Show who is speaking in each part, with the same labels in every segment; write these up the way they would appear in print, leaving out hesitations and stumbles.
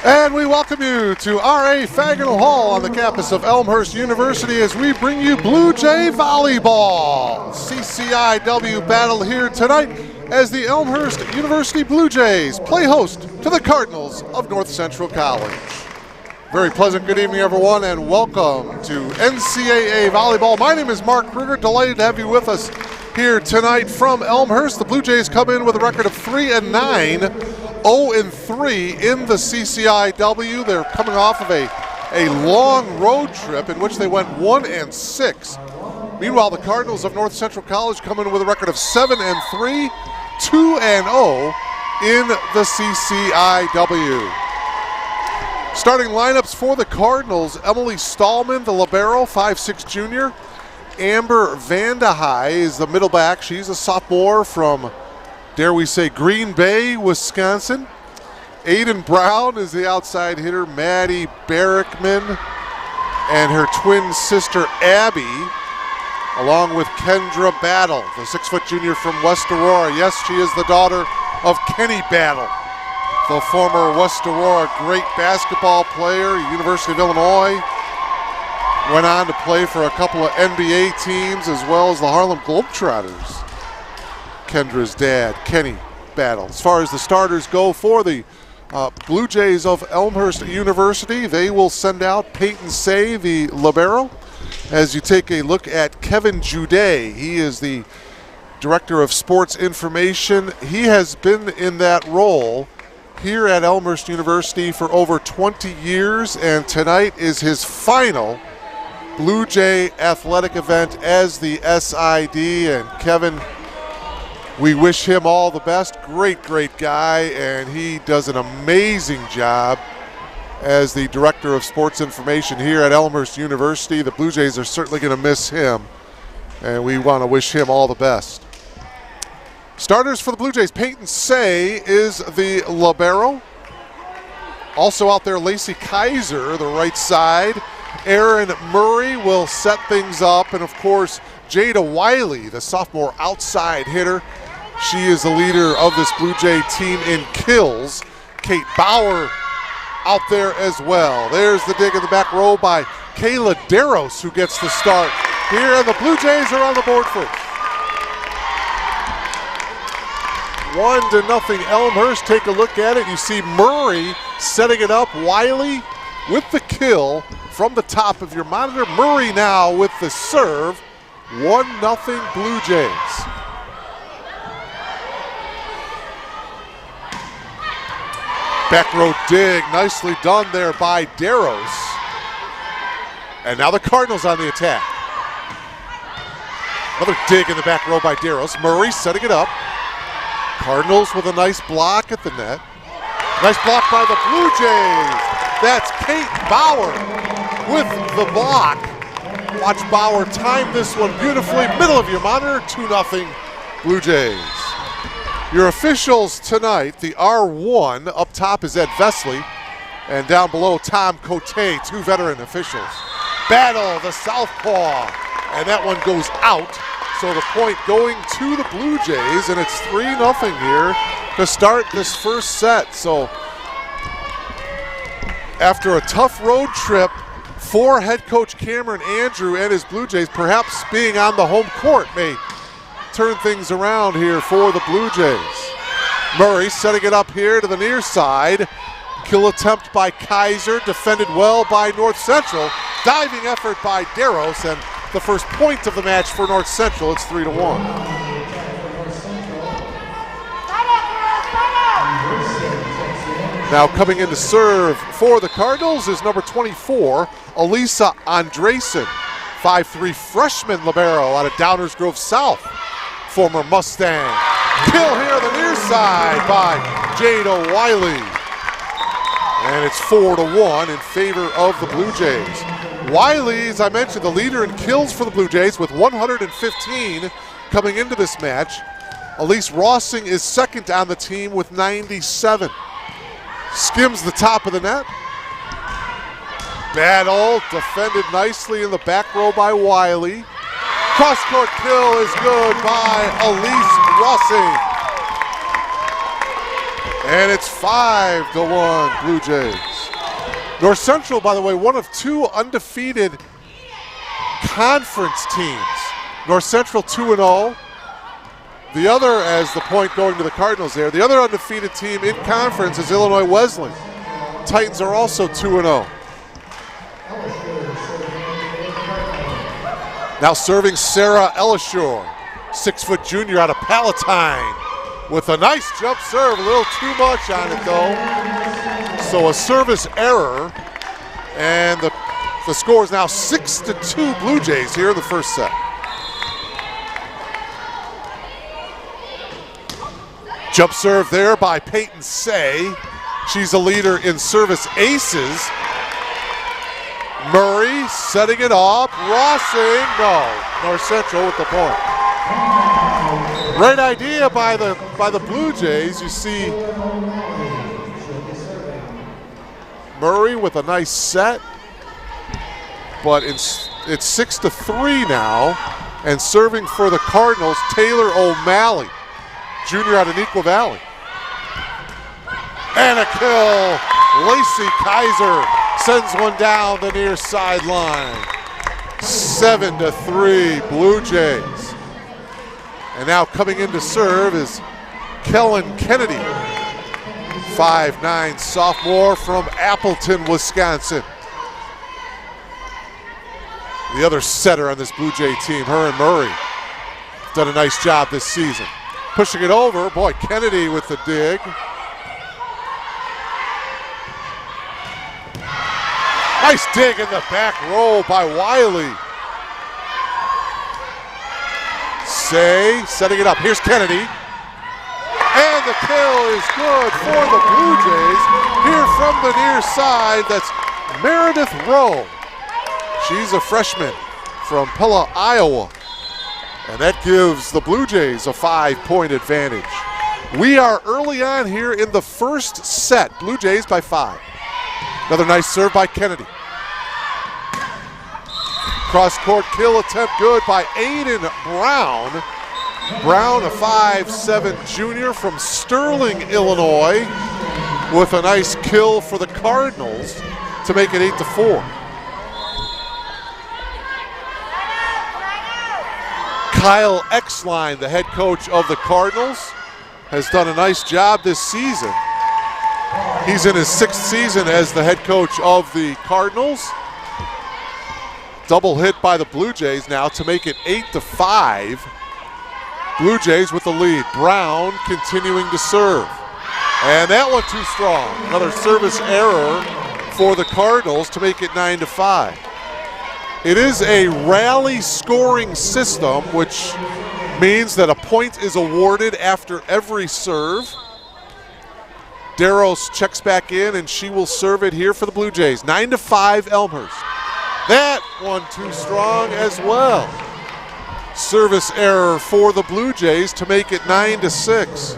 Speaker 1: And we welcome you to R.A. Fagnall Hall on the campus of Elmhurst University as we bring you Blue Jay Volleyball. CCIW battle here tonight as the Elmhurst University Blue Jays play host to the Cardinals of North Central College. Very pleasant good evening, everyone, and welcome to NCAA Volleyball. My name is Mark Kruger. Delighted to have you with us here tonight from Elmhurst. The Blue Jays come in with a record of 3-9, 0-3 in the CCIW. They're coming off of a long road trip in which they went 1-6. Meanwhile, the Cardinals of North Central College come in with a record of 7-3, 2-0 in the CCIW. Starting lineups for the Cardinals: Emily Stahlman, the libero, 5'6" junior. Amber Vandehei is the middle back. She's a sophomore from, dare we say, Green Bay, Wisconsin. Aiden Brown is the outside hitter. Maddie Barrickman and her twin sister Abby, along with Kendra Battle, the 6' junior from West Aurora. Yes, she is the daughter of Kenny Battle, the former West Aurora great basketball player, University of Illinois. Went on to play for a couple of NBA teams as well as the Harlem Globetrotters. Kendra's dad, Kenny Battle. As far as the starters go for the Blue Jays of Elmhurst University, they will send out Peyton Say, the libero. As you take a look at Kevin Juday, he is the Director of Sports Information. He has been in that role here at Elmhurst University for over 20 years, and tonight is his final Blue Jay athletic event as the SID. And Kevin, we wish him all the best. Great guy, and he does an amazing job as the Director of Sports Information here at Elmhurst University. The Blue Jays are certainly going to miss him, and we want to wish him all the best. Starters for the Blue Jays: Peyton Say is the libero. Also out there, Lacey Kaiser, the right side. Erin Murray will set things up, and of course, Jada Wiley, the sophomore outside hitter. She is the leader of this Blue Jay team in kills. Kate Bauer out there as well. There's the dig in the back row by Kayla Deros, who gets the start here, and the Blue Jays are on the board first. 1-0 Elmhurst. Take a look at it. You see Murray setting it up. Wiley with the kill from the top of your monitor. Murray now with the serve. 1-0 Blue Jays. Back row dig, nicely done there by Deros. And now the Cardinals on the attack. Another dig in the back row by Deros. Murray setting it up. Cardinals with a nice block at the net. Nice block by the Blue Jays. That's Kate Bauer with the block. Watch Bauer time this one beautifully. Middle of your monitor, 2-0 Blue Jays. Your officials tonight: the R1 up top is Ed Vesley, and down below Tom Cote, two veteran officials. Battle the southpaw, and that one goes out. So the point going to the Blue Jays, and it's 3-0 here to start this first set. So after a tough road trip for head coach Cameron Andrew and his Blue Jays, perhaps being on the home court may turn things around here for the Blue Jays. Murray setting it up here to the near side. Kill attempt by Kaiser, defended well by North Central. Diving effort by Deros, and the first point of the match for North Central. It's 3-1. Now coming in to serve for the Cardinals is number 24, Elisa Andresen, 5'3" freshman libero out of Downers Grove South, former Mustang. Kill here on the near side by Jada Wiley. And it's 4-1 in favor of the Blue Jays. Wiley, as I mentioned, the leader in kills for the Blue Jays with 115 coming into this match. Elise Rossing is second on the team with 97. Skims the top of the net. Battle defended nicely in the back row by Wiley. Cross-court kill is good by Elise Rossing. And it's 5-1 Blue Jays. North Central, by the way, one of 2 undefeated conference teams. North Central 2-0. The other, as the point going to the Cardinals there, the other undefeated team in conference is Illinois Wesleyan. Titans are also 2-0. Now serving Sarah Elishore, 6-foot junior out of Palatine, with a nice jump serve, a little too much on it though. So a service error, and the score is now 6-2 Blue Jays here in the first set. Jump serve there by Peyton Say. She's a leader in service aces. Murray setting it up. Rossing, no. North Central with the point. Great idea by the Blue Jays. You see Murray with a nice set, but it's 6-3 now, and serving for the Cardinals, Taylor O'Malley, junior out of Neuqua Valley. And a kill. Lacey Kaiser sends one down the near sideline. 7-3 Blue Jays. And now coming in to serve is Kellen Kennedy, 5'9" sophomore from Appleton, Wisconsin. The other setter on this Blue Jay team, her and Murray, have done a nice job this season. Pushing it over, boy, Kennedy with the dig. Nice dig in the back row by Wiley. Say, setting it up. Here's Kennedy. And the kill is good for the Blue Jays. Here from the near side, that's Meredith Rowe. She's a freshman from Pella, Iowa. And that gives the Blue Jays a 5-point advantage. We are early on here in the first set. Blue Jays by 5. Another nice serve by Kennedy. Cross-court kill attempt good by Aiden Brown. Brown, a 5'7" junior from Sterling, Illinois, with a nice kill for the Cardinals to make it 8-4. Kyle Exline, the head coach of the Cardinals, has done a nice job this season. He's in his 6th season as the head coach of the Cardinals. Double hit by the Blue Jays now to make it 8-5. Blue Jays with the lead. Brown continuing to serve. And that one too strong. Another service error for the Cardinals to make it 9-5. It is a rally scoring system, which means that a point is awarded after every serve. Darrows checks back in, and she will serve it here for the Blue Jays. 9-5 Elmhurst. That one too strong as well. Service error for the Blue Jays to make it 9-6.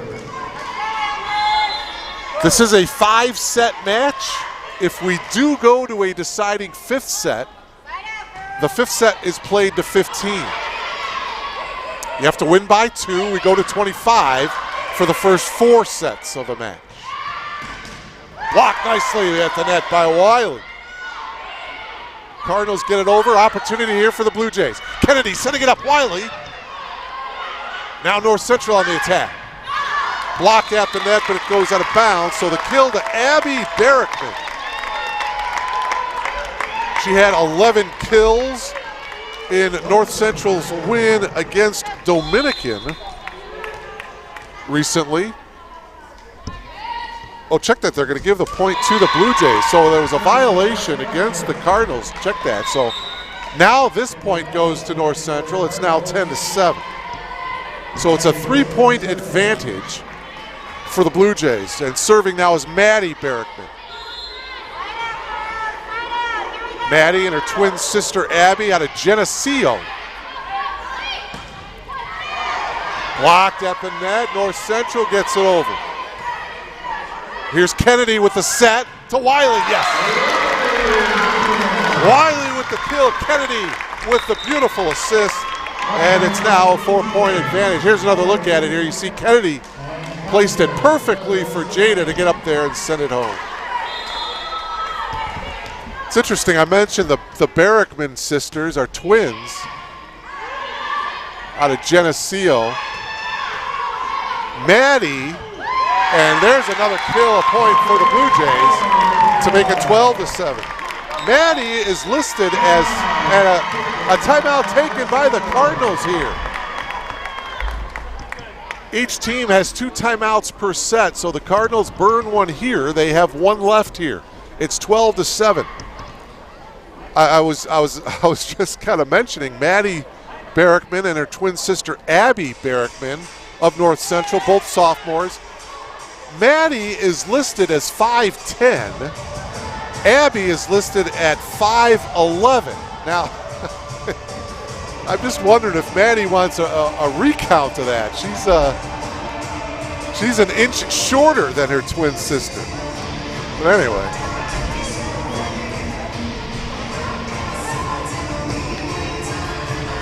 Speaker 1: This is a 5-set match. If we do go to a deciding 5th set, the 5th set is played to 15. You have to win by 2. We go to 25 for the first 4 sets of the match. Blocked nicely at the net by Wiley. Cardinals get it over. Opportunity here for the Blue Jays. Kennedy setting it up. Wiley. Now North Central on the attack. Blocked at the net, but it goes out of bounds. So the kill to Abby Barrickman. She had 11 kills in North Central's win against Dominican recently. Oh, check that. They're going to give the point to the Blue Jays. So there was a violation against the Cardinals. Check that. So now this point goes to North Central. It's now 10-7. So it's a 3-point advantage for the Blue Jays. And serving now is Maddie Barrickman. Maddie and her twin sister Abby out of Geneseo. Blocked at the net. North Central gets it over. Here's Kennedy with the set to Wiley. Yes. Wiley with the kill. Kennedy with the beautiful assist. And it's now a 4-point advantage. Here's another look at it here. You see Kennedy placed it perfectly for Jada to get up there and send it home. It's interesting, I mentioned the Barrickman sisters are twins out of Geneseo. Maddie, and there's another kill, a point for the Blue Jays to make it 12-7. Maddie is listed as a timeout taken by the Cardinals here. Each team has 2 timeouts per set, so the Cardinals burn one here. They have one left here. It's 12-7. I was just kind of mentioning Maddie Barrickman and her twin sister Abby Barrickman of North Central, both sophomores. Maddie is listed as 5'10". Abby is listed at 5'11". Now, I'm just wondering if Maddie wants a recount of that. She's an inch shorter than her twin sister. But anyway.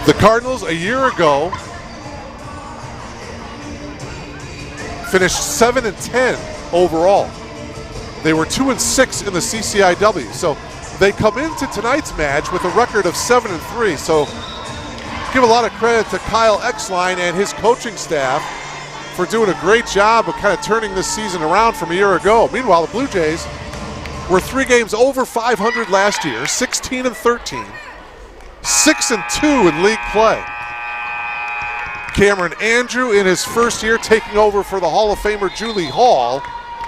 Speaker 1: The Cardinals a year ago finished 7-10 overall. They were 2-6 in the CCIW. So they come into tonight's match with a record of 7-3. So give a lot of credit to Kyle Exline and his coaching staff for doing a great job of kind of turning this season around from a year ago. Meanwhile, the Blue Jays were 3 games over 500 last year, 16-13, 6-2 in league play. Cameron Andrew in his first year taking over for the Hall of Famer Julie Hall.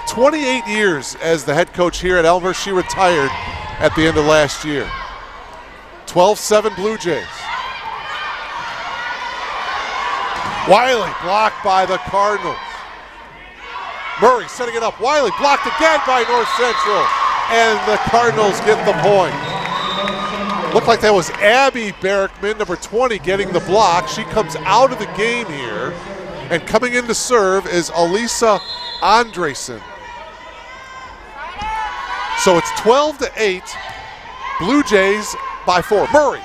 Speaker 1: 28 years as the head coach here at Elmhurst. She retired at the end of last year. 12-7 Blue Jays. Wiley blocked by the Cardinals. Murray setting it up. Wiley blocked again by North Central. And the Cardinals get the point. Looked like that was Abby Barrickman, number 20, getting the block. She comes out of the game here. And coming in to serve is Alisa Andresen. So it's 12-8. Blue Jays by 4. Murray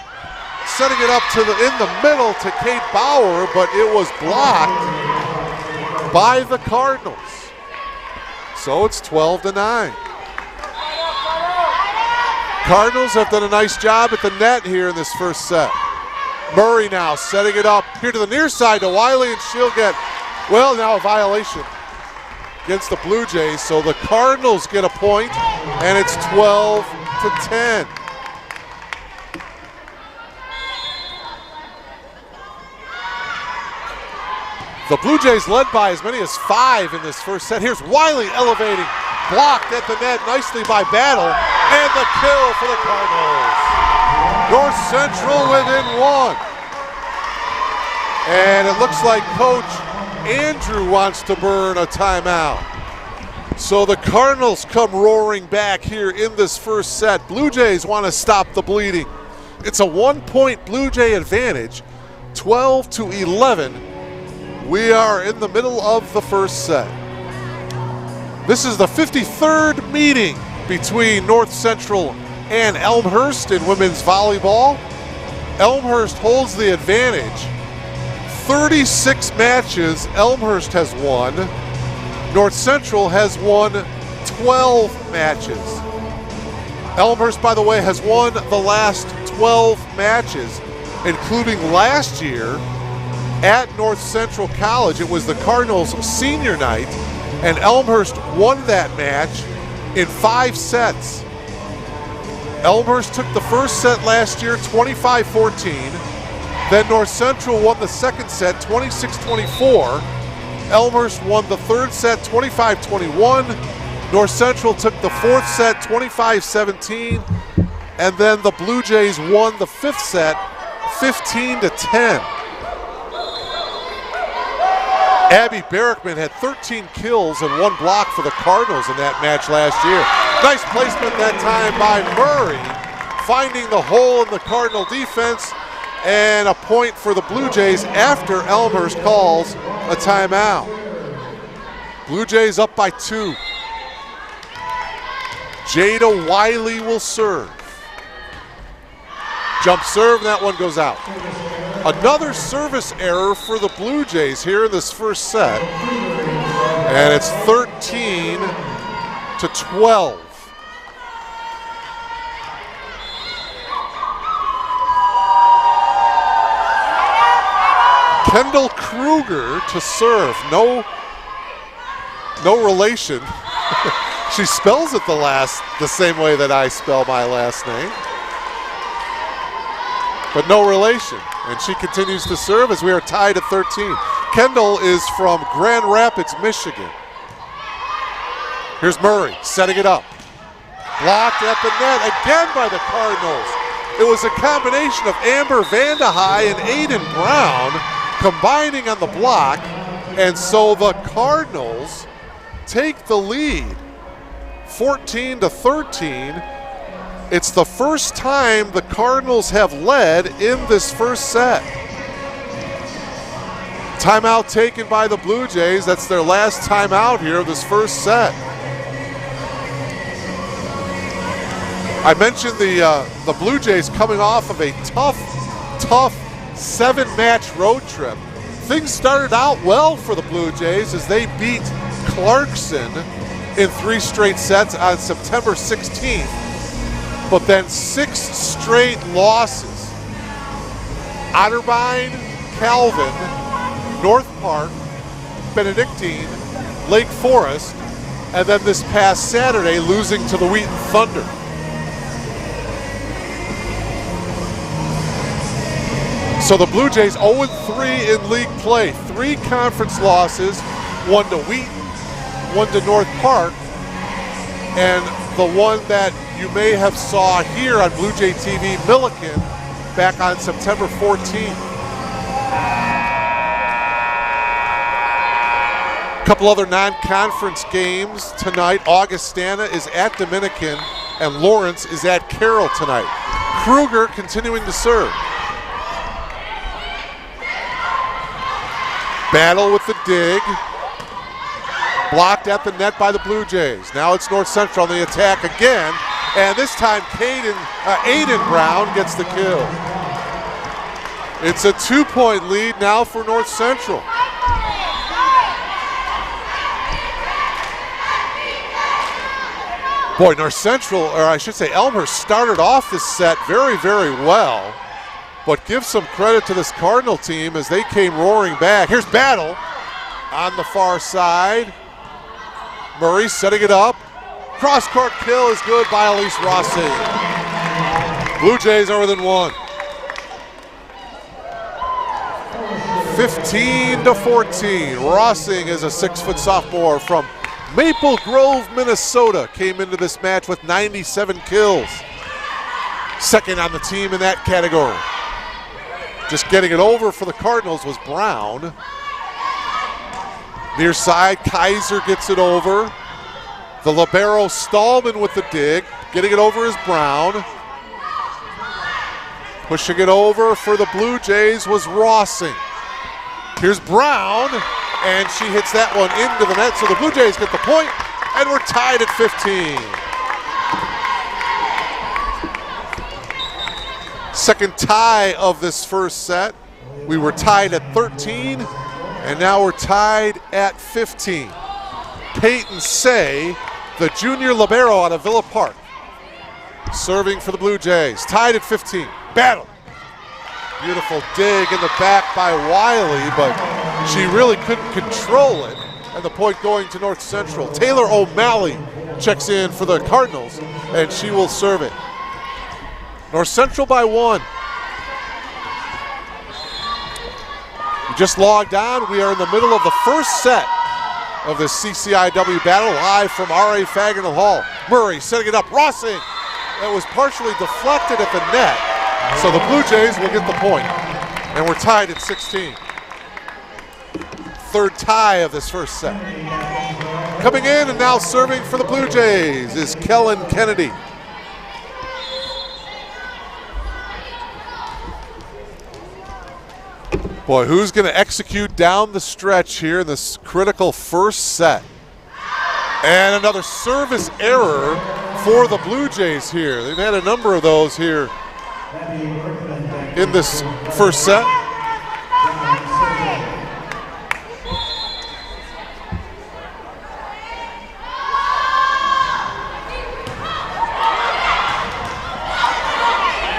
Speaker 1: setting it up in the middle to Kate Bauer, but it was blocked by the Cardinals. So it's 12-9. Cardinals have done a nice job at the net here in this first set. Murray now setting it up here to the near side to Wiley, and she'll get, well, now a violation against the Blue Jays. So the Cardinals get a point, and it's 12-10. The Blue Jays led by as many as 5 in this first set. Here's Wiley elevating, blocked at the net nicely by Battle, and the kill for the Cardinals. North Central within 1. And it looks like Coach Andrew wants to burn a timeout. So the Cardinals come roaring back here in this first set. Blue Jays want to stop the bleeding. It's a 1-point Blue Jay advantage, 12-11. We are in the middle of the first set. This is the 53rd meeting between North Central and Elmhurst in women's volleyball. Elmhurst holds the advantage. 36 matches Elmhurst has won. North Central has won 12 matches. Elmhurst, by the way, has won the last 12 matches, including last year at North Central College. It was the Cardinals' senior night, and Elmhurst won that match in 5 sets. Elmhurst took the first set last year, 25-14. Then North Central won the second set, 26-24. Elmhurst won the third set, 25-21. North Central took the fourth set, 25-17. And then the Blue Jays won the fifth set, 15-10. Abby Barrickman had 13 kills and 1 block for the Cardinals in that match last year. Nice placement that time by Murray, finding the hole in the Cardinal defense, and a point for the Blue Jays after Elmhurst calls a timeout. Blue Jays up by 2. Jada Wiley will serve. Jump serve, and that one goes out. Another service error for the Blue Jays here in this first set. And it's 13-12. Kendall Kruger to serve. No relation. She spells it the same way that I spell my last name. But no relation. And she continues to serve as we are tied at 13. Kendall is from Grand Rapids, Michigan. Here's Murray setting it up. Blocked at the net again by the Cardinals. It was a combination of Amber Vandehei and Aiden Brown combining on the block, and so the Cardinals take the lead 14-13. It's the first time the Cardinals have led in this first set. Timeout taken by the Blue Jays. That's their last timeout here of this first set. I mentioned the Blue Jays coming off of a tough 7-match road trip. Things started out well for the Blue Jays as they beat Clarkson in 3 straight sets on September 16th, but then 6 straight losses. Otterbein, Calvin, North Park, Benedictine, Lake Forest, and then this past Saturday losing to the Wheaton Thunder. So the Blue Jays 0-3 in league play. 3 conference losses, 1 to Wheaton, 1 to North Park, and the one that you may have saw here on Blue Jay TV, Milliken, back on September 14th. A couple other non-conference games tonight. Augustana is at Dominican, and Lawrence is at Carroll tonight. Kruger continuing to serve. Battle with the dig. Blocked at the net by the Blue Jays. Now it's North Central on the attack again. And this time Aiden Brown gets the kill. It's a 2-point lead now for North Central. Boy, North Central, or I should say Elmhurst, started off this set very, very well. But give some credit to this Cardinal team as they came roaring back. Here's Battle on the far side. Murray setting it up. Cross-court kill is good by Elise Rossi. Blue Jays are within 1. 15-14. Rossing is a 6-foot sophomore from Maple Grove, Minnesota. Came into this match with 97 kills. Second on the team in that category. Just getting it over for the Cardinals was Brown. Near side, Kaiser gets it over. The libero Stallman with the dig. Getting it over is Brown. Pushing it over for the Blue Jays was Rossing. Here's Brown, and she hits that one into the net, so the Blue Jays get the point, and we're tied at 15. Second tie of this first set. We were tied at 13, and now we're tied at 15. Peyton Say, the junior libero out of Villa Park, serving for the Blue Jays. Tied at 15. Battle. Beautiful dig in the back by Wiley, but she really couldn't control it, and the point going to North Central. Taylor O'Malley checks in for the Cardinals, and she will serve it. North Central by 1. We just logged on. We are in the middle of the first set of the CCIW battle, live from R.A. Fagnall Hall. Murray setting it up. Rossing. That was partially deflected at the net, so the Blue Jays will get the point. And we're tied at 16. Third tie of this first set. Coming in and now serving for the Blue Jays is Kellen Kennedy. Boy, who's going to execute down the stretch here in this critical first set? And another service error for the Blue Jays here. They've had a number of those here in this first set.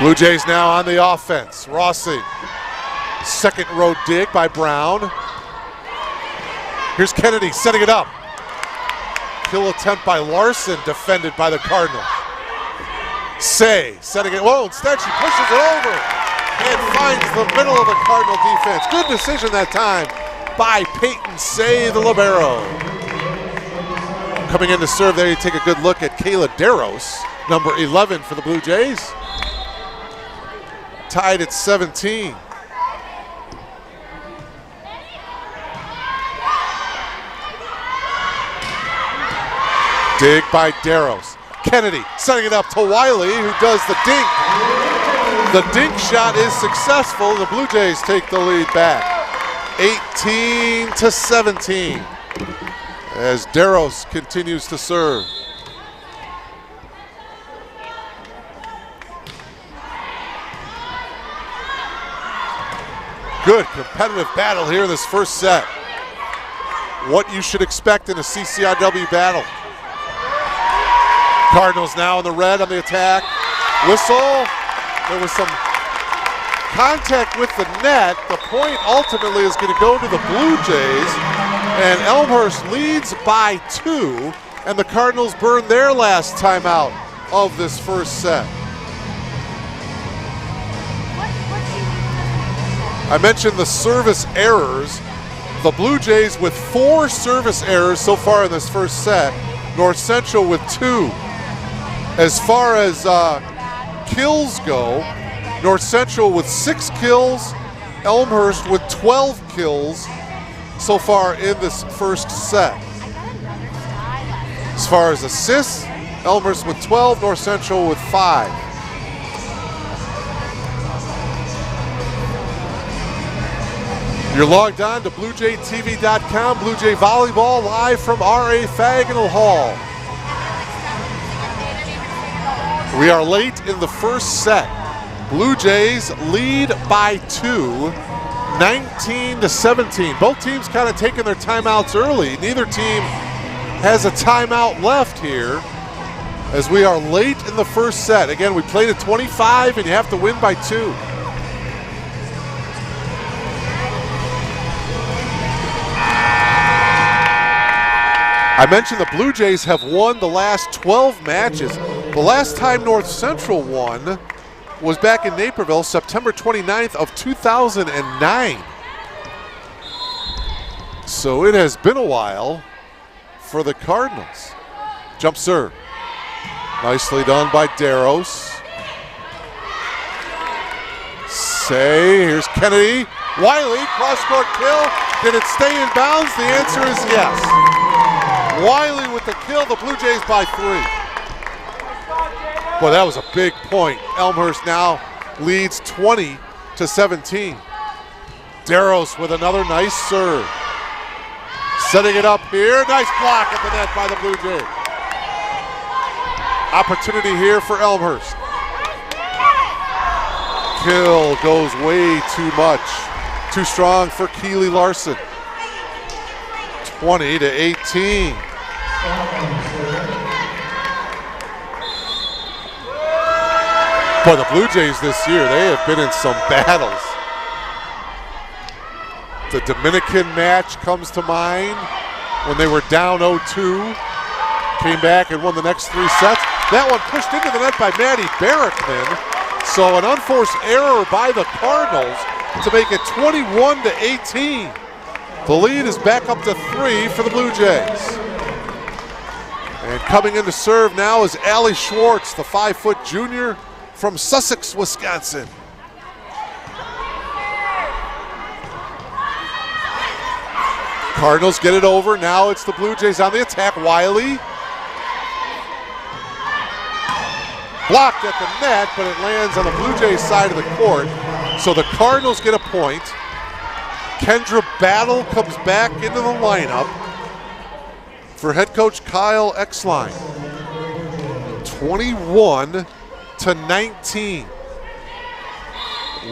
Speaker 1: Blue Jays now on the offense. Rossi Second row dig by Brown. Here's Kennedy setting it up. Kill attempt by Larson, defended by the Cardinals. Say setting it, whoa, instead she pushes it over and finds the middle of the Cardinal defense. Good decision that time by Peyton Say, the libero. Coming in to serve there, you take a good look at Kayla Deros, number 11 for the Blue Jays. Tied at 17. Dig by Deros. Kennedy setting it up to Wiley, who does the dink. The dink shot is successful. The Blue Jays take the lead back. 18-17 as Deros continues to serve. Good competitive battle here in this first set. What you should expect in a CCIW battle. Cardinals now in the red on the attack. Whistle. There was some contact with the net. The point ultimately is going to go to the Blue Jays. And Elmhurst leads by 2. And the Cardinals burn their last timeout of this first set. I mentioned the service errors. The Blue Jays with 4 service errors so far in this first set. North Central with 2. As far as kills go, North Central with 6 kills, Elmhurst with 12 kills so far in this first set. As far as assists, Elmhurst with 12, North Central with 5. You're logged on to BlueJayTV.com, Blue Jay Volleyball live from R.A. Fagnall Hall. We are late in the first set. Blue Jays lead by 2, 19-17. Both teams kind of taking their timeouts early. Neither team has a timeout left here as we are late in the first set. Again, we played at 25 and you have to win by 2. I mentioned the Blue Jays have won the last 12 matches. The last time North Central won was back in Naperville, September 29th of 2009. So it has been a while for the Cardinals. Jump serve. Nicely done by Deros. Say, here's Kennedy. Wiley, cross-court kill. Did it stay in bounds? The answer is yes. Wiley with the kill, the Blue Jays by 3. Boy, that was a big point. Elmhurst now leads 20-17. Deros with another nice serve. Setting it up here. Nice block at the net by the Blue Jays. Opportunity here for Elmhurst. Kill goes way too much. Too strong for Keely Larson. 20-18. Boy, the Blue Jays this year, they have been in some battles. The Dominican match comes to mind when they were down 0-2. Came back and won the next 3 sets. That one pushed into the net by Maddie Barrickman. So an unforced error by the Cardinals to make it 21-18. The lead is back up to 3 for the Blue Jays. And coming in to serve now is Allie Schwartz, the 5-foot junior from Sussex, Wisconsin. Cardinals get it over. Now it's the Blue Jays on the attack. Wiley. Blocked at the net, but it lands on the Blue Jays side of the court. So the Cardinals get a point. Kendra Battle comes back into the lineup for head coach Kyle Exline. 21-19.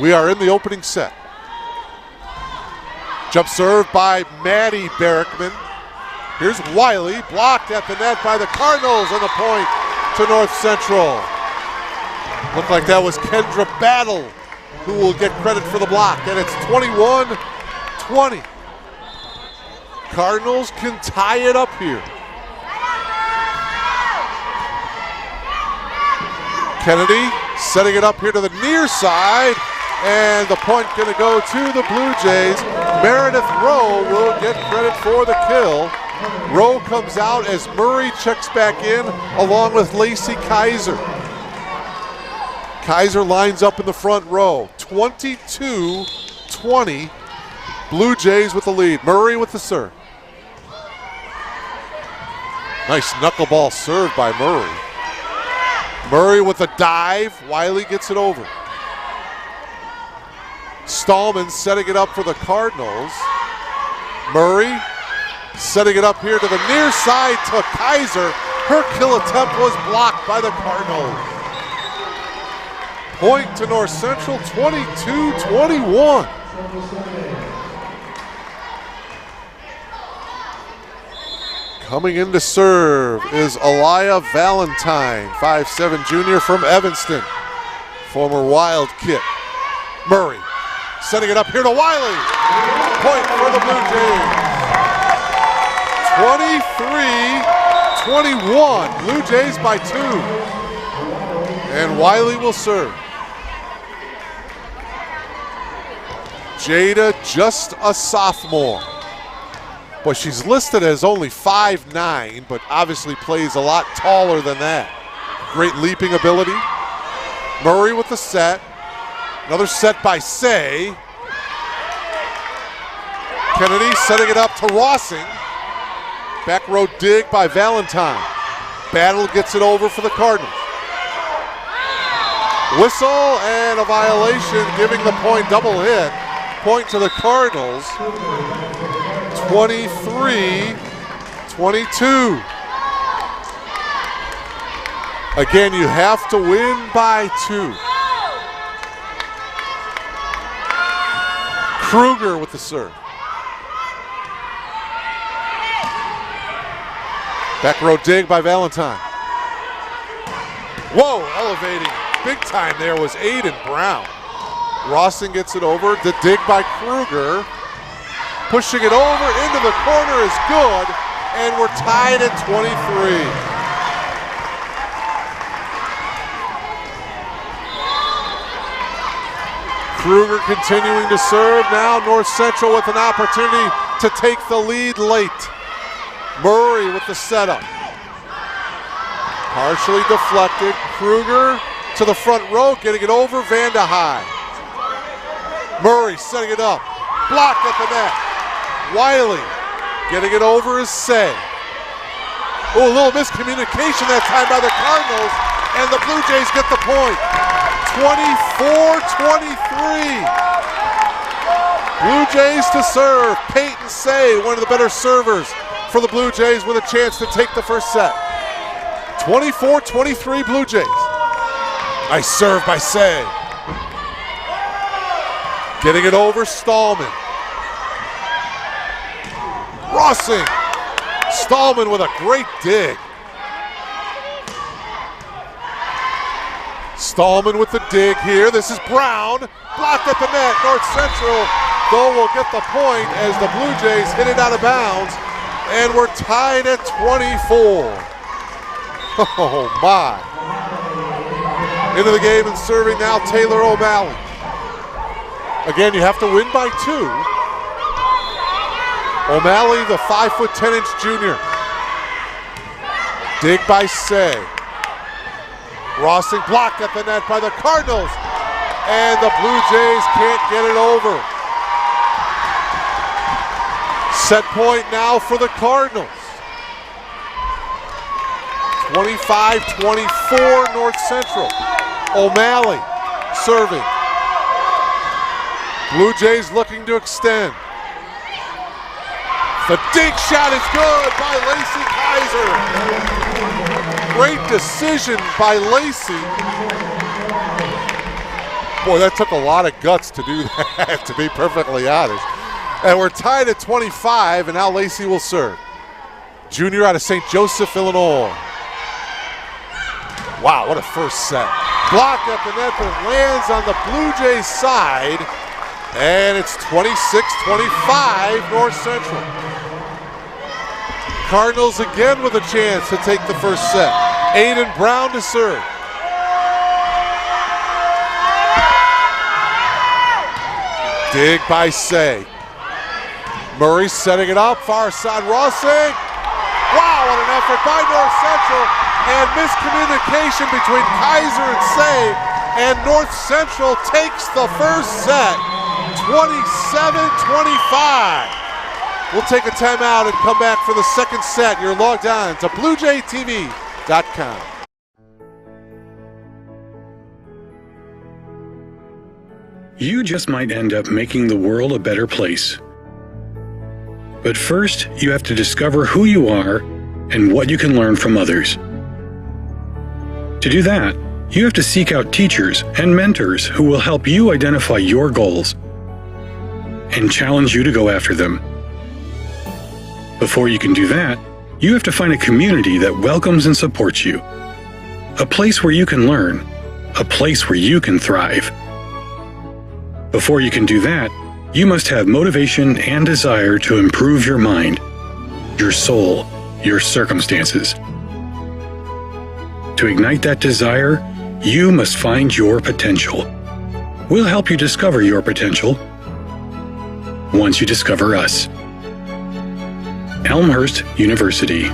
Speaker 1: We are in the opening set. Jump serve by Maddie Barrickman. Here's Wiley, blocked at the net by the Cardinals, and the point to North Central. Looked like that was Kendra Battle who will get credit for the block, and it's 21-20. Cardinals can tie it up here. Kennedy setting it up here to the near side, and the point going to go to the Blue Jays. Meredith Rowe will get credit for the kill. Rowe comes out as Murray checks back in along with Lacey Kaiser. Kaiser lines up in the front row. 22-20, Blue Jays with the lead. Murray with the serve. Nice knuckleball serve by Murray. Murray with a dive. Wiley gets it over. Stallman setting it up for the Cardinals. Murray setting it up here to the near side to Kaiser. Her kill attempt was blocked by the Cardinals. Point to North Central, 22-21. Coming in to serve is Aliyah Valentine, 5'7" junior from Evanston, former Wildcat. Murray setting it up here to Wiley. Point for the Blue Jays. 23-21, Blue Jays by 2. And Wiley will serve. Jada, just a sophomore. Boy, she's listed as only 5'9", but obviously plays a lot taller than that. Great leaping ability. Murray with the set. Another set by Say. Kennedy setting it up to Rossing. Back row dig by Valentine. Battle gets it over for the Cardinals. Whistle and a violation, giving the point double hit. Point to the Cardinals. 23-22. Again, you have to win by 2. Kruger with the serve. Back row dig by Valentine. Whoa, elevating big time there was Aiden Brown. Rossing gets it over. The dig by Kruger. Pushing it over into the corner is good, and we're tied at 23. Kruger continuing to serve. Now North Central with an opportunity to take the lead late. Murray with the setup. Partially deflected. Kruger to the front row, getting it over. Vanda High. Murray setting it up. Blocked at the net. Wiley getting it over is Say. Oh, a little miscommunication that time by the Cardinals, and the Blue Jays get the point. 24-23. Blue Jays to serve. Peyton Say, one of the better servers for the Blue Jays, with a chance to take the first set. 24-23 Blue Jays. Nice serve by Say. Getting it over, Stallman. Rossing. Stallman with a great dig. Stallman with the dig here. This is Brown. Blocked at the net. North Central, though, will get the point as the Blue Jays hit it out of bounds. And we're tied at 24. Oh, my. Into the game and serving now Taylor O'Malley. Again, you have to win by 2. O'Malley, the 5'10" junior. Dig by Say. Rossing blocked at the net by the Cardinals. And the Blue Jays can't get it over. Set point now for the Cardinals. 25-24 North Central. O'Malley serving. Blue Jays looking to extend. The dig shot is good by Lacey Kaiser. Great decision by Lacey. Boy, that took a lot of guts to do that, to be perfectly honest. And we're tied at 25, and now Lacey will serve. Junior out of St. Joseph, Illinois. Wow, what a first set. Blocked at the net, but it lands on the Blue Jays side. And it's 26-25 North Central. Cardinals again with a chance to take the first set. Aiden Brown to serve. Dig by Say. Murray setting it up, far side Rossing. Wow, what an effort by North Central, and miscommunication between Kaiser and Say, and North Central takes the first set, 27-25. We'll take a timeout and come back for the second set. You're logged on to BlueJayTV.com.
Speaker 2: You just might end up making the world a better place. But first, you have to discover who you are and what you can learn from others. To do that, you have to seek out teachers and mentors who will help you identify your goals and challenge you to go after them. Before you can do that, you have to find a community that welcomes and supports you. A place where you can learn, a place where you can thrive. Before you can do that, you must have motivation and desire to improve your mind, your soul, your circumstances. To ignite that desire, you must find your potential. We'll help you discover your potential once you discover us. Elmhurst University.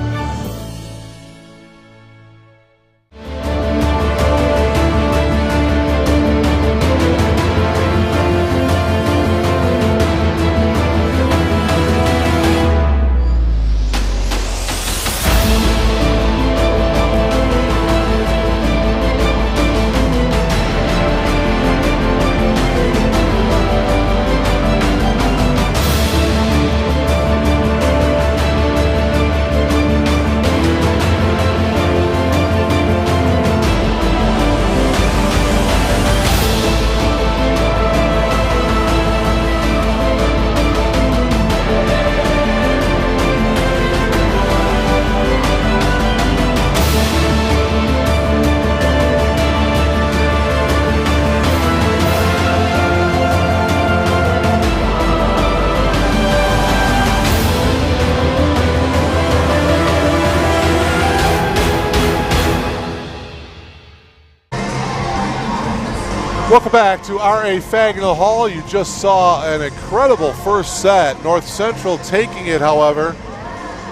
Speaker 1: Welcome back to R.A. Fagnall Hall. You just saw an incredible first set. North Central taking it, however,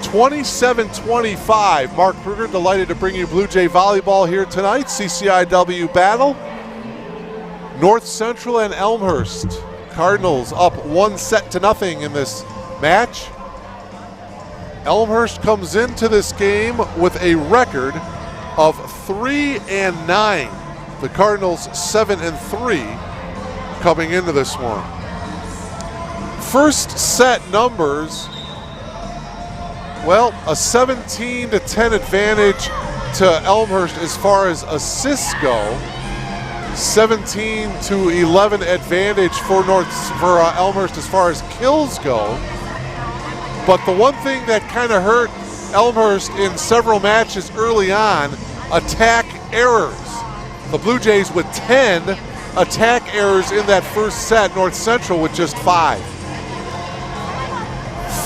Speaker 1: 27-25. Mark Kruger, delighted to bring you Blue Jay Volleyball here tonight. CCIW battle. North Central and Elmhurst. Cardinals up 1-0 in this match. Elmhurst comes into this game with a record of 3-9. The Cardinals 7-3 coming into this one. First set numbers, well, a 17-10 advantage to Elmhurst as far as assists go. 17-11 advantage for Elmhurst as far as kills go. But the one thing that kind of hurt Elmhurst in several matches early on, attack errors. The Blue Jays with 10 attack errors in that first set, North Central with just 5.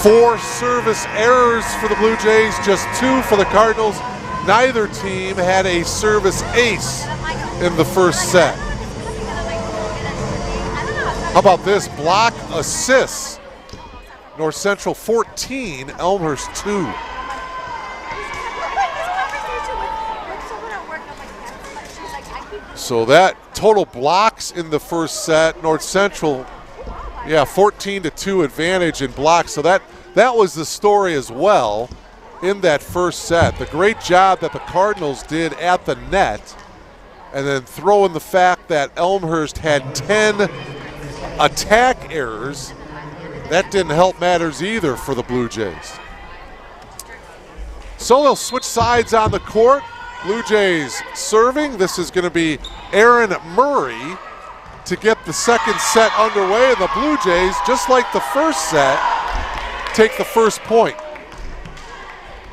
Speaker 1: 4 service errors for the Blue Jays, just 2 for the Cardinals. Neither team had a service ace in the first set. How about this? Block assists. North Central 14, Elmhurst 2. So that total blocks in the first set, North Central, 14-2 advantage in blocks. So that was the story as well in that first set. The great job that the Cardinals did at the net, and then throw in the fact that Elmhurst had 10 attack errors. That didn't help matters either for the Blue Jays. So they'll switch sides on the court. Blue Jays serving. This is going to be Aaron Murray to get the second set underway. And the Blue Jays, just like the first set, take the first point.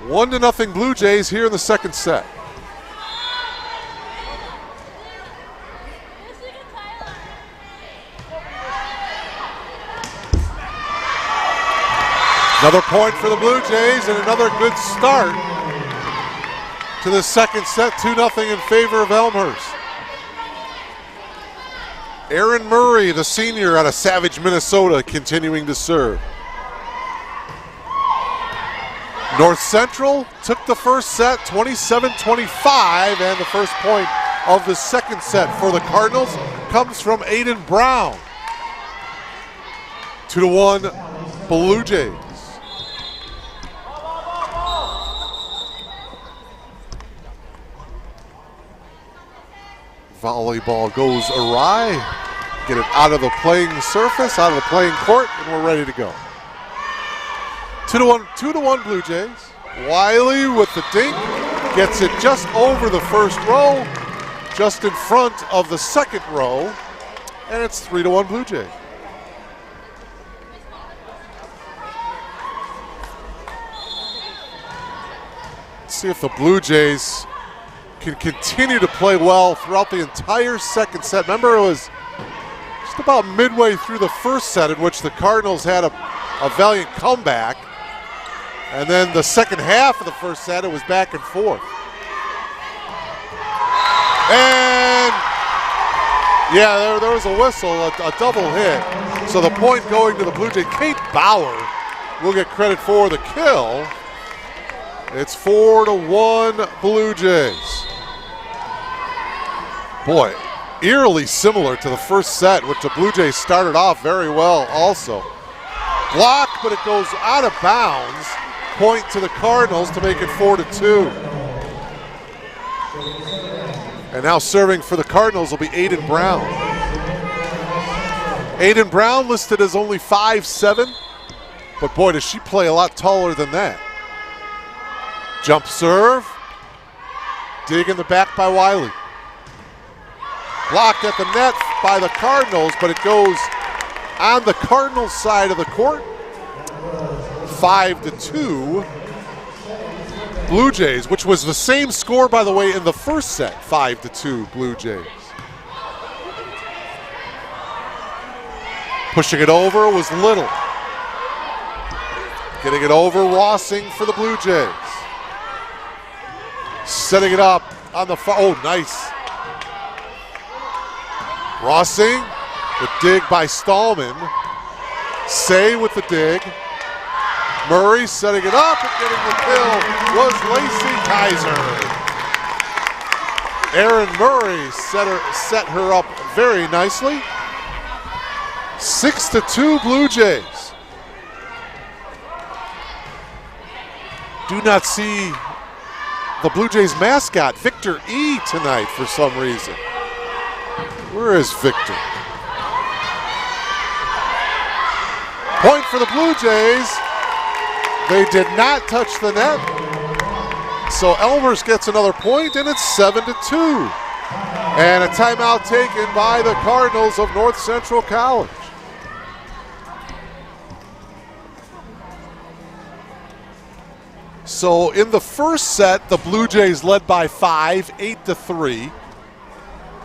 Speaker 1: 1-0 Blue Jays here in the second set. Another point for the Blue Jays and another good start to the second set, 2-0 in favor of Elmhurst. Aaron Murray, the senior out of Savage, Minnesota, continuing to serve. North Central took the first set, 27-25, and the first point of the second set for the Cardinals comes from Aiden Brown. 2-1 Blue Jays. Volleyball goes awry. Get it out of the playing surface, out of the playing court, and we're ready to go. 2-1 Blue Jays. Wiley with the dink, gets it just over the first row, just in front of the second row, and it's 3-1 Blue Jays. Let's see if the Blue Jays can continue to play well throughout the entire second set. Remember, it was just about midway through the first set in which the Cardinals had a valiant comeback. And then the second half of the first set, it was back and forth. And yeah, there was a whistle, a double hit. So the point going to the Blue Jays. Kate Bauer will get credit for the kill. It's 4-1 Blue Jays. Boy, eerily similar to the first set, which the Blue Jays started off very well also. Blocked, but it goes out of bounds. Point to the Cardinals to make it 4-2. And now serving for the Cardinals will be Aiden Brown. Aiden Brown listed as only 5'7", but boy, does she play a lot taller than that. Jump serve. Dig in the back by Wiley. Blocked at the net by the Cardinals, but it goes on the Cardinals side of the court. 5-2 Blue Jays, which was the same score, by the way, in the first set. 5-2 Blue Jays. Pushing it over was Little. Getting it over, Rossing for the Blue Jays. Setting it up on the oh, nice. Rossing, the dig by Stallman. Say with the dig. Murray setting it up and getting the kill was Lacey Kaiser. Aaron Murray set her up very nicely. 6-2 Blue Jays. Do not see the Blue Jays mascot, Victor E., tonight for some reason. Where is Victor? Point for the Blue Jays. They did not touch the net. So Elmhurst gets another point, and it's 7-2. And a timeout taken by the Cardinals of North Central College. So in the first set, the Blue Jays led by 5, 8-3.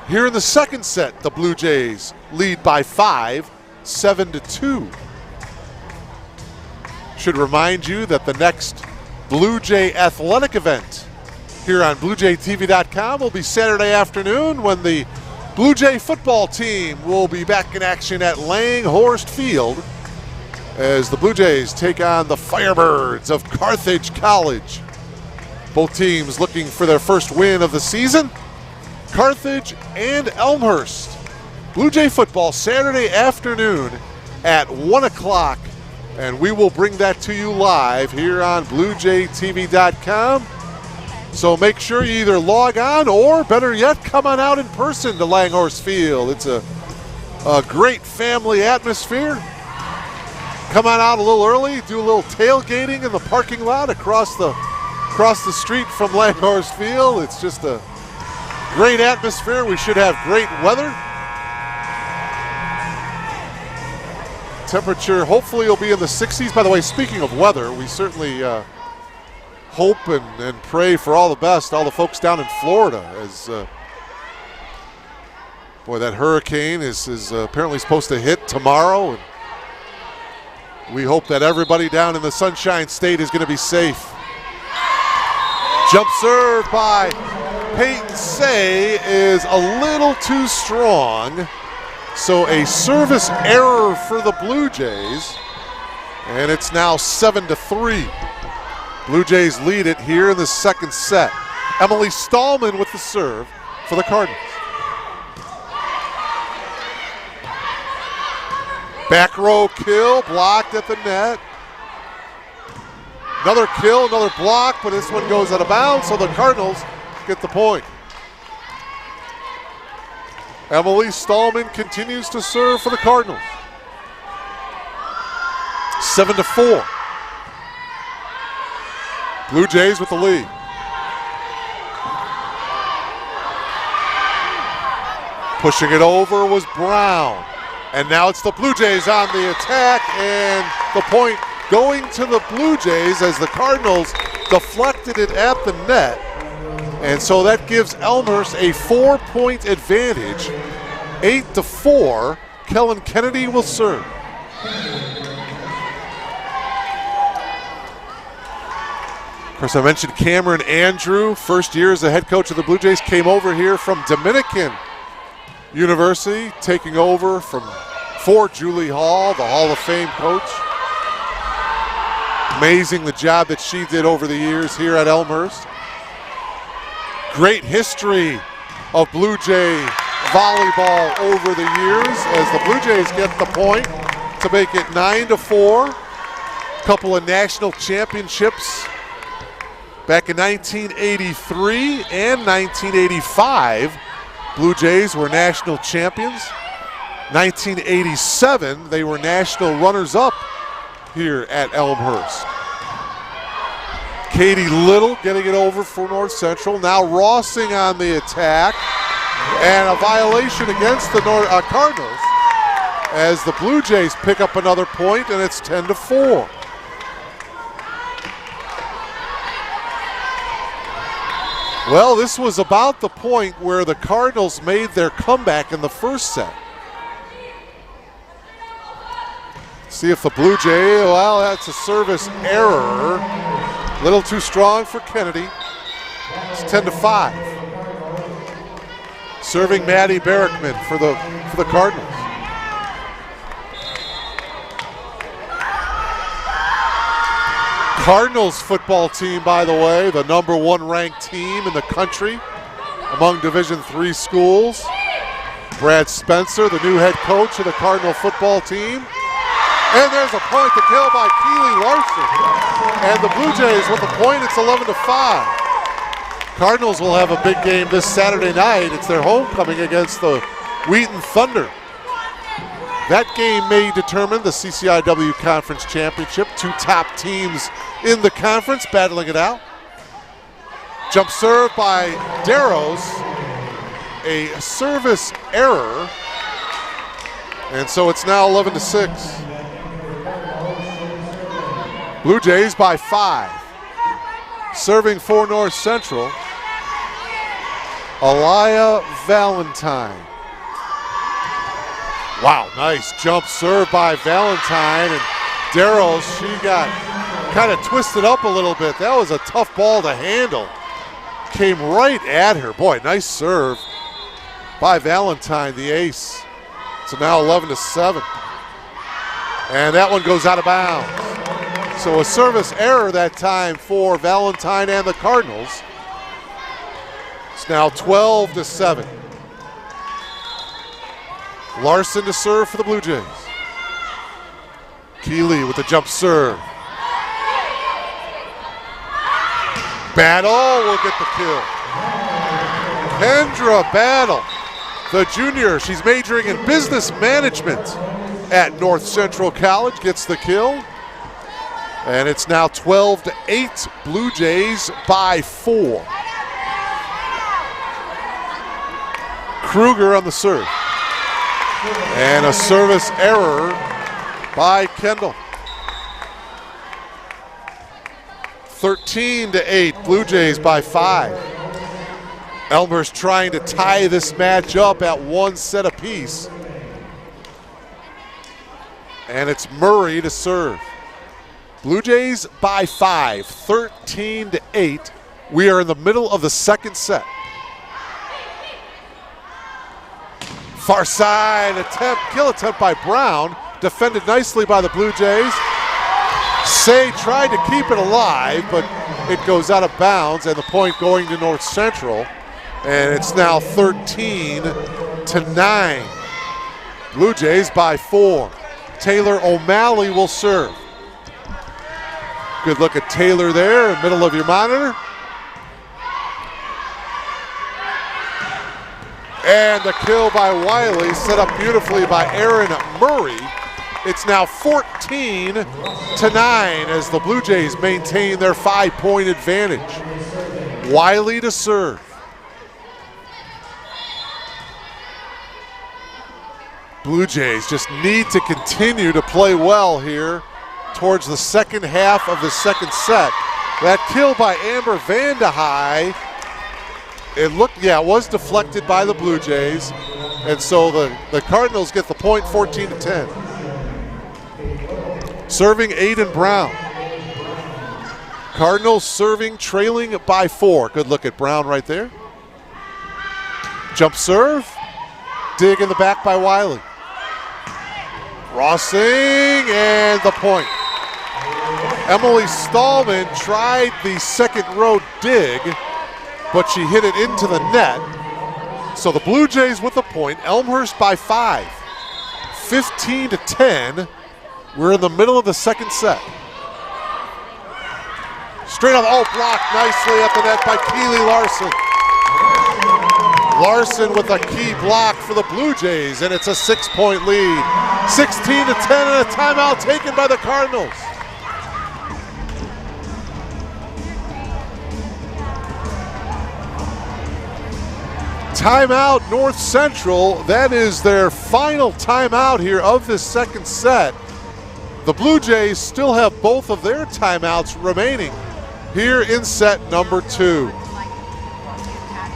Speaker 1: Here in the second set, the Blue Jays lead by 5, 7-2. Should remind you that the next Blue Jay athletic event here on BlueJayTV.com will be Saturday afternoon when the Blue Jay football team will be back in action at Langhorst Field as the Blue Jays take on the Firebirds of Carthage College. Both teams looking for their first win of the season. Carthage and Elmhurst. Blue Jay football Saturday afternoon at 1 o'clock. And we will bring that to you live here on BlueJayTV.com. So make sure you either log on or, better yet, come on out in person to Langhorst Field. It's a great family atmosphere. Come on out a little early, do a little tailgating in the parking lot across the street from Langhorst Field. It's just a great atmosphere. We should have great weather. Temperature hopefully will be in the 60s. By the way, speaking of weather, we certainly hope and pray for all the best, all the folks down in Florida, as boy, that hurricane is apparently supposed to hit tomorrow. And We hope that everybody down in the Sunshine State is going to be safe. Jump serve by Peyton Say is a little too strong. So a service error for the Blue Jays. And it's now 7-3. Blue Jays lead it here in the second set. Emily Stallman with the serve for the Cardinals. Back row kill, blocked at the net. Another kill, another block, but this one goes out of bounds, so the Cardinals get the point. Emily Stallman continues to serve for the Cardinals. 7-4. Blue Jays with the lead. Pushing it over was Brown. And now it's the Blue Jays on the attack, and the point going to the Blue Jays as the Cardinals deflected it at the net. And so that gives Elmhurst a 4-point advantage. 8-4. Kellen Kennedy will serve. Of course, I mentioned Cameron Andrew, first year as the head coach of the Blue Jays, came over here from Dominican University, taking over for Julie Hall, the Hall of Fame coach. Amazing the job that she did over the years here at Elmhurst. Great history of Blue Jay volleyball over the years as the Blue Jays get the point to make it 9-4. Couple of national championships back in 1983 and 1985. Blue Jays were national champions. 1987, they were national runners-up here at Elmhurst. Katie Little getting it over for North Central. Now Rossing on the attack. And a violation against the Cardinals as the Blue Jays pick up another point, and it's 10-4. Well, this was about the point where the Cardinals made their comeback in the first set. See if the Blue Jay, well, that's a service error. A little too strong for Kennedy. It's 10-5. Serving Maddie Barrickman for the Cardinals. Cardinals football team, by the way, the #1 ranked team in the country among Division III schools. Brad Spencer, the new head coach of the Cardinal football team. And there's a point to kill by Keely Larson. And the Blue Jays with the point, it's 11-5. Cardinals will have a big game this Saturday night. It's their homecoming against the Wheaton Thunder. That game may determine the CCIW Conference Championship. Two top teams in the conference battling it out. Jump serve by Darrows. A service error. And so it's now 11-6. Blue Jays by 5. Serving for North Central, Aliyah Valentine. Wow, nice jump serve by Valentine, and Darrow, she got kind of twisted up a little bit. That was a tough ball to handle. Came right at her. Boy, nice serve by Valentine, the ace. So now 11-7. And that one goes out of bounds. So a service error that time for Valentine and the Cardinals. It's now 12-7. Larson to serve for the Blue Jays. Keeley with the jump serve. Battle will get the kill. Kendra Battle, the junior, she's majoring in business management at North Central College, gets the kill. And it's now 12-8, Blue Jays by 4. Kruger on the serve. And a service error by Kendall. 13-8, Blue Jays by 5. Elmhurst trying to tie this match up at 1 set apiece. And it's Murray to serve. Blue Jays by 5, 13-8. We are in the middle of the second set. Far side attempt, kill attempt by Brown. Defended nicely by the Blue Jays. Say tried to keep it alive, but it goes out of bounds, and the point going to North Central. And it's now 13-9. Blue Jays by 4. Taylor O'Malley will serve. Good look at Taylor there in the middle of your monitor. And the kill by Wiley, set up beautifully by Aaron Murray. It's now 14-9 as the Blue Jays maintain their 5-point advantage. Wiley to serve. Blue Jays just need to continue to play well here towards the second half of the second set. That kill by Amber Vandehei, it was deflected by the Blue Jays, and so the Cardinals get the point, 14-10. Serving Aiden Brown. Cardinals serving, trailing by 4. Good look at Brown right there. Jump serve. Dig in the back by Wiley. Crossing, and the point. Emily Stallman tried the second row dig, but she hit it into the net. So the Blue Jays with the point. Elmhurst by 5. 15-10. We're in the middle of the second set. Straight up, blocked nicely at the net by Keely Larson. Larson with a key block for the Blue Jays, and it's a 6-point lead. 16-10 and a timeout taken by the Cardinals. Timeout North Central. That is their final timeout here of this second set. The Blue Jays still have both of their timeouts remaining here in set number 2.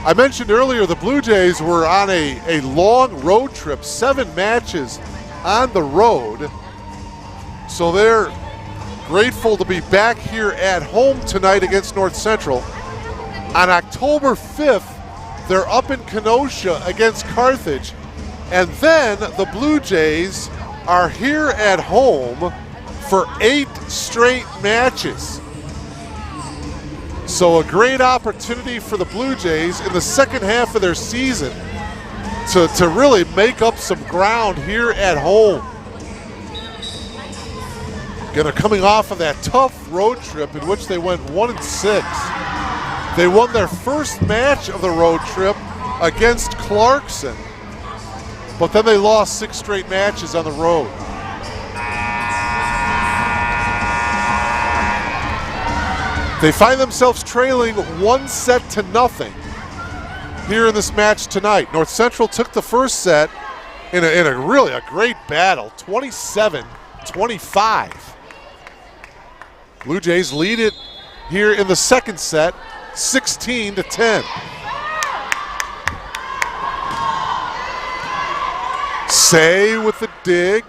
Speaker 1: I mentioned earlier the Blue Jays were on a long road trip, 7 matches on the road. So they're grateful to be back here at home tonight against North Central. On October 5th, they're up in Kenosha against Carthage. And then the Blue Jays are here at home for 8 straight matches. So a great opportunity for the Blue Jays in the second half of their season to really make up some ground here at home. Coming off of that tough road trip in which they went 1-6. They won their first match of the road trip against Clarkson, but then they lost 6 straight matches on the road. They find themselves trailing 1-0 here in this match tonight. North Central took the first set in a really great battle, 27-25. Blue Jays lead it here in the second set, 16-10. Say with the dig.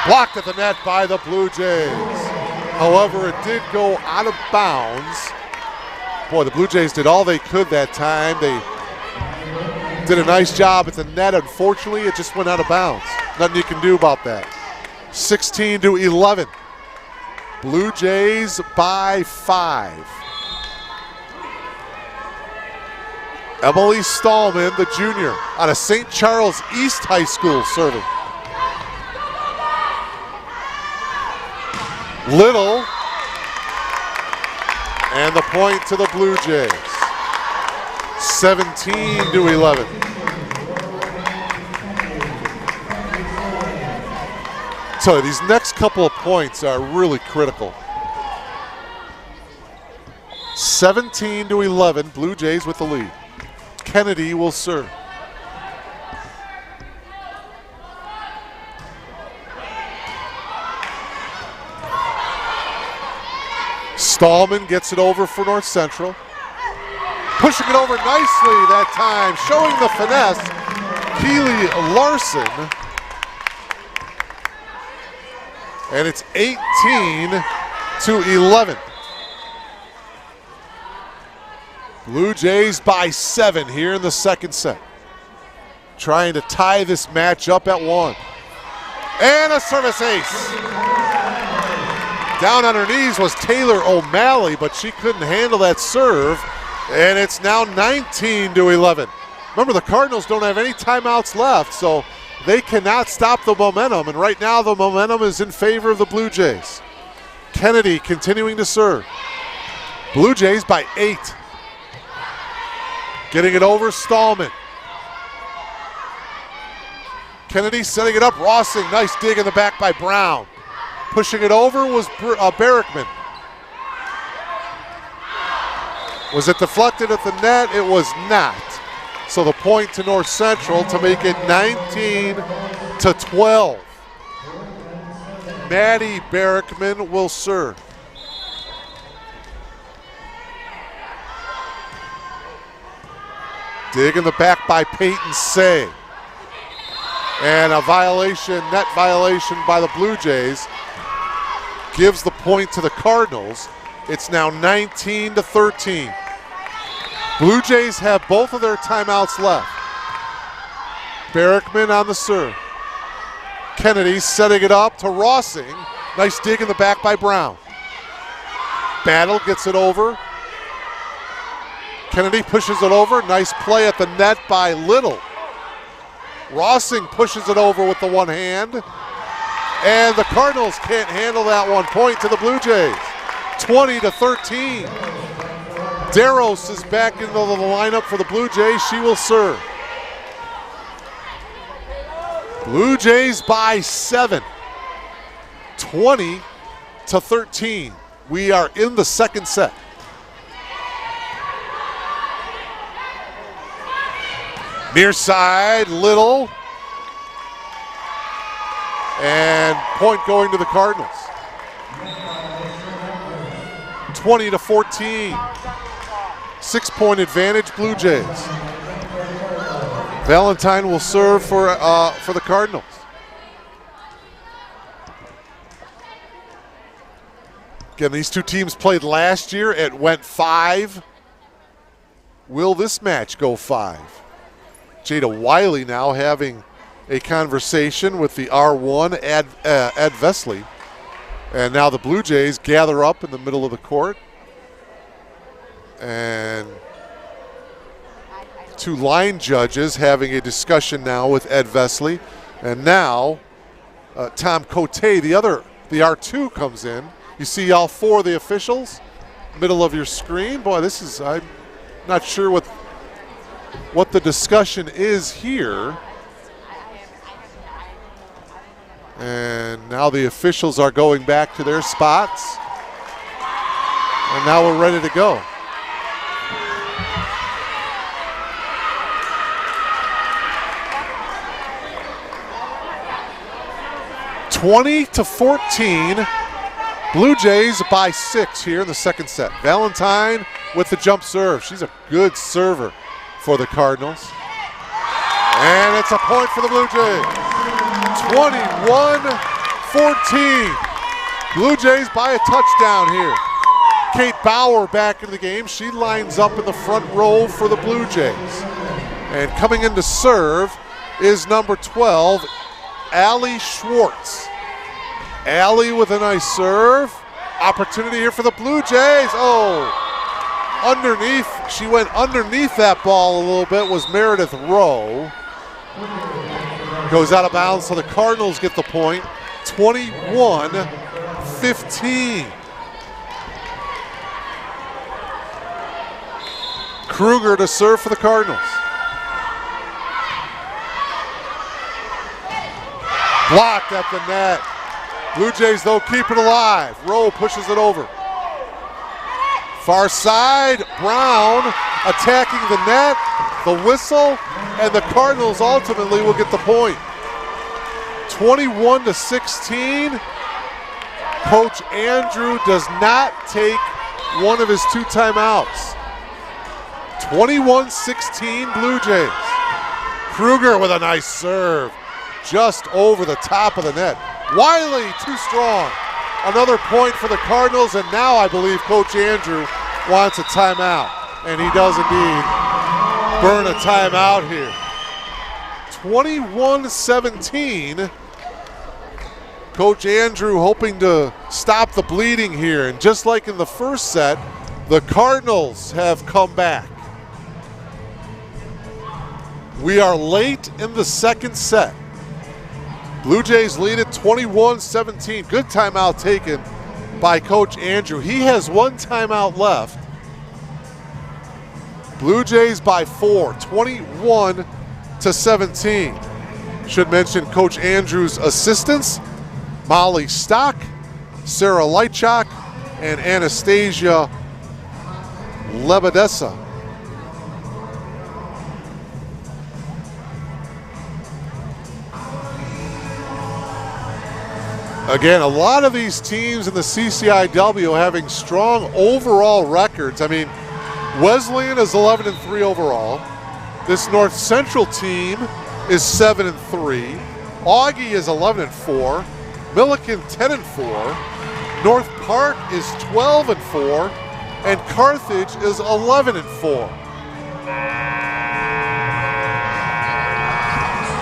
Speaker 1: Blocked at the net by the Blue Jays. However, it did go out of bounds. Boy, the Blue Jays did all they could that time. They did a nice job at the net. Unfortunately, it just went out of bounds. Nothing you can do about that. 16-11. Blue Jays by 5. Emily Stallman, the junior, out of St. Charles East High School, serving. Little, and the point to the Blue Jays. 17-11. So these next couple of points are really critical. 17-11, Blue Jays with the lead. Kennedy will serve. Stallman gets it over for North Central. Pushing it over nicely that time, showing the finesse. Keely Larson. And it's 18-11. Blue Jays by 7 here in the second set. Trying to tie this match up at 1. And a service ace. Down on her knees was Taylor O'Malley, but she couldn't handle that serve. And it's now 19-11. Remember, the Cardinals don't have any timeouts left, so they cannot stop the momentum. And right now, the momentum is in favor of the Blue Jays. Kennedy continuing to serve. Blue Jays by 8. Getting it over, Stallman. Kennedy setting it up, Rossing, nice dig in the back by Brown. Pushing it over was Barrickman. Was it deflected at the net? It was not. So the point to North Central to make it 19-12. Maddie Barrickman will serve. Dig in the back by Peyton Say. And a violation, net violation by the Blue Jays, gives the point to the Cardinals. It's now 19-13. Blue Jays have both of their timeouts left. Barrickman on the serve. Kennedy setting it up to Rossing. Nice dig in the back by Brown. Battle gets it over. Kennedy pushes it over. Nice play at the net by Little. Rossing pushes it over with the one hand. And the Cardinals can't handle that one. Point to the Blue Jays. 20-13. Deros is back into the lineup for the Blue Jays. She will serve. Blue Jays by 7. 20-13. We are in the second set. Near side, Little. And point going to the Cardinals. 20-14. 6-point advantage, Blue Jays. Valentine will serve for the Cardinals. Again, these two teams played last year. It went 5. Will this match go 5? Jada Wiley now having a conversation with the R1, Ed Vesley. And now the Blue Jays gather up in the middle of the court. And two line judges having a discussion now with Ed Vesley. And now Tom Cote, the R2 comes in. You see all 4 of the officials, middle of your screen. Boy, this is, I'm not sure what the discussion is here. And now the officials are going back to their spots. And now we're ready to go. (20-14). Blue Jays by 6 here in the second set. Valentine with the jump serve. She's a good server for the Cardinals. And it's a point for the Blue Jays. 21-14. Blue Jays by a touchdown here. Kate Bauer back in the game. She lines up in the front row for the Blue Jays. And coming in to serve is number 12, Allie Schwartz. Allie with a nice serve. Opportunity here for the Blue Jays. Oh, underneath. She went underneath that ball a little bit, was Meredith Rowe. Goes out of bounds, so the Cardinals get the point. 21-15. Kruger to serve for the Cardinals. Blocked at the net. Blue Jays, though, keep it alive. Rowe pushes it over. Far side, Brown attacking the net, the whistle, and the Cardinals ultimately will get the point. 21-16. Coach Andrew does not take one of his 2 timeouts. 21-16 Blue Jays. Kruger with a nice serve. Just over the top of the net. Wiley, too strong. Another point for the Cardinals, and now I believe Coach Andrew wants a timeout. And he does indeed burn a timeout here. 21-17. Coach Andrew hoping to stop the bleeding here. And just like in the first set, the Cardinals have come back. We are late in the second set. Blue Jays lead it 21-17. Good timeout taken by Coach Andrew. He has one timeout left. Blue Jays by 4, 21-17. Should mention Coach Andrew's assistants, Molly Stock, Sarah Leitchak, and Anastasia Lebedessa. Again, a lot of these teams in the CCIW having strong overall records. I mean, Wesleyan is 11-3 overall. This North Central team is 7-3. Augie is 11-4. Milliken 10-4. North Park is 12-4. And Carthage is 11-4.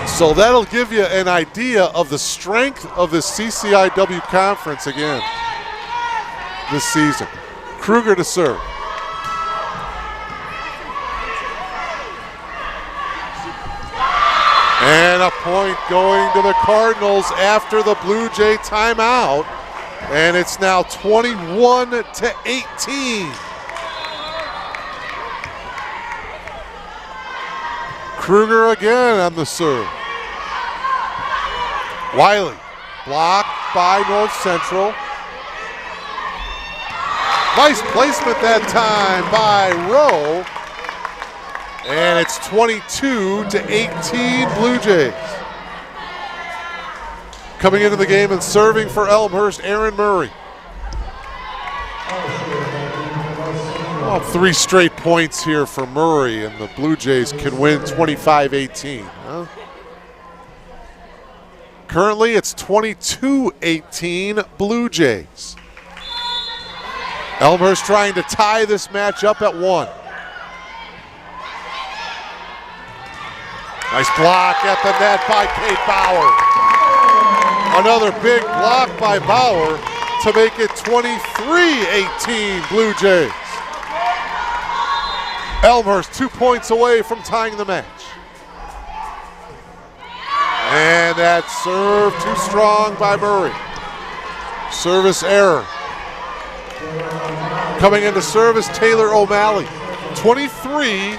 Speaker 1: So that'll give you an idea of the strength of the CCIW conference again this season. Kruger to serve. And a point going to the Cardinals after the Blue Jay timeout. And it's now 21-18. Kruger again on the serve. Wiley, blocked by North Central. Nice placement that time by Rowe. And it's 22-18 Blue Jays. Coming into the game and serving for Elmhurst, Aaron Murray. Well, 3 straight points here for Murray, and the Blue Jays can win 25-18. Huh? Currently, it's 22-18 Blue Jays. Elmhurst trying to tie this match up at 1. Nice block at the net by Kate Bauer. Another big block by Bauer to make it 23-18 Blue Jays. Elmhurst 2 points away from tying the match. And that serve too strong by Murray. Service error. Coming into service, Taylor O'Malley. 23-19,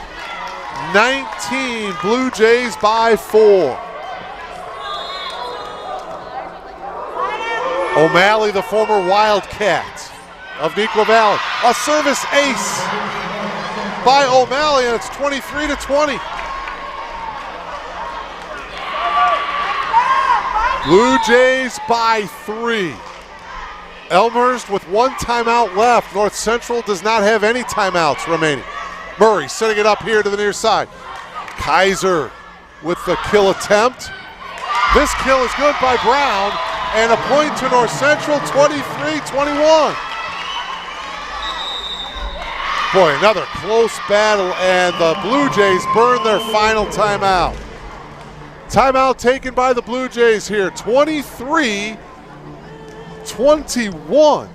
Speaker 1: Blue Jays by 4. O'Malley, the former Wildcat of Neuqua Valley. A service ace by O'Malley, and it's 23-20. Blue Jays by 3. Elmhurst with 1 timeout left. North Central does not have any timeouts remaining. Murray setting it up here to the near side. Kaiser with the kill attempt. This kill is good by Brown, and a point to North Central, 23-21. Boy, another close battle, and the Blue Jays burn their final timeout. Timeout taken by the Blue Jays here, 23-21.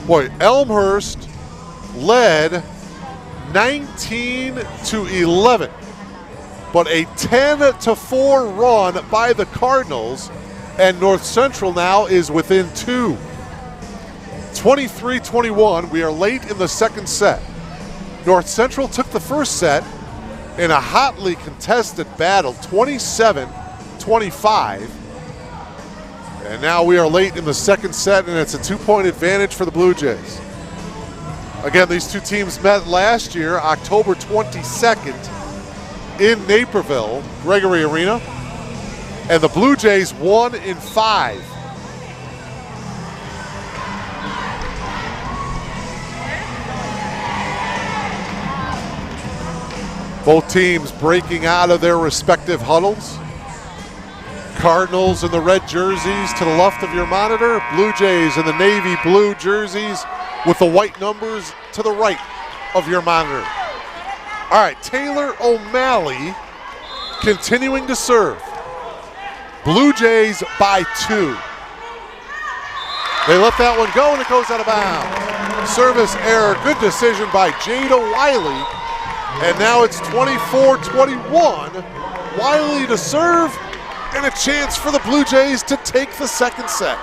Speaker 1: Boy, Elmhurst led 19-11, but a 10-4 run by the Cardinals, and North Central now is within 2. 23-21, we are late in the second set. North Central took the first set in a hotly contested battle, 27-25. And now we are late in the second set, and it's a 2-point advantage for the Blue Jays. Again, these two teams met last year, October 22nd, in Naperville, Gregory Arena. And the Blue Jays won in 5. Both teams breaking out of their respective huddles. Cardinals in the red jerseys to the left of your monitor. Blue Jays in the navy blue jerseys with the white numbers to the right of your monitor. All right, Taylor O'Malley continuing to serve. Blue Jays by 2. They let that one go and it goes out of bounds. Service error, good decision by Jada Wiley. And now it's 24-21. Wiley to serve and a chance for the Blue Jays to take the second set.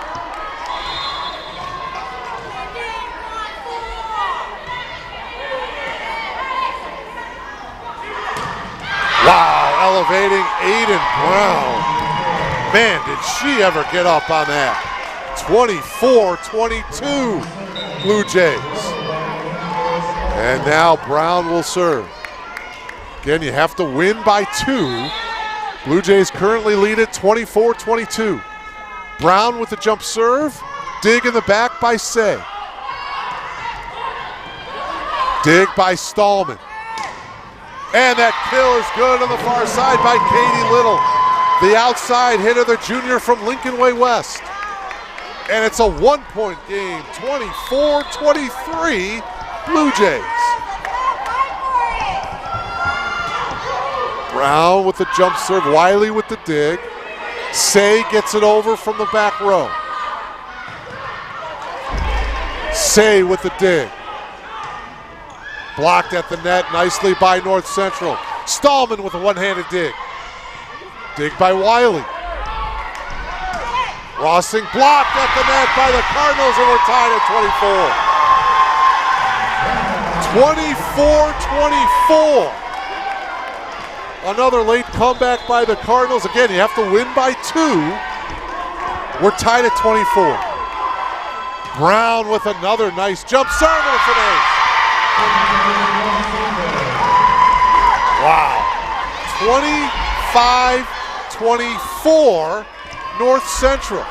Speaker 1: Wow, elevating Aiden Brown. Man, did she ever get up on that. 24-22, Blue Jays. And now Brown will serve. Again, you have to win by 2. Blue Jays currently lead it 24-22. Brown with the jump serve. Dig in the back by Say. Dig by Stallman. And that kill is good on the far side by Katie Little. The outside hitter, the junior from Lincoln Way West. And it's a 1-point game, 24-23, Blue Jays. Brown with the jump serve, Wiley with the dig. Say gets it over from the back row. Say with the dig. Blocked at the net nicely by North Central. Stallman with a one-handed dig. Dig by Wiley. Rossing blocked at the net by the Cardinals, and we're tied at 24. 24-24. Another late comeback by the Cardinals. Again, you have to win by 2. We're tied at 24. Brown with another nice jump serve, and it's an ace. Wow. 25-24. North Central.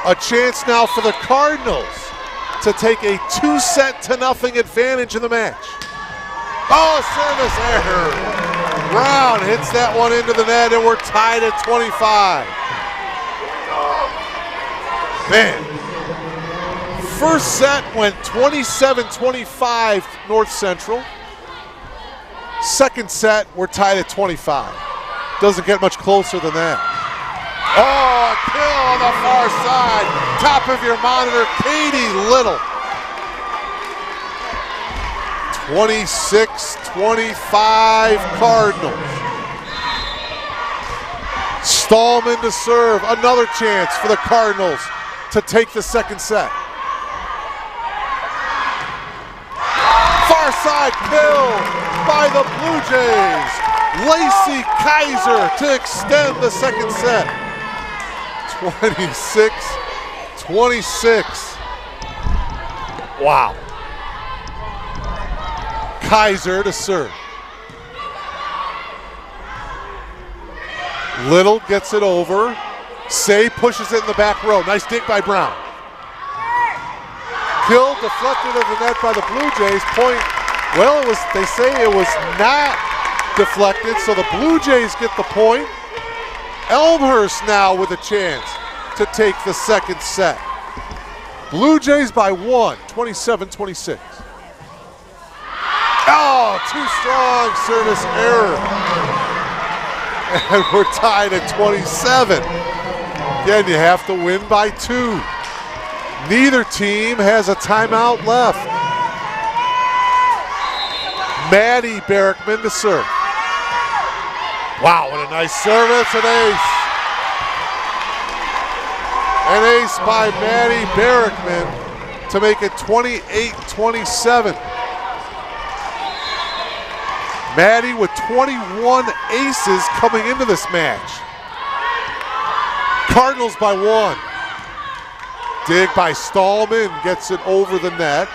Speaker 1: A chance now for the Cardinals to take a 2-0 advantage in the match. Oh, service error. Brown hits that one into the net, and we're tied at 25. Man. First set went 27-25 North Central. Second set, we're tied at 25. Doesn't get much closer than that. Oh, a kill on the far side. Top of your monitor, Katie Little. 26-25 Cardinals. Stallman to serve. Another chance for the Cardinals to take the second set. Far side kill by the Blue Jays. Lacey Kaiser to extend the second set. 26-26. Wow. Kaiser to serve. Little gets it over. Say pushes it in the back row. Nice dig by Brown. Kill deflected at the net by the Blue Jays. Point, well, they say it was not deflected, so the Blue Jays get the point. Elmhurst now with a chance to take the second set. Blue Jays by 1, 27-26. Oh, too strong service error. And we're tied at 27. Again, you have to win by 2. Neither team has a timeout left. Maddie Barrickman to serve. Wow, what a nice service, an ace. An ace by Maddie Barrickman to make it 28-27. Maddie with 21 aces coming into this match. Cardinals by 1. Dig by Stallman gets it over the net.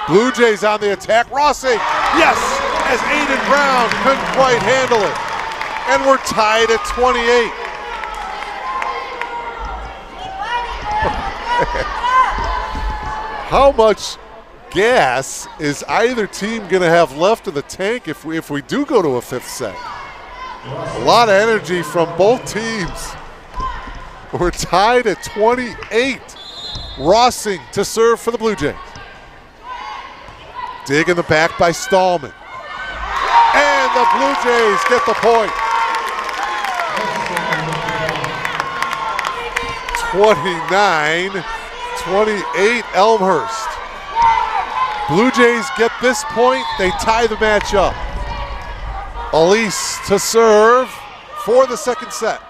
Speaker 1: Blue Jays on the attack. Rossing, yes, as Aiden Brown couldn't quite handle it. And we're tied at 28. How much gas is either team going to have left in the tank if we do go to a fifth set? A lot of energy from both teams. We're tied at 28. Rossing to serve for the Blue Jays. Dig in the back by Stallman. And the Blue Jays get the point. 29-28 Elmhurst. Blue Jays get this point, they tie the match up. Elise to serve for the second set.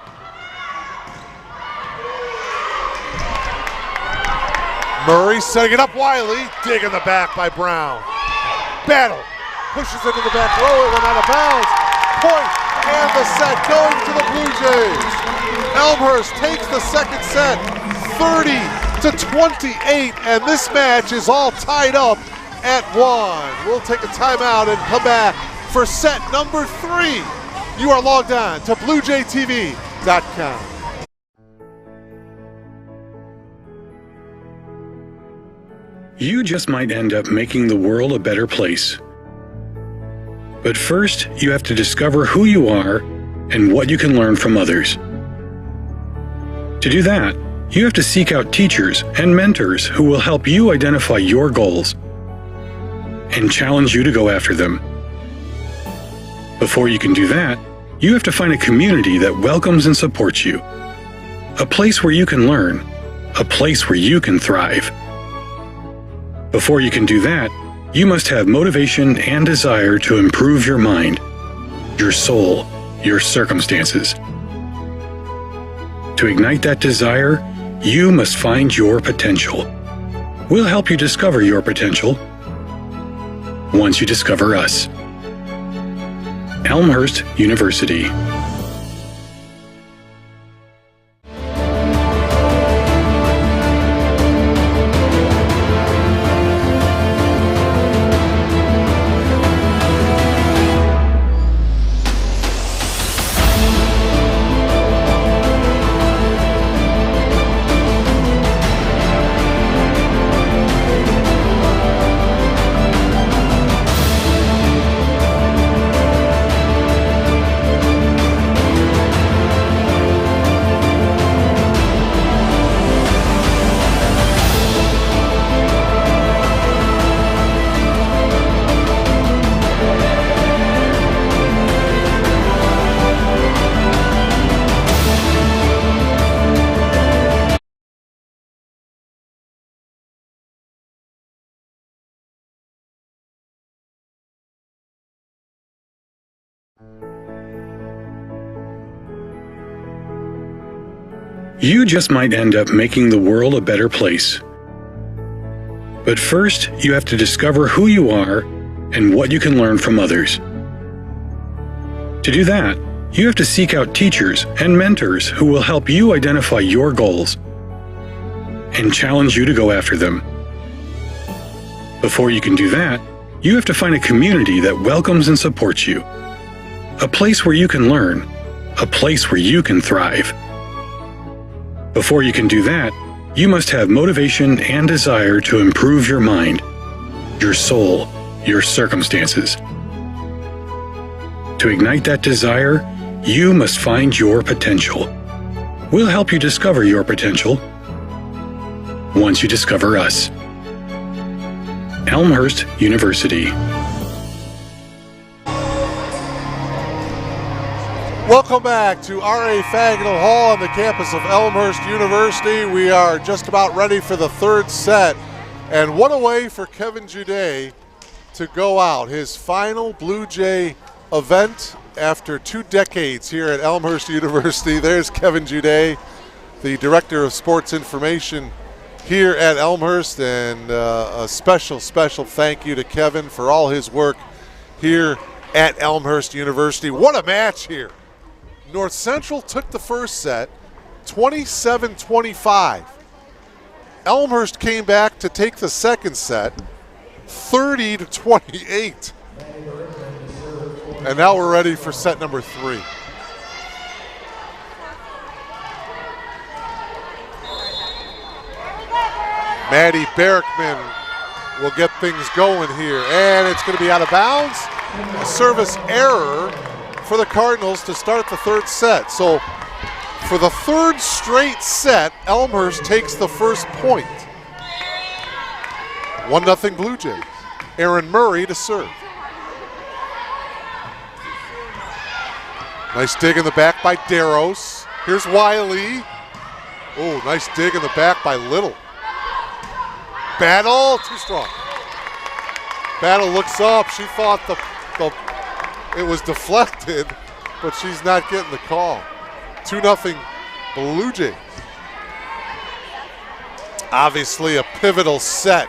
Speaker 1: Murray setting it up, Wiley, dig in the back by Brown. Battle, pushes into the back row, it went out of bounds. Point, and the set going to the Blue Jays. Elmhurst takes the second set, 30-28, and this match is all tied up at 1. We'll take a timeout and come back for set number 3. You are logged on to BlueJayTV.com.
Speaker 2: You just might end up making the world a better place. But first, you have to discover who you are and what you can learn from others. To do that, you have to seek out teachers and mentors who will help you identify your goals and challenge you to go after them. Before you can do that, you have to find a community that welcomes and supports you. A place where you can learn. A place where you can thrive. Before you can do that, you must have motivation and desire to improve your mind, your soul, your circumstances. To ignite that desire, you must find your potential. We'll help you discover your potential once you discover us. Elmhurst University. You just might end up making the world a better place. But first, you have to discover who you are and what you can learn from others. To do that, you have to seek out teachers and mentors who will help you identify your goals and challenge you to go after them. Before you can do that, you have to find a community that welcomes and supports you. A place where you can learn. A place where you can thrive. Before you can do that, you must have motivation and desire to improve your mind, your soul, your circumstances. To ignite that desire, you must find your potential. We'll help you discover your potential once you discover us. Elmhurst University.
Speaker 1: Welcome back to R.A. Fagnall Hall on the campus of Elmhurst University. We are just about ready for the third set. And what a way for Kevin Jude to go out. His final Blue Jay event after 2 decades here at Elmhurst University. There's Kevin Jude, the Director of Sports Information here at Elmhurst. And a special thank you to Kevin for all his work here at Elmhurst University. What a match here. North Central took the first set, 27-25. Elmhurst came back to take the second set, 30-28. And now we're ready for set number 3. Maddie Berkman will get things going here. And it's going to be out of bounds. A service error for the Cardinals to start the third set. So for the third straight set, Elmhurst takes the first point. 1-0 Blue Jays. Aaron Murray to serve. Nice dig in the back by Darros. Here's Wiley. Oh, nice dig in the back by Little. Battle, too strong. Battle looks up. She thought it was deflected, but she's not getting the call. 2-0 Blue Jays. Obviously a pivotal set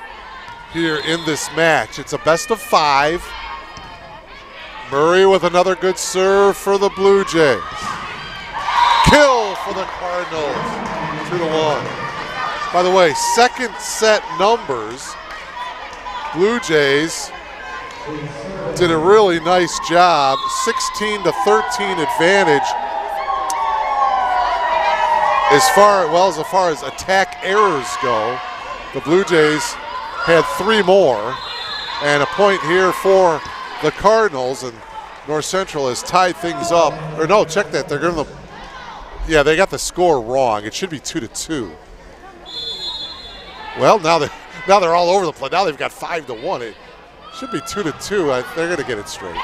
Speaker 1: here in this match. It's a best of 5. Murray with another good serve for the Blue Jays. Kill for the Cardinals, 2-1. By the way, second set numbers, Blue Jays did a really nice job. 16-13 advantage. As far as attack errors go, the Blue Jays had 3 more, and a point here for the Cardinals, and North Central has tied things up. Or no, check that. They're going to. Yeah, they got the score wrong. It should be 2-2. Well, now they're all over the place. Now they've got 5-1. It should be 2-2. They're going to get it straight.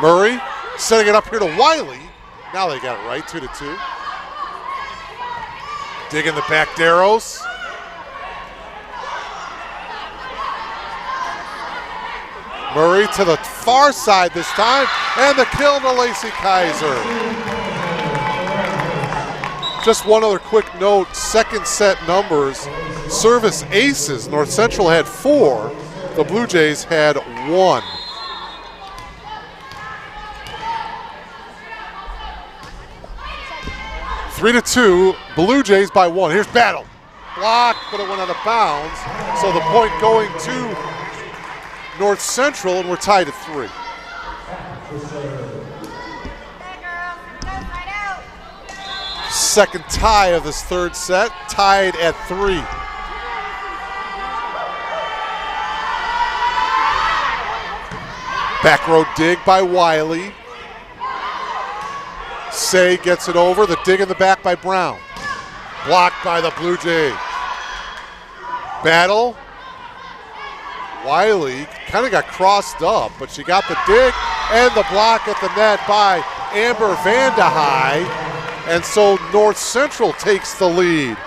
Speaker 1: Murray setting it up here to Wiley. Now they got it right. 2-2. Dig in the back, Darros. Murray to the far side this time, and the kill to Lacey Kaiser. Just one other quick note, second set numbers, service aces. North Central had 4, the Blue Jays had 1. Three to 2, Blue Jays by 1. Here's Battle. Blocked, but it went out of bounds. So the point going to North Central, and we're tied at 3. Second tie of this third set, tied at 3. Back row dig by Wiley. Say gets it over, the dig in the back by Brown. Blocked by the Blue Jays. Battle. Wiley kind of got crossed up, but she got the dig and the block at the net by Amber Vandehei. And so North Central takes the lead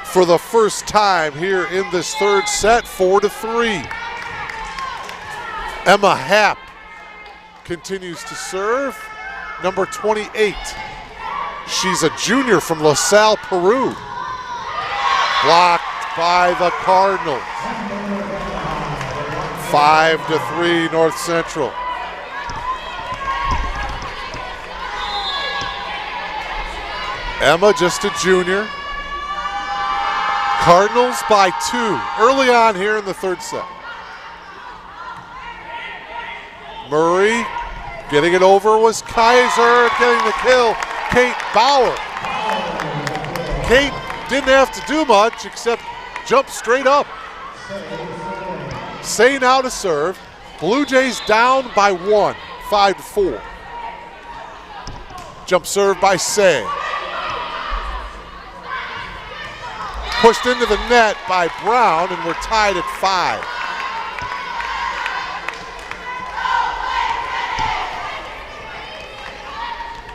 Speaker 1: for the first time here in this third set, 4-3. Emma Happ continues to serve, number 28. She's a junior from LaSalle, Peru. Blocked by the Cardinals. 5-3 North Central. Emma just a junior. Cardinals by 2 early on here in the third set. Murray getting it over was Kaiser, getting the kill, Kate Bauer. Kate didn't have to do much except jump straight up. Say now to serve. Blue Jays down by 1, 5-4. Jump serve by Say. Pushed into the net by Brown, and we're tied at 5.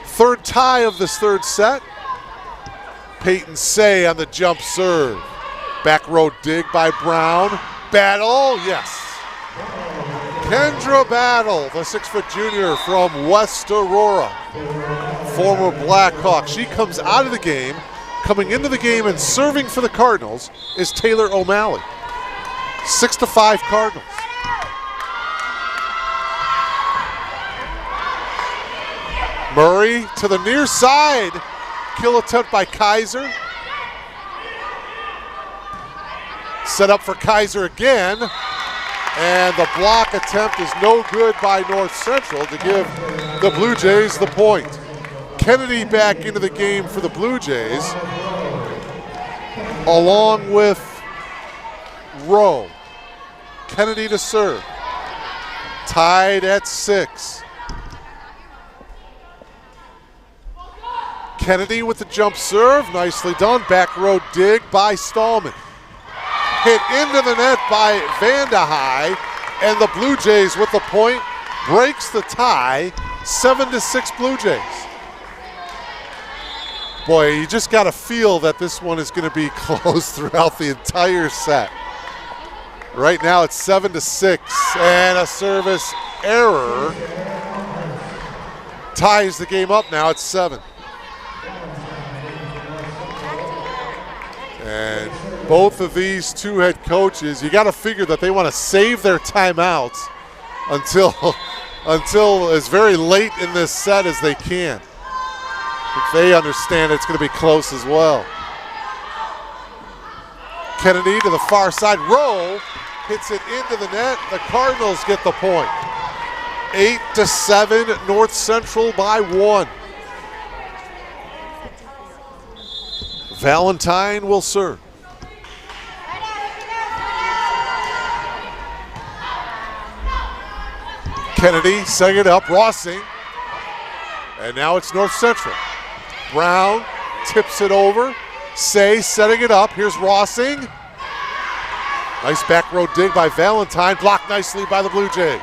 Speaker 1: Third tie of this third set. Peyton Say on the jump serve. Back row dig by Brown. Battle, yes. Kendra Battle, the 6-foot junior from West Aurora, former Blackhawk. She comes out of the game. Coming into the game and serving for the Cardinals is Taylor O'Malley. 6-5 Cardinals. Murray to the near side. Kill attempt by Kaiser. Set up for Kaiser again. And the block attempt is no good by North Central to give the Blue Jays the point. Kennedy back into the game for the Blue Jays, along with Rowe. Kennedy to serve. Tied at 6. Kennedy with the jump serve. Nicely done. Back row dig by Stallman. Hit into the net by Vandehei. And the Blue Jays with the point. Breaks the tie. 7-6 Blue Jays. Boy, you just got to feel that this one is going to be close throughout the entire set. Right now it's 7-6, and a service error ties the game up. Now it's 7. And both of these two head coaches, you got to figure that they want to save their timeouts until as very late in this set as they can. If they understand it's going to be close as well. Kennedy to the far side, roll, hits it into the net. The Cardinals get the point. 8-7, North Central by 1. Valentine will serve. Kennedy setting it up, Rossing. And now it's North Central. Brown tips it over. Say setting it up. Here's Rossing. Nice back row dig by Valentine. Blocked nicely by the Blue Jays.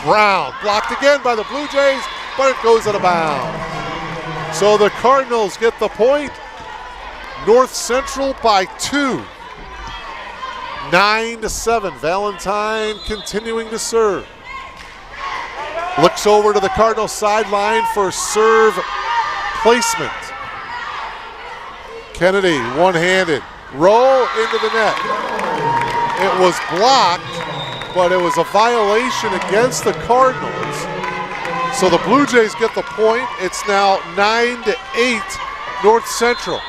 Speaker 1: Brown blocked again by the Blue Jays, but it goes out of bounds. So the Cardinals get the point. North Central by 2. 9-7. Valentine continuing to serve. Looks over to the Cardinal sideline for serve placement. Kennedy, one-handed. Roll into the net. It was blocked, but it was a violation against the Cardinals. So the Blue Jays get the point. It's now 9-8 North Central.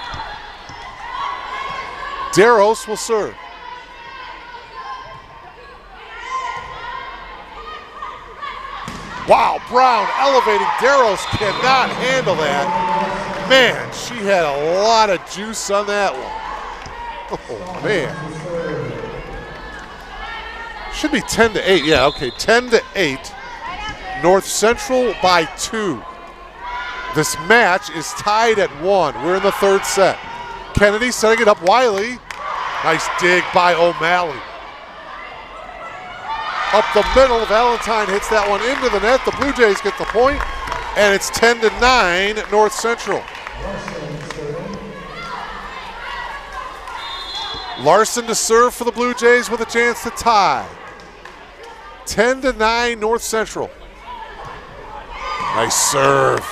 Speaker 1: Deros will serve. Wow, Brown elevating. Deros cannot handle that. Man, she had a lot of juice on that one. Oh, man. Should be 10-8. Yeah, okay, 10-8. North Central by 2. This match is tied at 1. We're in the third set. Kennedy setting it up. Wiley. Nice dig by O'Malley. Up the middle, Valentine hits that one into the net. The Blue Jays get the point, and it's 10-9 North Central. Larson to serve for the Blue Jays with a chance to tie. 10-9 North Central. Nice serve.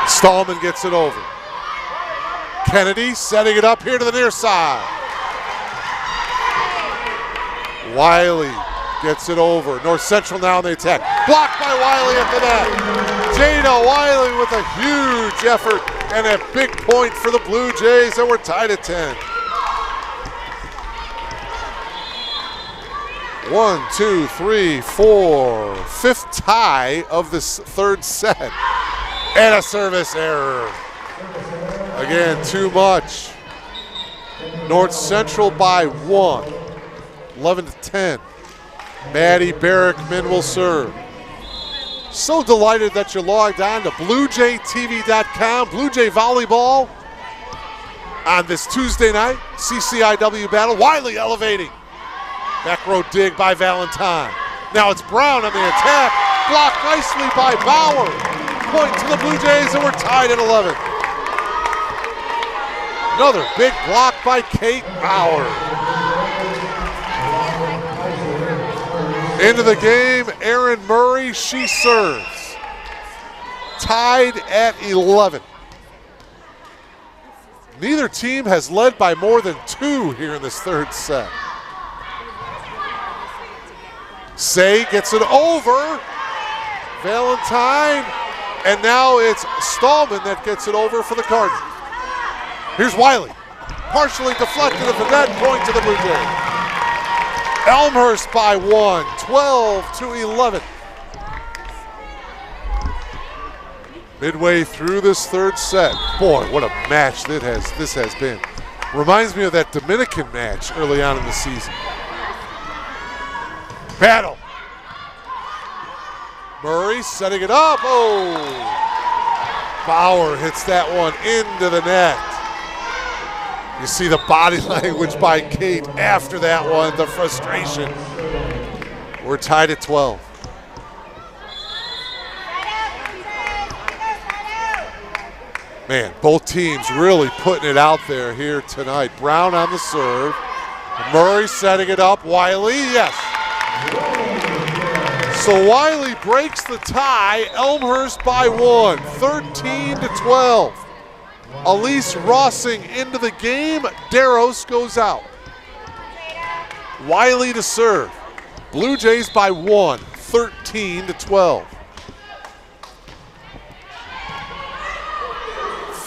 Speaker 1: Stallman gets it over. Kennedy setting it up here to the near side. Wiley gets it over. North Central now in the attack. Blocked by Wiley at the net. Jada Wiley with a huge effort and a big point for the Blue Jays, and we're tied at 10. 1, 2, 3, 4. Fifth tie of this third set. And a service error. Again, too much. North Central by 1. 11-10. Maddie Barrickman will serve. So delighted that you logged on to BlueJayTV.com. Blue Jay Volleyball on this Tuesday night. CCIW battle. Wiley elevating. Back row dig by Valentine. Now it's Brown on the attack. Blocked nicely by Bauer. Point to the Blue Jays, and we're tied at 11. Another big block by Kate Bauer. Into the game, Erin Murray, she serves. Tied at 11. Neither team has led by more than 2 here in this third set. Say gets it over. Valentine. And now it's Stallman that gets it over for the Cardinals. Here's Wiley. Partially deflected at the net, point to the Blue Jays. Elmhurst by 1, 12-11. Midway through this third set. Boy, what a match this has been. Reminds me of that Dominican match early on in the season. Battle. Murray setting it up. Oh! Bauer hits that one into the net. You see the body language by Kate after that one, the frustration. We're tied at 12. Man, both teams really putting it out there here tonight. Brown on the serve. Murray setting it up. Wiley, yes. So Wiley breaks the tie. Elmhurst by 1, 13-12. Elise Rossing into the game. Darros goes out. Wiley to serve. Blue Jays by 1, 13-12.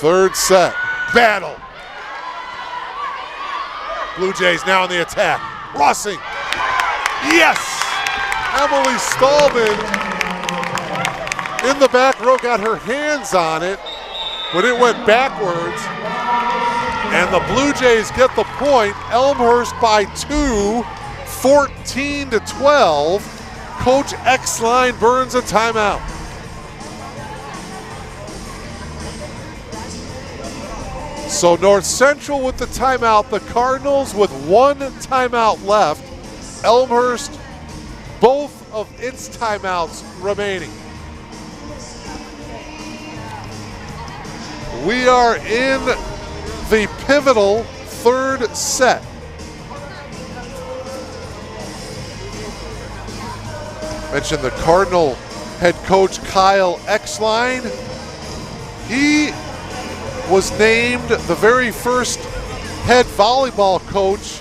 Speaker 1: Third set, battle. Blue Jays now on the attack. Rossing, yes! Emily Stallman in the back row got her hands on it, but it went backwards. And the Blue Jays get the point. Elmhurst by 2, 14-12. Coach Exline burns a timeout. So North Central with the timeout, the Cardinals with 1 timeout left. Elmhurst, both of its timeouts remaining. We are in the pivotal third set. Mentioned the Cardinal head coach Kyle Exline. He was named the very first head volleyball coach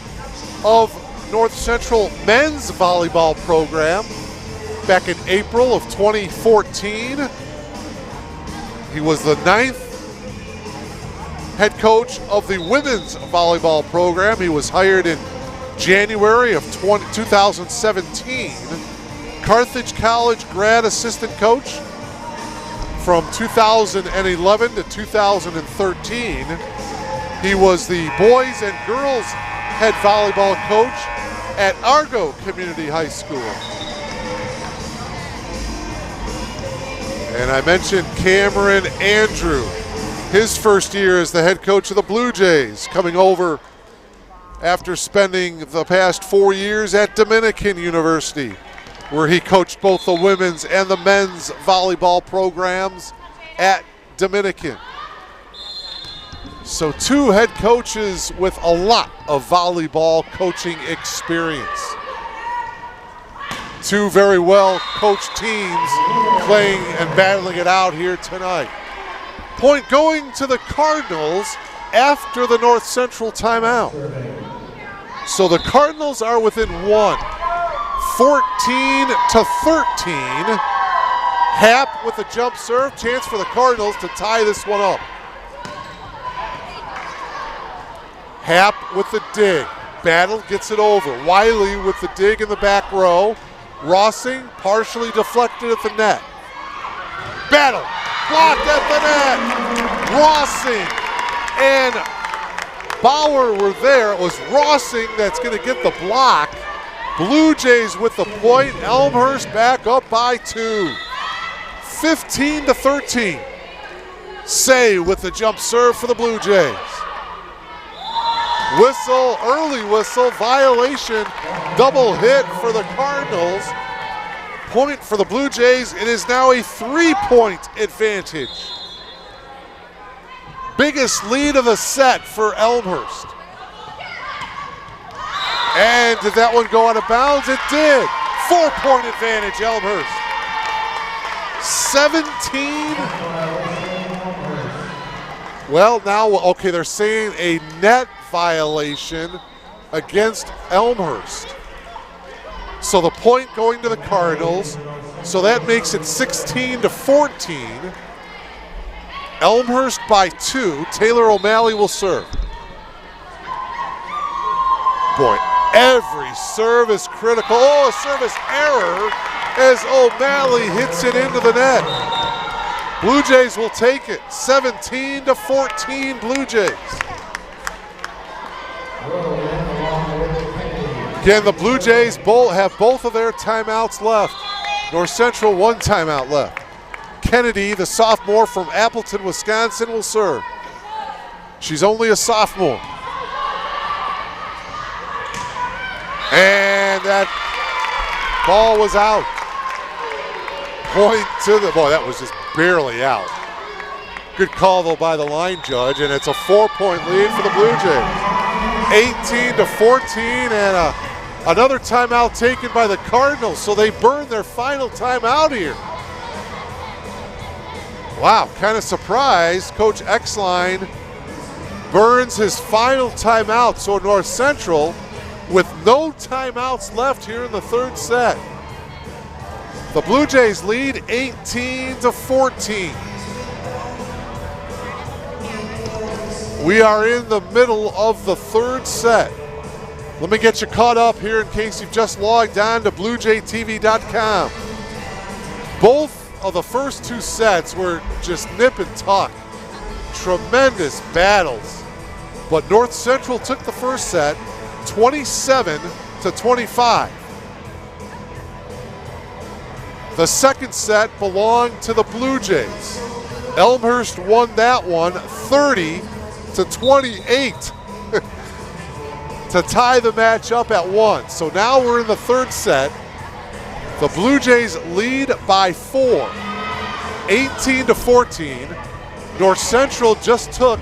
Speaker 1: of North Central men's volleyball program back in April of 2014. He was the 9th head coach of the women's volleyball program. He was hired in January of 2017. Carthage College grad assistant coach from 2011 to 2013. He was the boys and girls head volleyball coach at Argo Community High School. And I mentioned Cameron Andrew. His first year as the head coach of the Blue Jays, coming over after spending the past 4 years at Dominican University, where he coached both the women's and the men's volleyball programs at Dominican. So 2 head coaches with a lot of volleyball coaching experience. 2 very well coached teams playing and battling it out here tonight. Point going to the Cardinals after the North Central timeout. So the Cardinals are within 1. 14-13. Happ with a jump serve. Chance for the Cardinals to tie this one up. Happ with the dig. Battle gets it over. Wiley with the dig in the back row. Rossing partially deflected at the net. Battle blocked at the net. Rossing and Bauer were there. It was Rossing that's going to get the block. Blue Jays with the point. Elmhurst back up by 2. 15-13. Say with the jump serve for the Blue Jays. Whistle, early whistle, violation, double hit for the Cardinals. Point for the Blue Jays. It is now a 3-point advantage. Biggest lead of the set for Elmhurst. And did that one go out of bounds? It did. 4-point advantage, Elmhurst. 17. Well, now, okay, they're saying a net violation against Elmhurst. So the point going to the Cardinals. So that makes it 16-14. Elmhurst by 2. Taylor O'Malley will serve. Boy, every serve is critical. Oh, a service error as O'Malley hits it into the net. Blue Jays will take it. 17-14 Blue Jays. Again, the Blue Jays have both of their timeouts left. North Central, 1 timeout left. Kennedy, the sophomore from Appleton, Wisconsin, will serve. She's only a sophomore. And that ball was out. Point to the, boy, that was just barely out. Good call, though, by the line judge, and it's a 4-point lead for the Blue Jays. 18-14, and another timeout taken by the Cardinals, so they burn their final timeout here. Wow, kind of surprised. Coach Exline burns his final timeout, so North Central with no timeouts left here in the third set. The Blue Jays lead 18-14. We are in the middle of the third set. Let me get you caught up here in case you've just logged on to BlueJayTV.com. Both of the first 2 sets were just nip and tuck. Tremendous battles. But North Central took the first set 27-25. The second set belonged to the Blue Jays. Elmhurst won that one 30-28 to tie the match up at 1. So now we're in the third set. The Blue Jays lead by 4, 18-14. North Central just took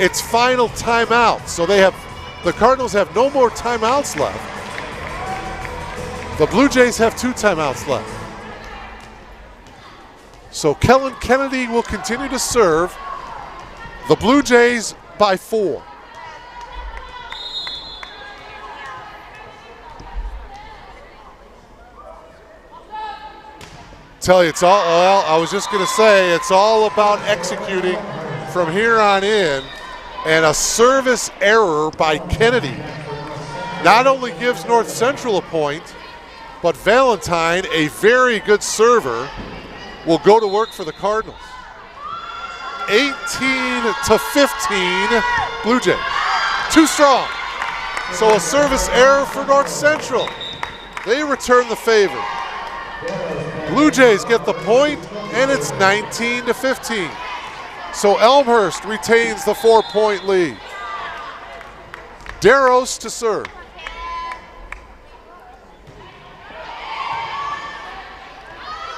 Speaker 1: its final timeout. So the Cardinals have no more timeouts left. The Blue Jays have 2 timeouts left. So Kellen Kennedy will continue to serve. The Blue Jays by 4. Tell you, it's all, well, I was just going to say, it's all about executing from here on in. And a service error by Kennedy not only gives North Central a point, but Valentine, a very good server, will go to work for the Cardinals. 18-15, Blue Jays. Too strong. So a service error for North Central. They return the favor. Blue Jays get the point, and it's 19-15. So Elmhurst retains the 4-point lead. Deros to serve.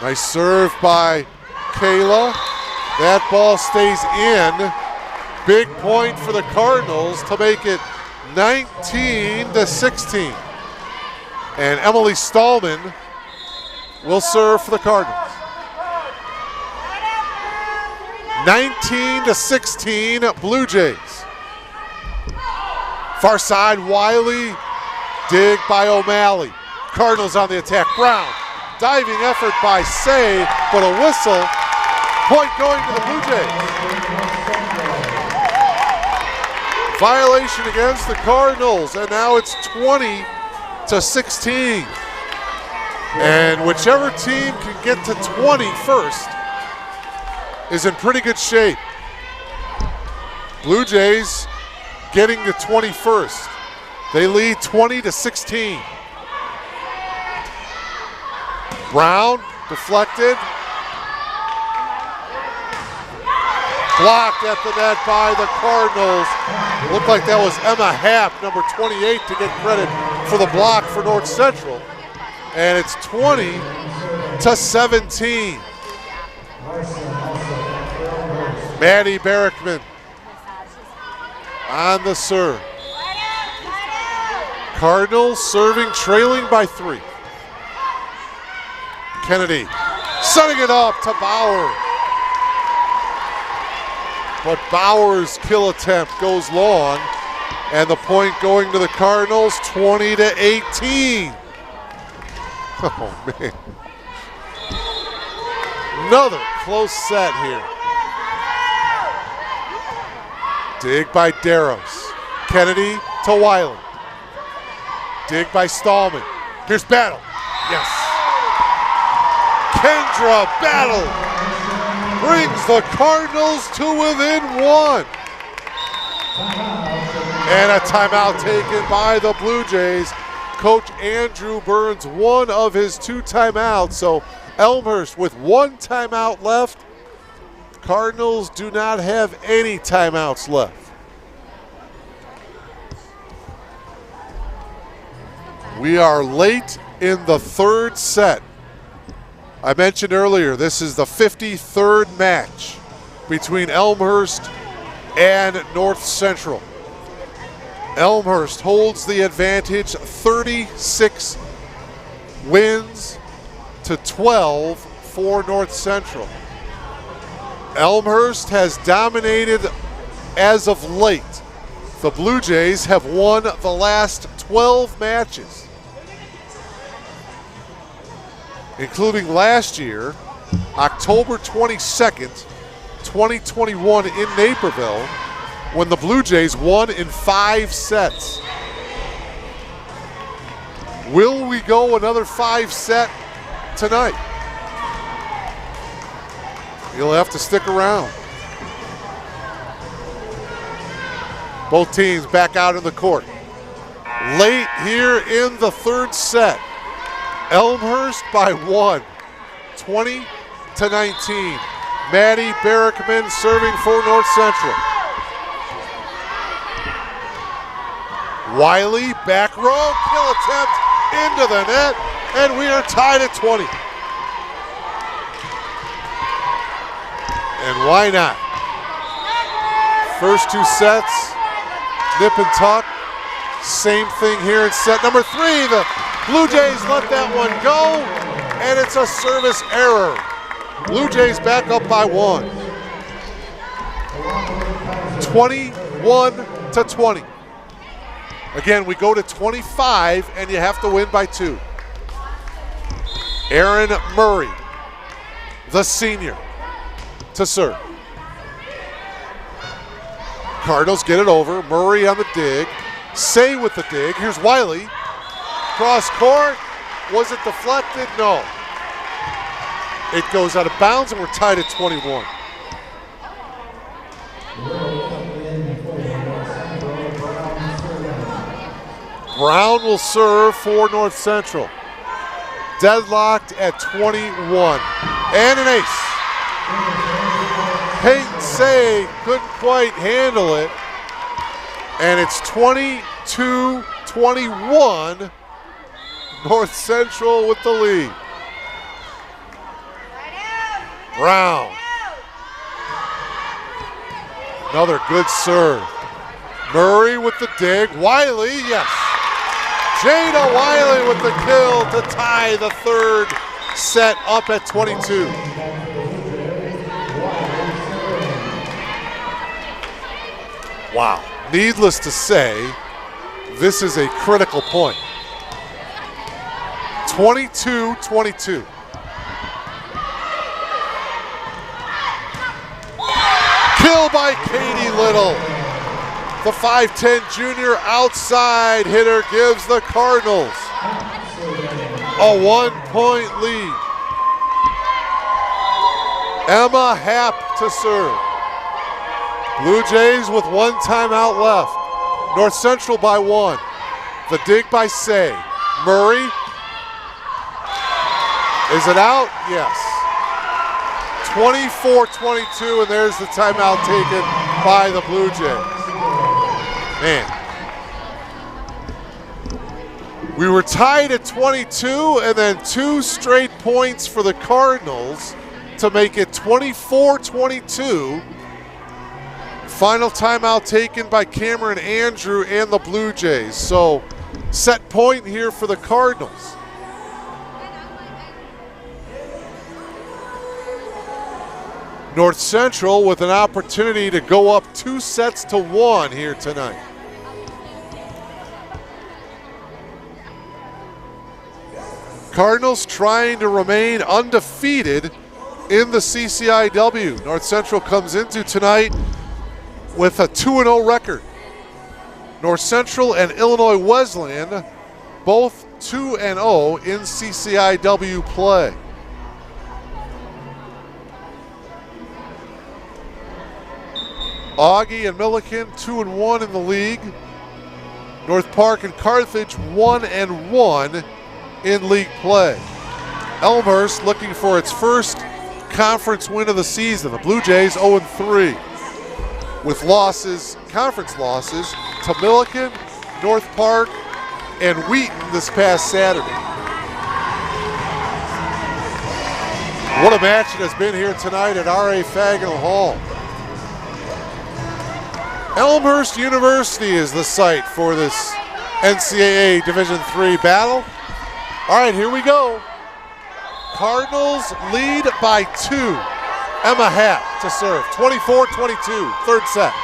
Speaker 1: Nice serve by Kayla. That ball stays in. Big point for the Cardinals to make it 19-16. And Emily Stallman will serve for the Cardinals. 19-16 Blue Jays. Far side, Wiley. Dig by O'Malley. Cardinals on the attack. Brown. Diving effort by Say, but a whistle. Point going to the Blue Jays. Violation against the Cardinals, and now it's 20-16. And whichever team can get to 20 first is in pretty good shape. Blue Jays getting to 20 first. They lead 20-16. Brown deflected. Blocked at the net by the Cardinals. Looked like that was Emma Happ, number 28, to get credit for the block for North Central. And it's 20-17. Maddie Barrickman on the serve. Cardinals serving, trailing by 3. Kennedy setting it up to Bauer. But Bauer's kill attempt goes long, and the point going to the Cardinals, 20-18. Oh, man. Another close set here. Dig by Deros. Kennedy to Wiley. Dig by Stallman. Here's Battle. Yes. Kendra Battle brings the Cardinals to within 1. And a timeout taken by the Blue Jays. Coach Andrew burns one of his 2 timeouts. So Elmhurst with 1 timeout left. Cardinals do not have any timeouts left. We are late in the 3rd set. I mentioned earlier, this is the 53rd match between Elmhurst and North Central. Elmhurst holds the advantage, 36 wins to 12 for North Central. Elmhurst has dominated as of late. The Blue Jays have won the last 12 matches, including last year, October 22nd, 2021 in Naperville, when the Blue Jays won in 5 sets. Will we go another 5-set tonight? You'll have to stick around. Both teams back out in the court. Late here in the 3rd set. Elmhurst by 1, 20-19. Maddie Barrickman serving for North Central. Wiley, back row, kill attempt into the net, and we are tied at 20. And why not? First 2 sets, nip and tuck. Same thing here in set number 3. The Blue Jays let that one go, and it's a service error. Blue Jays back up by 1. 21-20. Again, we go to 25, and you have to win by 2. Aaron Murray, the senior, to serve. Cardinals get it over. Murray on the dig. Say with the dig. Here's Wiley. Cross court. Was it deflected? No. It goes out of bounds, and we're tied at 21. Brown will serve for North Central. Deadlocked at 21. And an ace. Peyton Say couldn't quite handle it. And it's 22-21. North Central with the lead. Brown. Another good serve. Murray with the dig. Wiley, yes. Jada Wiley with the kill to tie the 3rd set up at 22. Wow. Needless to say, this is a critical point. 22-22. Kill by Katie Little. The 5'10 junior outside hitter gives the Cardinals a 1-point lead. Emma Happ to serve. Blue Jays with 1 timeout left. North Central by 1. The dig by Say. Murray. Is it out? Yes. 24-22, and there's the timeout taken by the Blue Jays. Man. We were tied at 22, and then 2 straight points for the Cardinals to make it 24-22. Final timeout taken by Cameron Andrew and the Blue Jays. So, set point here for the Cardinals. North Central with an opportunity to go up 2-1 here tonight. Cardinals trying to remain undefeated in the CCIW. North Central comes into tonight with a 2-0 record. North Central and Illinois Wesleyan both 2-0 in CCIW play. Augie and Milliken 2-1 in the league. North Park and Carthage 1-1 in league play. Elmhurst looking for its first conference win of the season. The Blue Jays 0-3 with losses, conference losses, to Milliken, North Park, and Wheaton this past Saturday. What a match it has been here tonight at R.A. Fagnall Hall. Elmhurst University is the site for this NCAA Division III battle. All right, here we go. Cardinals lead by 2. Emma Happ to serve, 24-22, third set.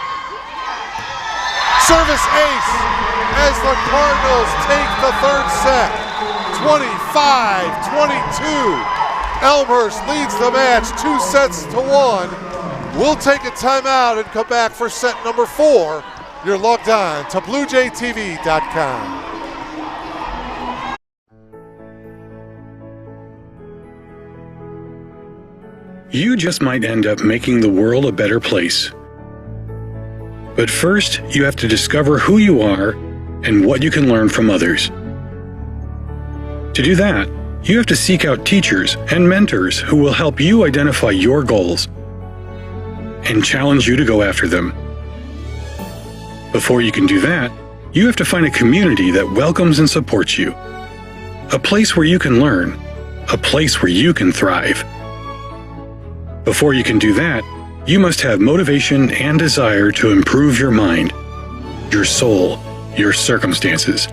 Speaker 1: Service ace as the Cardinals take the third set, 25-22. Elmhurst leads the match 2-1. We'll take a timeout and come back for set number 4. You're logged on to BlueJayTV.com.
Speaker 2: You just might end up making the world a better place. But first, you have to discover who you are and what you can learn from others. To do that, you have to seek out teachers and mentors who will help you identify your goals and challenge you to go after them. Before you can do that, you have to find a community that welcomes and supports you. A place where you can learn, a place where you can thrive. Before you can do that, you must have motivation and desire to improve your mind, your soul, your circumstances.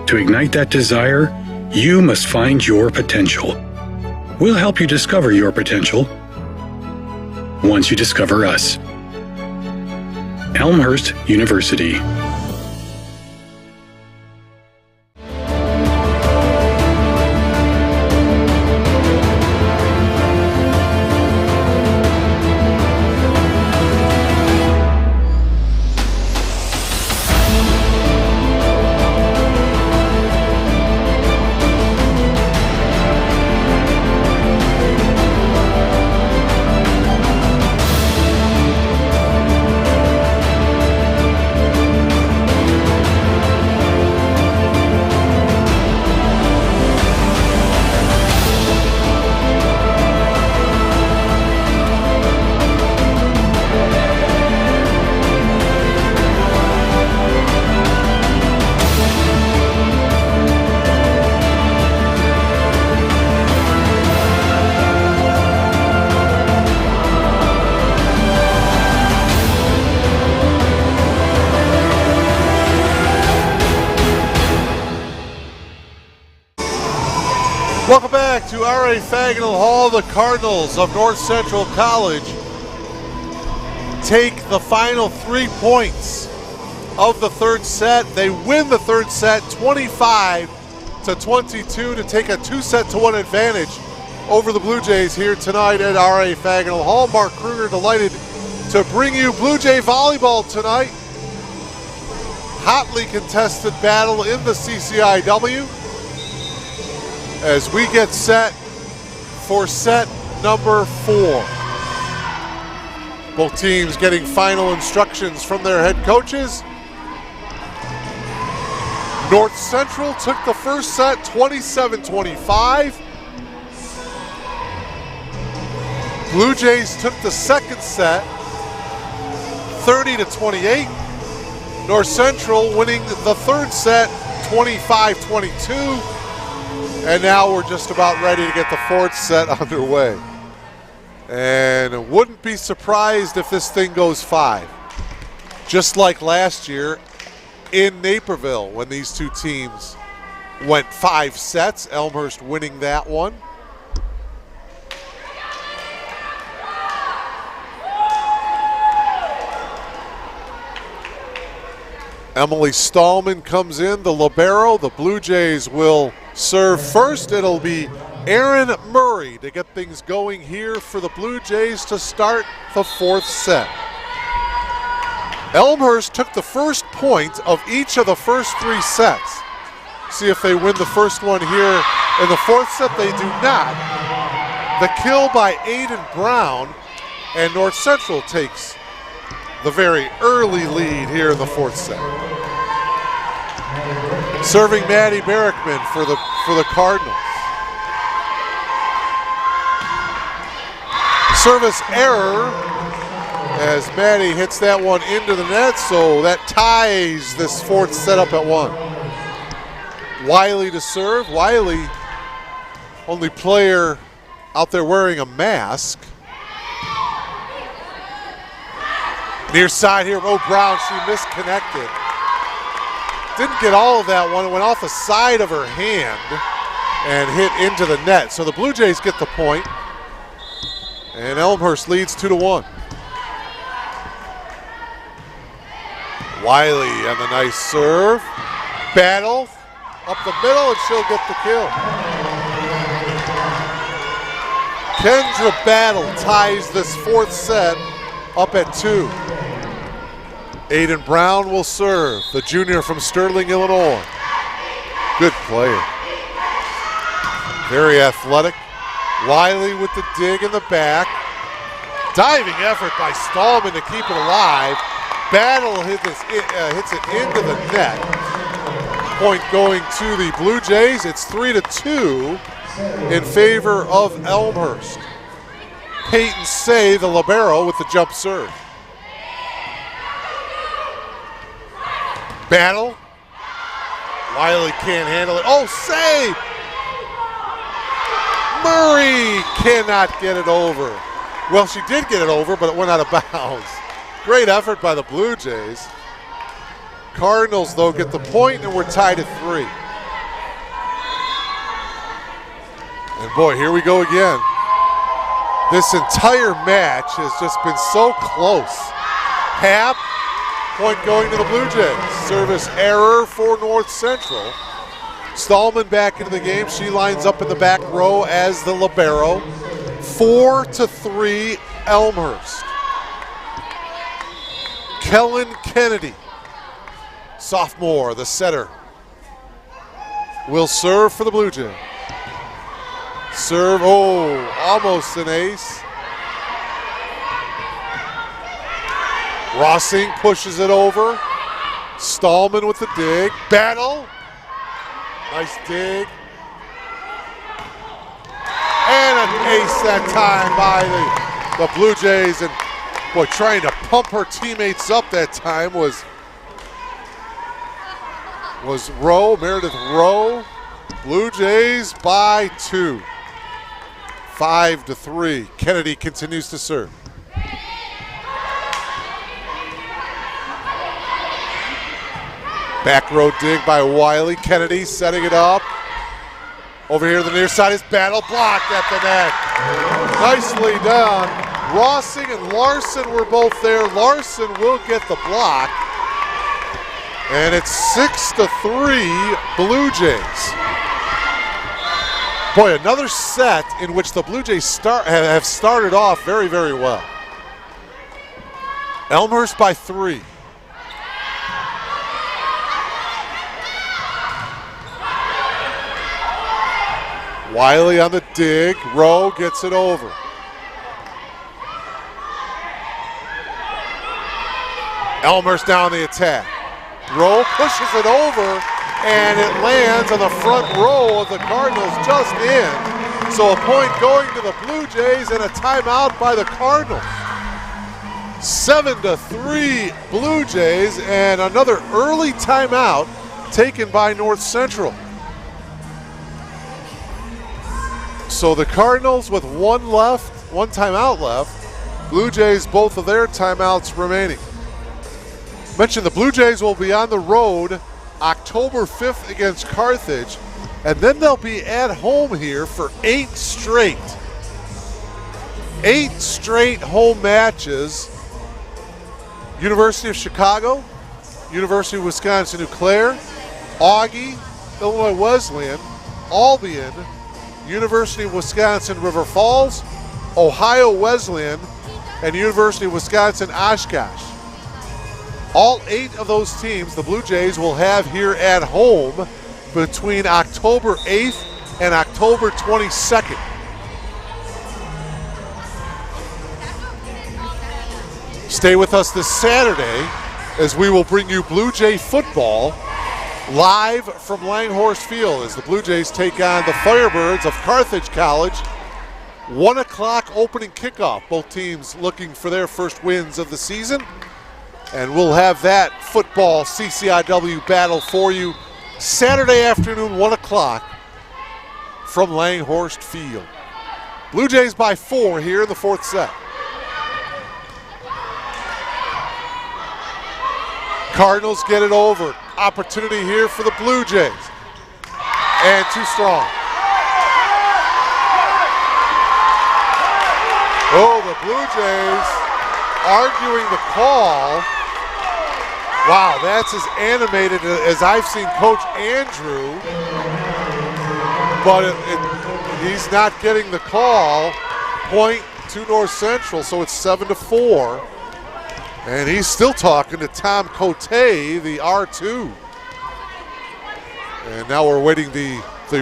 Speaker 2: To ignite that desire, you must find your potential. We'll help you discover your potential once you discover us. Elmhurst University.
Speaker 1: Welcome back to R.A. Fagnall Hall. The Cardinals of North Central College take the final 3 points of the third set. They win the third set 25-22 to take a 2-1 advantage over the Blue Jays here tonight at R.A. Fagnall Hall. Mark Kruger delighted to bring you Blue Jay volleyball tonight. Hotly contested battle in the CCIW as we get set for set number 4. Both teams getting final instructions from their head coaches. North Central took the first set 27-25. Blue Jays took the second set 30-28. North Central winning the third set 25-22. And now we're just about ready to get the fourth set underway. And wouldn't be surprised if this thing goes 5. Just like last year in Naperville when these two teams went 5 sets, Elmhurst winning that one. Emily Stallman comes in, the libero. The Blue Jays will serve first. It'll be Aaron Murray to get things going here for the Blue Jays to start the fourth set. Elmhurst took the first point of each of the first 3 sets. See if they win the first one here in the fourth set. They do not. The kill by Aiden Brown, and North Central takes the very early lead here in the fourth set. Serving Maddie Barrickman for the Cardinals. Service error as Maddie hits that one into the net, so that ties this fourth set up at 1. Wiley to serve. Wiley, only player out there wearing a mask. Near side here, Brown, she misconnected. Didn't get all of that one. It went off the side of her hand and hit into the net. So the Blue Jays get the point, and Elmhurst leads 2-1. Wiley on the nice serve. Battle up the middle, and she'll get the kill. Kendra Battle ties this fourth set up at 2. Aiden Brown will serve, the junior from Sterling, Illinois. Good player. Very athletic. Wiley with the dig in the back. Diving effort by Stallman to keep it alive. Battle hits it into the net. Point going to the Blue Jays. It's 3-2 in favor of Elmhurst. Peyton Say, the libero, with the jump serve. Battle. Wiley can't handle it. Oh, save! Murray cannot get it over. Well, she did get it over, but it went out of bounds. Great effort by the Blue Jays. Cardinals, though, get the point, and we're tied at 3. And boy, here we go again. This entire match has just been so close. Half, point going to the Blue Jays. Service error for North Central. Stallman back into the game. She lines up in the back row as the libero. 4-3 Elmhurst. Kellen Kennedy, sophomore, the setter, will serve for the Blue Jays. Serve, almost an ace. Rossing pushes it over. Stallman with the dig. Battle. Nice dig. And an ace that time by the Blue Jays. And boy, trying to pump her teammates up that time was Meredith Rowe. Blue Jays by 2. 5-3. Kennedy continues to serve. Back row dig by Wiley. Kennedy setting it up. Over here to the near side is Battle, blocked at the net. Nicely done. Rossing and Larson were both there. Larson will get the block. And it's 6-3 Blue Jays. Boy, another set in which the Blue Jays have started off very, very well. Elmhurst by 3. Wiley on the dig. Rowe gets it over. Elmhurst down the attack. Rowe pushes it over, and it lands on the front row of the Cardinals, just in. So a point going to the Blue Jays and a timeout by the Cardinals. 7-3 Blue Jays, and another early timeout taken by North Central. So the Cardinals with one timeout left. Blue Jays, both of their timeouts remaining. Mentioned the Blue Jays will be on the road October 5th against Carthage, and then they'll be at home here for 8 straight. 8 straight home matches. University of Chicago, University of Wisconsin-Eau Claire, Augie, Illinois Wesleyan, Albion, University of Wisconsin River Falls, Ohio Wesleyan, and University of Wisconsin Oshkosh. All 8 of those teams the Blue Jays will have here at home between October 8th and October 22nd. Stay with us this Saturday as we will bring you Blue Jay football live from Langhorse Field as the Blue Jays take on the Firebirds of Carthage College. 1 o'clock opening kickoff. Both teams looking for their first wins of the season. And we'll have that football CCIW battle for you Saturday afternoon, 1 o'clock from Langhorse Field. Blue Jays by 4 here in the fourth set. Cardinals get it over. Opportunity here for the Blue Jays. And too strong. Oh, the Blue Jays arguing the call. Wow, that's as animated as I've seen Coach Andrew. But he's not getting the call. Point to North Central, so it's 7-4. And he's still talking to Tom Cote, the R2. And now we're waiting the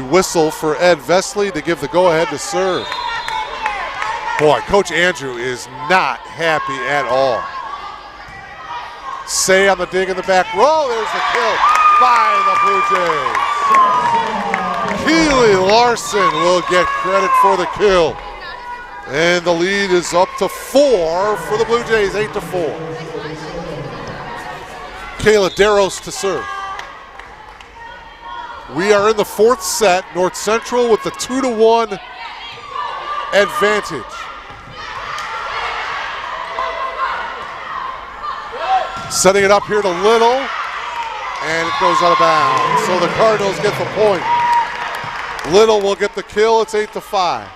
Speaker 1: whistle for Ed Vesley to give the go-ahead to serve. Boy, Coach Andrew is not happy at all. Say on the dig in the back row. There's the kill by the Blue Jays. Keely Larson will get credit for the kill. And the lead is up to 4 for the Blue Jays, 8-4. Kayla Deros to serve. We are in the fourth set. North Central with the 2-1 advantage. Setting it up here to Little, and it goes out of bounds. So the Cardinals get the point. Little will get the kill. It's 8-5.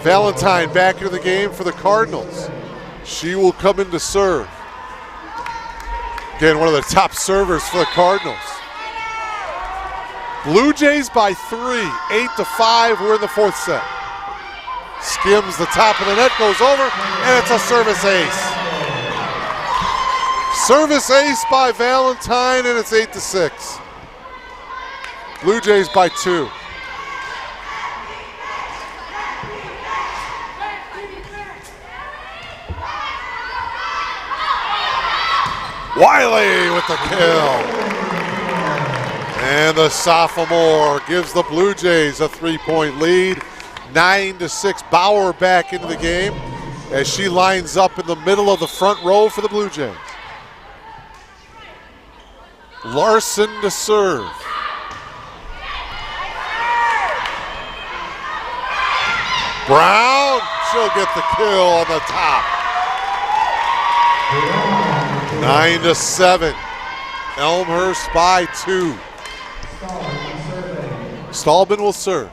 Speaker 1: Valentine back into the game for the Cardinals. She will come in to serve. Again, one of the top servers for the Cardinals. Blue Jays by 3, 8-5. We're in the fourth set. Skims the top of the net, goes over, and it's a service ace. Service ace by Valentine, and it's 8-6. Blue Jays by 2. Wiley with the kill. And the sophomore gives the Blue Jays a 3-point lead. 9-6. Bauer back into the game as she lines up in the middle of the front row for the Blue Jays. Larson to serve. Brown, she'll get the kill on the top. 9-7. Elmhurst by 2. Stallman will serve.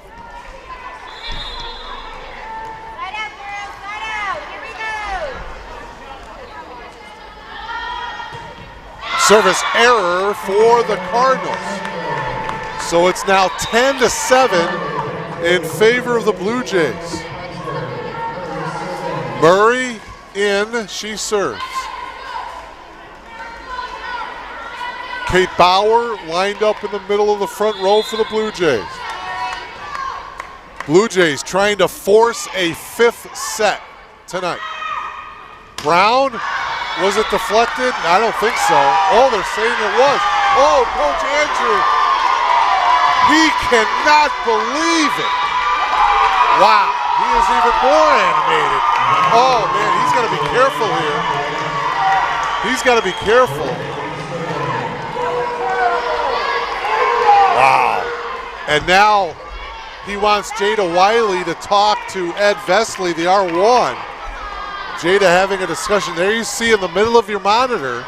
Speaker 1: Service error for the Cardinals. So it's now 10-7 in favor of the Blue Jays. Murray in, she serves. Kate Bauer lined up in the middle of the front row for the Blue Jays. Blue Jays trying to force a 5th set tonight. Brown, was it deflected? I don't think so. Oh, they're saying it was. Oh, Coach Andrew, he cannot believe it. Wow, he is even more animated. Oh man, he's got to be careful here. He's got to be careful. Wow. And now he wants Jada Wiley to talk to Ed Vesley, the R1. Jada having a discussion. There you see in the middle of your monitor.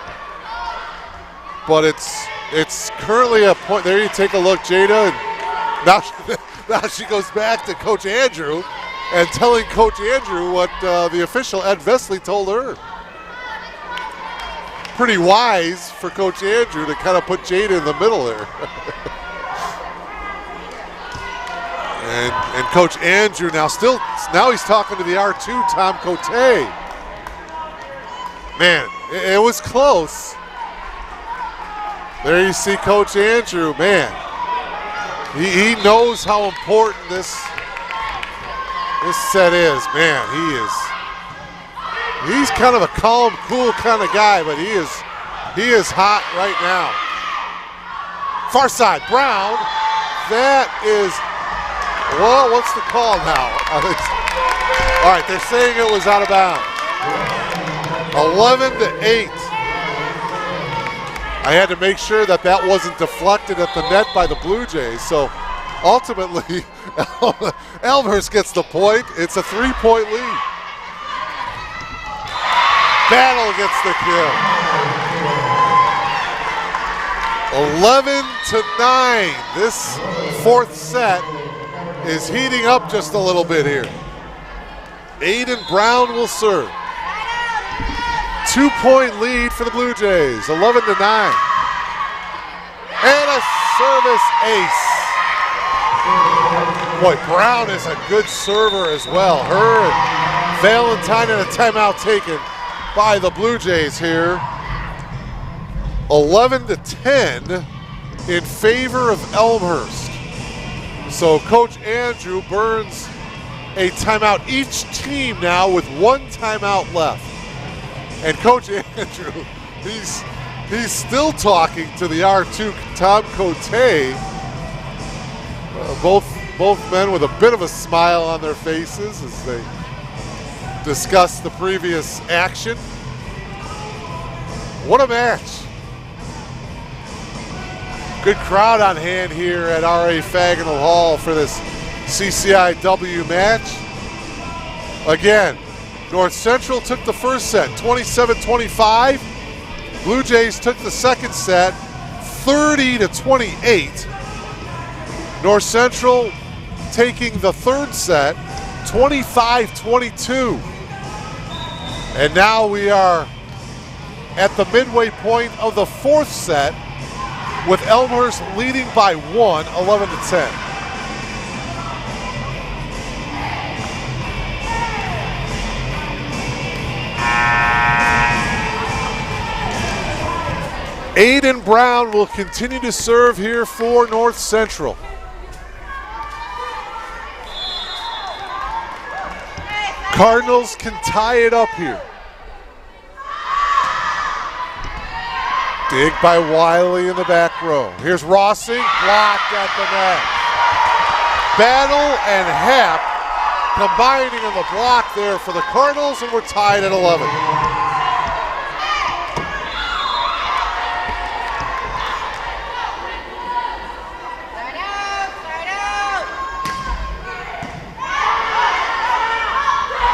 Speaker 1: But it's currently a point. There you take a look, Jada. And now she goes back to Coach Andrew and telling Coach Andrew what the official Ed Vesley told her. Pretty wise for Coach Andrew to kind of put Jada in the middle there. And Coach Andrew now he's talking to the R2, Tom Cote. Man, it was close. There you see Coach Andrew, man. He knows how important this set is. Man, He's kind of a calm, cool kind of guy, but he is hot right now. Far side, Brown. That is, well, what's the call now? All right, they're saying it was out of bounds. 11-8. I had to make sure that wasn't deflected at the net by the Blue Jays. So ultimately, Elmhurst gets the point. It's a 3-point lead. Battle gets the kill. 11-9. This fourth set is heating up just a little bit here. Aiden Brown will serve. 2-point lead for the Blue Jays, 11-9. And a service ace. Boy, Brown is a good server as well. Her and Valentine and a timeout taken by the Blue Jays here. 11-10 in favor of Elmhurst. So Coach Andrew burns a timeout each team now with one timeout left. And Coach Andrew, he's still talking to the R2 Tom Cote. Both men with a bit of a smile on their faces as they discuss the previous action. What a match. Good crowd on hand here at R.A. Faginal Hall for this CCIW match. Again, North Central took the first set, 27-25. Blue Jays took the second set, 30-28. North Central taking the third set, 25-22. And now we are at the midway point of the fourth set with Elmhurst leading by one, 11-10. Aiden Brown will continue to serve here for North Central. Cardinals can tie it up here. Dig by Wiley in the back row. Here's Rossing, blocked at the net. Battle and Happ combining in the block there for the Cardinals, and we're tied at 11.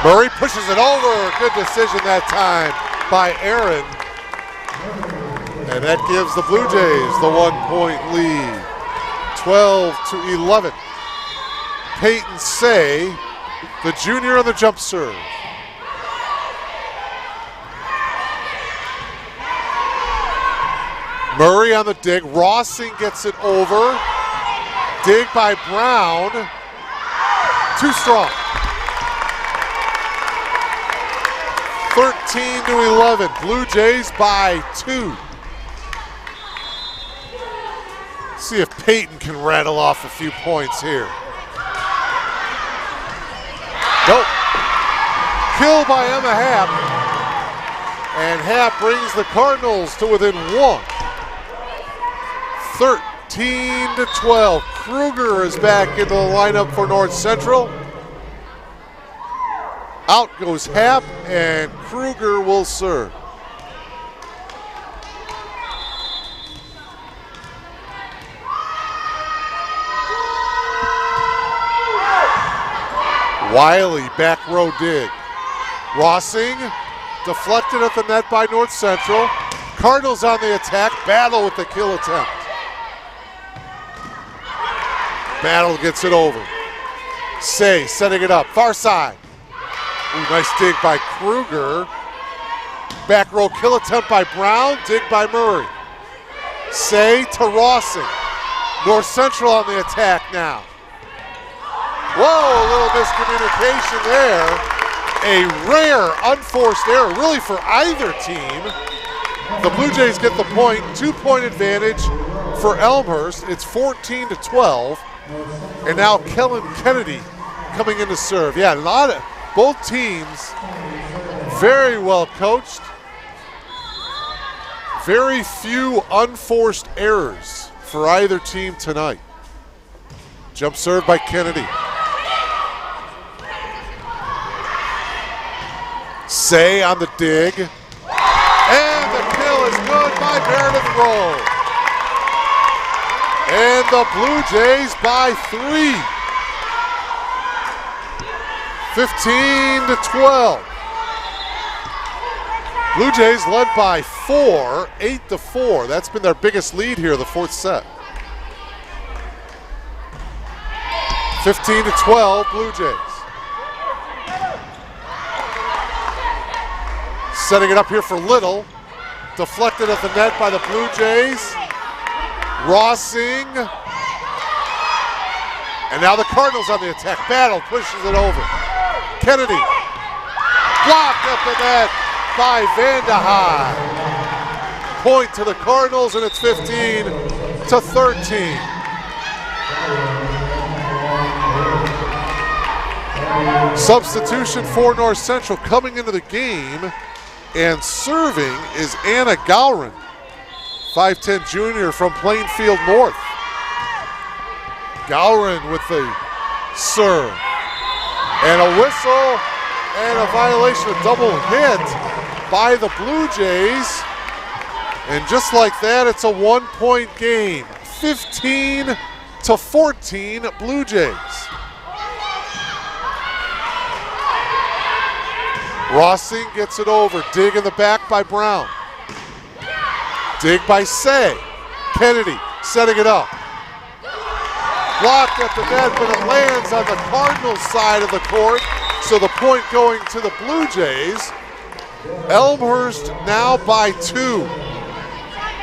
Speaker 1: Murray pushes it over. Good decision that time by Aaron. And that gives the Blue Jays the 1-point lead. 12-11. Peyton Say, the junior on the jump serve. Murray on the dig. Rossing gets it over. Dig by Brown. Too strong. 13-11. Blue Jays by 2. See if Peyton can rattle off a few points here. Nope. Kill by Emma Happ. And Happ brings the Cardinals to within 1. 13-12. Kruger is back into the lineup for North Central. Out goes Happ, and Kruger will serve. Wiley, back row dig. Rossing, deflected at the net by North Central. Cardinals on the attack, Battle with the kill attempt. Battle gets it over. Say, setting it up, far side. Ooh, nice dig by Kruger. Back row kill attempt by Brown, dig by Murray. Say to Rossing. North Central on the attack now. Whoa, a little miscommunication there. A rare unforced error, really for either team. The Blue Jays get the point, 2-point advantage for Elmhurst. It's 14-12. And now Kellen Kennedy coming in to serve. Yeah, both teams Very well coached. Very few unforced errors for either team tonight. Jump serve by Kennedy. Say on the dig. And the kill is good by Meredith Rowe. And the Blue Jays by 3. 15-12. Blue Jays led by 4, 8-4. That's been their biggest lead here, the fourth set. 15-12, Blue Jays. Setting it up here for Little. Deflected at the net by the Blue Jays. Rossing. And now the Cardinals on the attack. Battle pushes it over. Kennedy. Blocked at the net by Vandehei. Point to the Cardinals, and it's 15-13. Substitution for North Central coming into the game, and serving is Anna Gowron, 5'10" junior from Plainfield North. Gowron with the serve. And a whistle and a violation, a double hit by the Blue Jays. And just like that, it's a 1-point game. 15-14 Blue Jays. Rossing gets it over. Dig in the back by Brown. Dig by Say. Kennedy setting it up. Blocked at the net, but it lands on the Cardinals side of the court. So the point going to the Blue Jays. Elmhurst now by 2.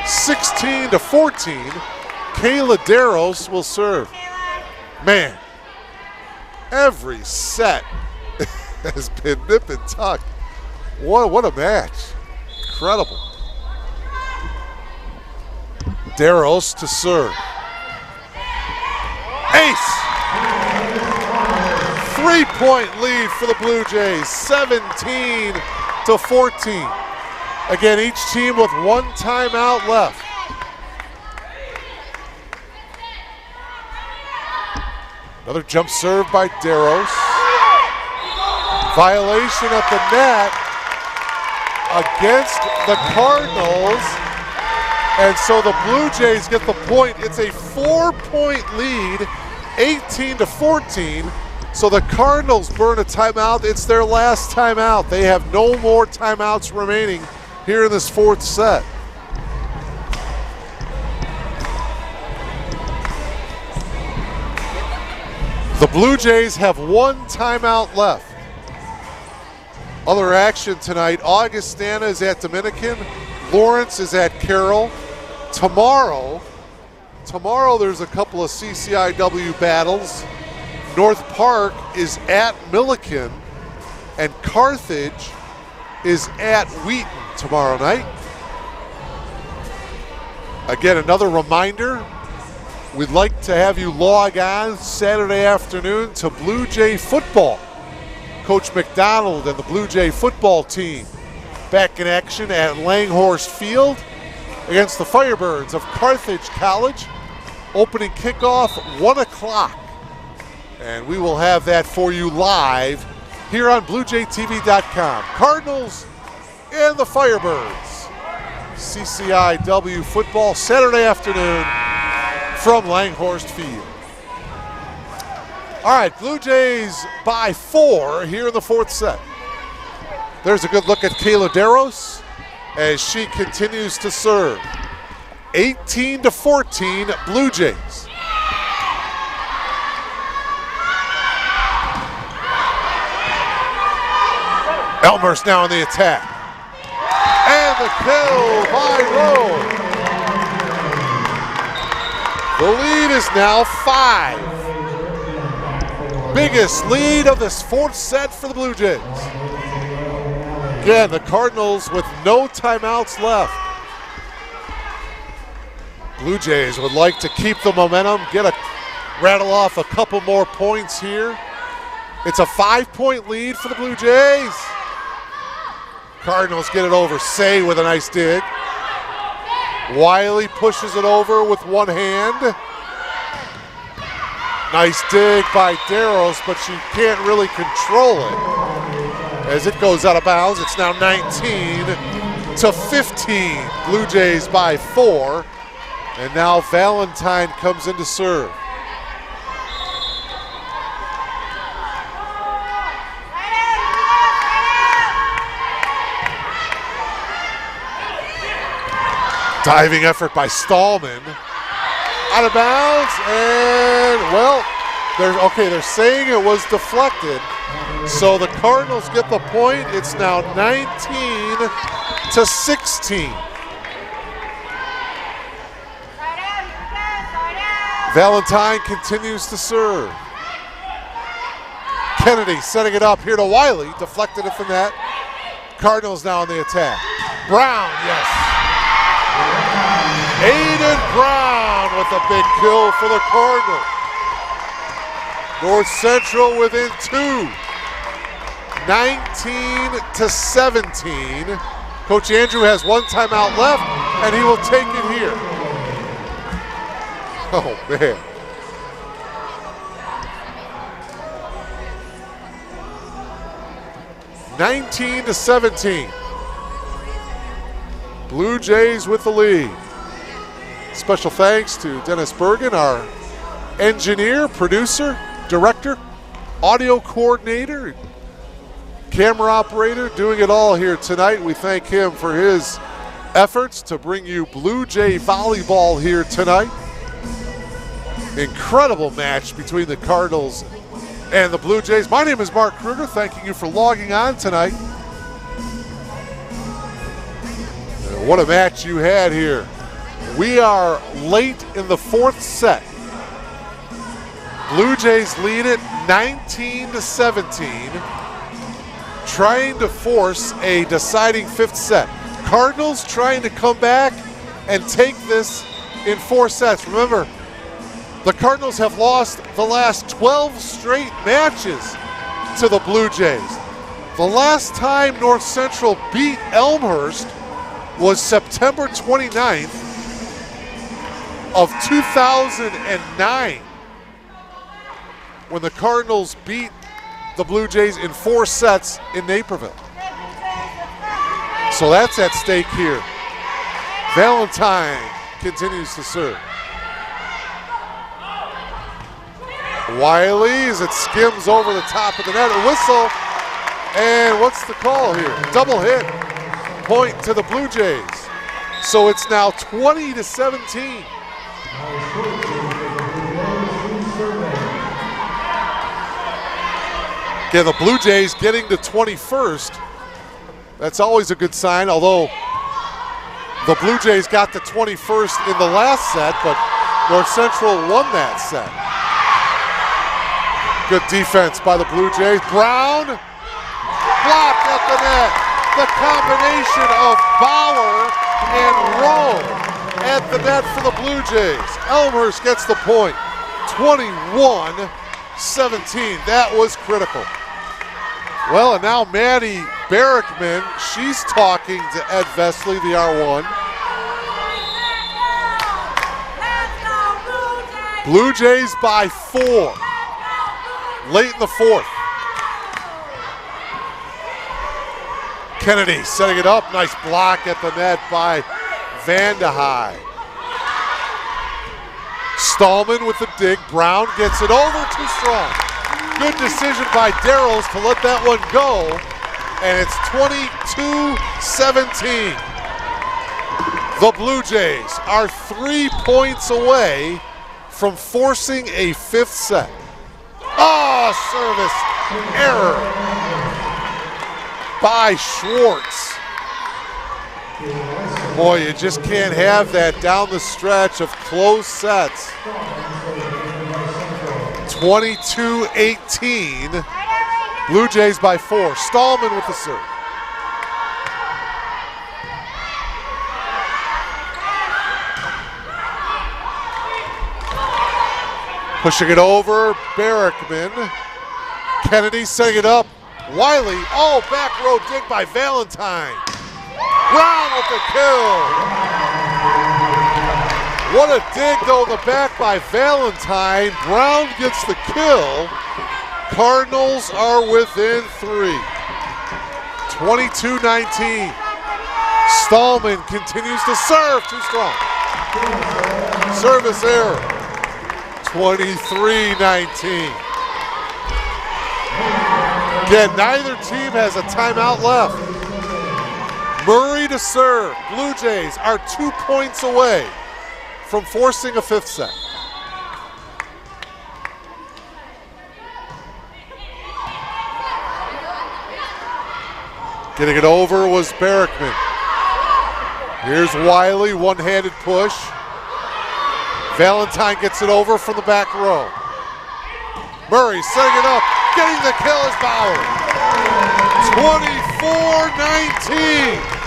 Speaker 1: 16-14. Kayla Darros will serve. Man, every set has been nip and tuck. What a match. Incredible. Darros to serve. Ace! 3-point lead for the Blue Jays, 17-14. Again, each team with one timeout left. Another jump serve by Darros. Violation at the net against the Cardinals. And so the Blue Jays get the point. It's a 4-point lead, 18-14. So the Cardinals burn a timeout. It's their last timeout. They have no more timeouts remaining here in this fourth set. The Blue Jays have one timeout left. Other action tonight, Augustana is at Dominican, Lawrence is at Carroll. Tomorrow there's a couple of CCIW battles. North Park is at Milliken, and Carthage is at Wheaton tomorrow night. Again, another reminder, we'd like to have you log on Saturday afternoon to Blue Jay football. Coach McDonald and the Blue Jay football team back in action at Langhorst Field against the Firebirds of Carthage College. Opening kickoff 1 o'clock. And we will have that for you live here on BlueJayTV.com. Cardinals and the Firebirds. CCIW football Saturday afternoon from Langhorst Field. All right, Blue Jays by 4 here in the fourth set. There's a good look at Kayla Darros as she continues to serve. 18-14 Blue Jays. Elmhurst now on the attack. And the kill by Rowe. The lead is now 5. Biggest lead of this fourth set for the Blue Jays. Again, the Cardinals with no timeouts left. Blue Jays would like to keep the momentum, rattle off a couple more points here. It's a 5-point lead for the Blue Jays. Cardinals get it over. Say with a nice dig. Wiley pushes it over with one hand. Nice dig by Darrows, but she can't really control it. As it goes out of bounds, it's now 19-15. Blue Jays by 4. And now Valentine comes in to serve. Diving effort by Stallman. Out of bounds, and well, they're saying it was deflected. So the Cardinals get the point. It's now 19-16. Valentine continues to serve. Kennedy setting it up here to Wiley, deflected it from that. Cardinals now on the attack. Brown, yes. Aiden Brown with a big kill for the Cardinals. North Central within 2. 19-17. Coach Andrew has one timeout left, and he will take it here. Oh, man. (19-17). Blue Jays with the lead. Special thanks to Dennis Bergen, our engineer, producer, director, audio coordinator, camera operator, doing it all here tonight. We thank him for his efforts to bring you Blue Jay volleyball here tonight. Incredible match between the Cardinals and the Blue Jays. My name is Mark Kruger, thanking you for logging on tonight. What a match you had here. We are late in the 4th set. Blue Jays lead it 19-17, trying to force a deciding 5th set. Cardinals trying to come back and take this in 4 sets. Remember, the Cardinals have lost the last 12 straight matches to the Blue Jays. The last time North Central beat Elmhurst was September 29th of 2009, when the Cardinals beat the Blue Jays in 4 sets in Naperville. So that's at stake here. Valentine continues to serve. Wiley, as it skims over the top of the net, a whistle, and what's the call here? Double hit, point to the Blue Jays. So it's now 20-17. Again, the Blue Jays getting to 21st. That's always a good sign, although the Blue Jays got to 21st in the last set, but North Central won that set. Good defense by the Blue Jays. Brown, blocked at the net. The combination of Bauer and Rowe at the net for the Blue Jays. Elmhurst gets the point, 21-17. That was critical. Well, and now Maddie Barrickman, she's talking to Ed Vesley, the R1. Blue Jays by 4. Late in the 4th. Kennedy setting it up. Nice block at the net by Vandehei. Stallman with the dig. Brown gets it over, too strong. Good decision by Darrows to let that one go. And it's 22-17. The Blue Jays are 3 points away from forcing a 5th set. Oh, service error by Schwartz. Boy, you just can't have that down the stretch of close sets. 22-18. Blue Jays by 4. Stallman with the serve. Pushing it over, Barrickman. Kennedy setting it up. Wiley, back row dig by Valentine. Brown with the kill. What a dig though, the back by Valentine. Brown gets the kill. Cardinals are within 3. 22-19. Stallman continues to serve, too strong. Service error. 23-19. Again, neither team has a timeout left. Murray to serve. Blue Jays are 2 points away from forcing a 5th set. Getting it over was Barrickman. Here's Wiley, one-handed push. Valentine gets it over from the back row. Murray setting it up, getting the kill is Bauer. 24-19.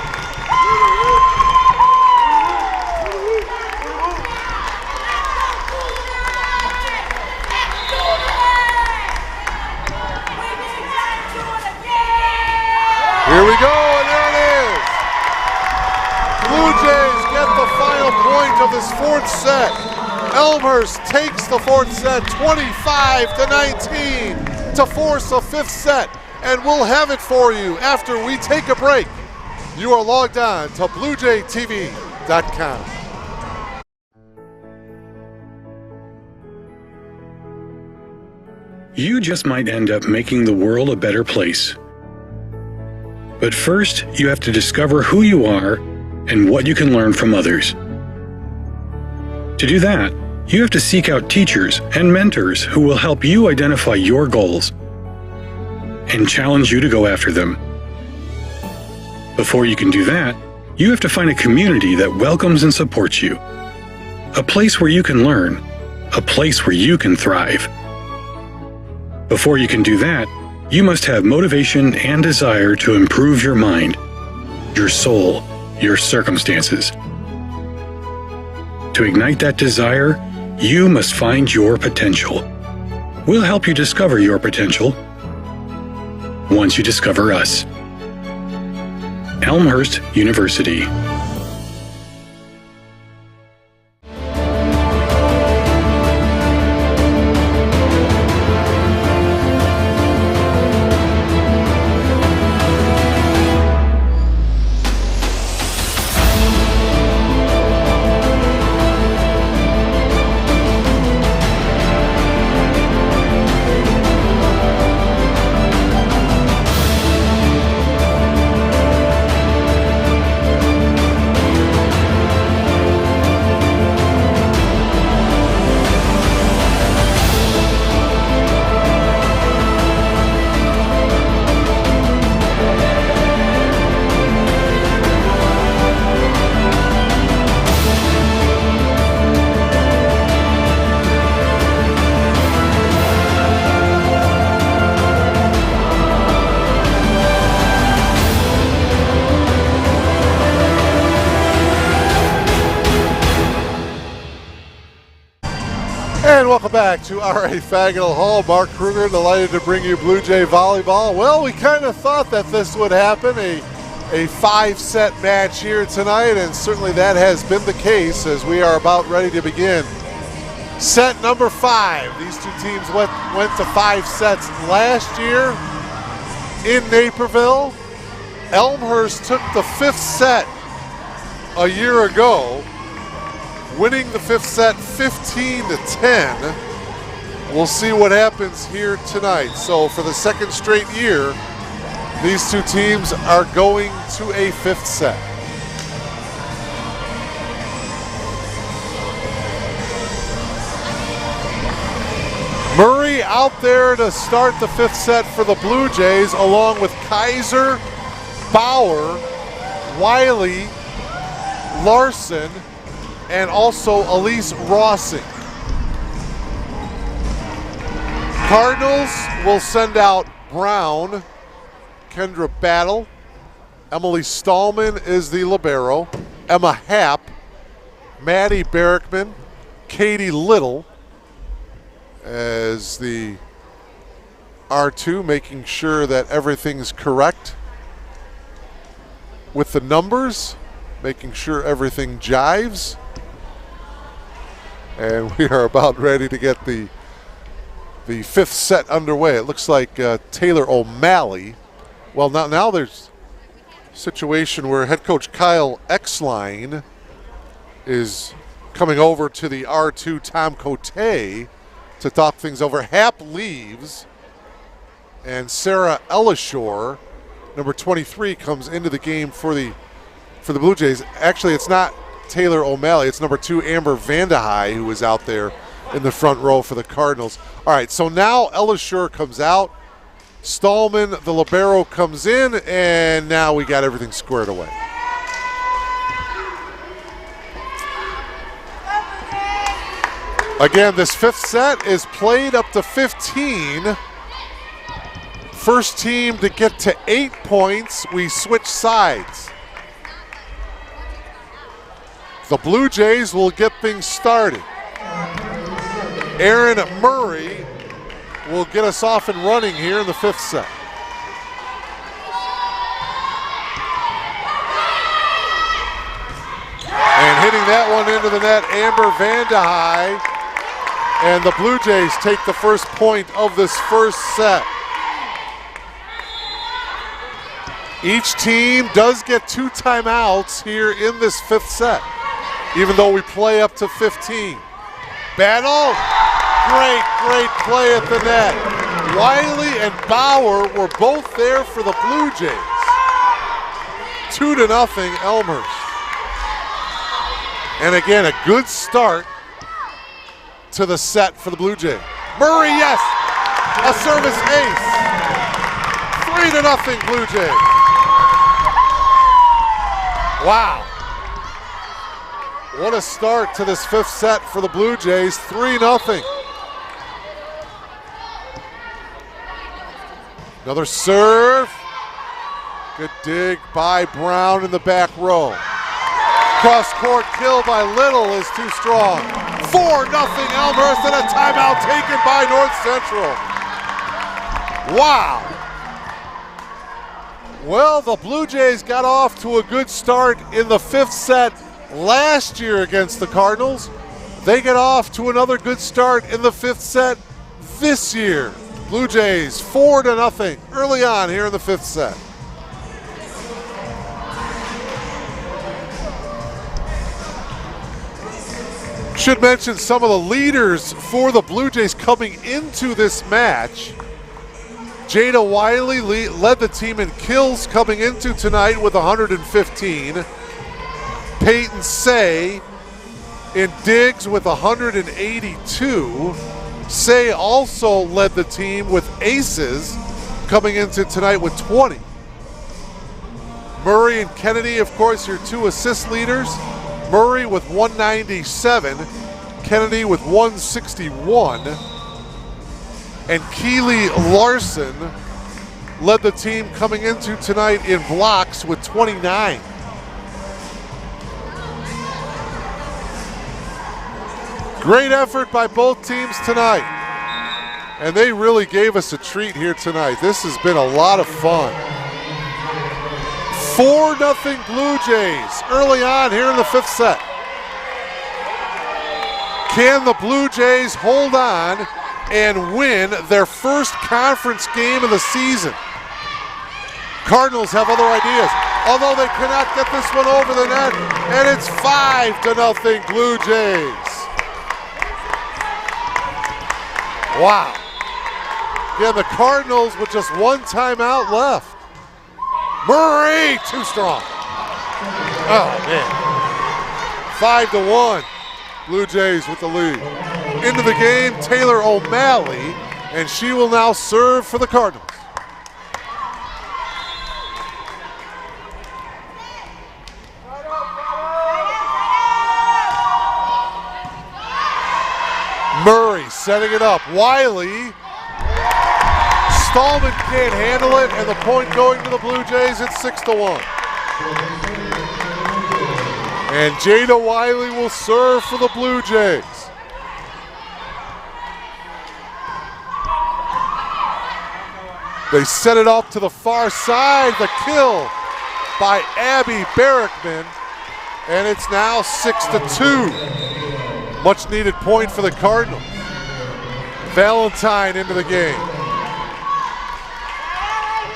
Speaker 1: Here we go, and there it is. Blue Jays get the final point of this 4th set. Elmhurst takes the 4th set 25-19 to force a 5th set, and we'll have it for you after we take a break. You are logged on to BlueJayTV.com.
Speaker 2: You just might end up making the world a better place. But first, you have to discover who you are and what you can learn from others. To do that, you have to seek out teachers and mentors who will help you identify your goals and challenge you to go after them. Before you can do that, you have to find a community that welcomes and supports you. A place where you can learn, a place where you can thrive. Before you can do that, you must have motivation and desire to improve your mind, your soul, your circumstances. To ignite that desire, you must find your potential. We'll help you discover your potential once you discover us. Elmhurst University.
Speaker 1: And welcome back to R.A. Fagnell Hall. Mark Kruger, delighted to bring you Blue Jay Volleyball. Well, we kind of thought that this would happen, a 5-set match here tonight, and certainly that has been the case as we are about ready to begin set number 5. These two teams went to 5 sets last year in Naperville. Elmhurst took the 5th set a year ago, winning the 5th set 15-10. We'll see what happens here tonight. So for the second straight year, these two teams are going to a 5th set. Murray out there to start the 5th set for the Blue Jays, along with Kaiser, Bauer, Wiley, Larson, and also Elise Rossing. Cardinals will send out Brown, Kendra Battle, Emily Stallman is the libero, Emma Happ, Maddie R2 making sure that everything's correct with the numbers, making sure everything jives. And we are about ready to get the fifth set underway. It looks like Taylor O'Malley. Well, now there's a situation where head coach Kyle Exline is coming over to the R2 Tom Cote to talk things over. Hap leaves, and Sarah Ellishore, number 23, comes into the game for the Blue Jays. Actually, it's not Taylor O'Malley. It's number 2, Amber Vandehei, who was out there in the front row for the Cardinals. All right, so now Ellishore comes out. Stallman, the libero, comes in, and now we got everything squared away. Again, this fifth set is played up to 15. First team to get to 8 points, we switch sides. The Blue Jays will get things started. Aaron Murray will get us off and running here in the fifth set. And hitting that one into the net, Amber Vandehei. And the Blue Jays take the first point of this first set. Each team does get 2 timeouts here in this fifth set, even though we play up to 15. Battle, great play at the net. Wiley and Bauer were both there for the Blue Jays. 2-0 Elmhurst. And again, a good start to the set for the Blue Jays. Murray, yes, a service ace. 3-0 Blue Jays. Wow. What a start to this fifth set for the Blue Jays, 3-0. Another serve. Good dig by Brown in the back row. Cross court kill by Little is too strong. 4-0 Elmhurst, and a timeout taken by North Central. Wow. Well, the Blue Jays got off to a good start in the fifth set last year against the Cardinals. They get off to another good start in the fifth set this year. Blue Jays 4-0 early on here in the fifth set. Should mention some of the leaders for the Blue Jays coming into this match. Jada Wiley led the team in kills coming into tonight with 115. Peyton Say in digs with 182. Say also led the team with aces coming into tonight with 20. Murray and Kennedy, of course, your 2 assist leaders. Murray with 197, Kennedy with 161, and Keely Larson led the team coming into tonight in blocks with 29. Great effort by both teams tonight, and they really gave us a treat here tonight. This has been a lot of fun. 4-0 Blue Jays early on here in the fifth set. Can the Blue Jays hold on and win their first conference game of the season? Cardinals have other ideas, although they cannot get this one over the net, and it's 5-0 Blue Jays. Wow. Yeah, the Cardinals with just 1 timeout left. Murray, too strong. Oh, man. 5-1. Blue Jays with the lead. Into the game, Taylor O'Malley, and she will now serve for the Cardinals. Murray setting it up. Wiley. Stallman can't handle it, and the point going to the Blue Jays. It's 6-1. And Jada Wiley will serve for the Blue Jays. They set it up to the far side. The kill by Abby Barrickman. And it's now 6-2. Much needed point for the Cardinals. Valentine into the game.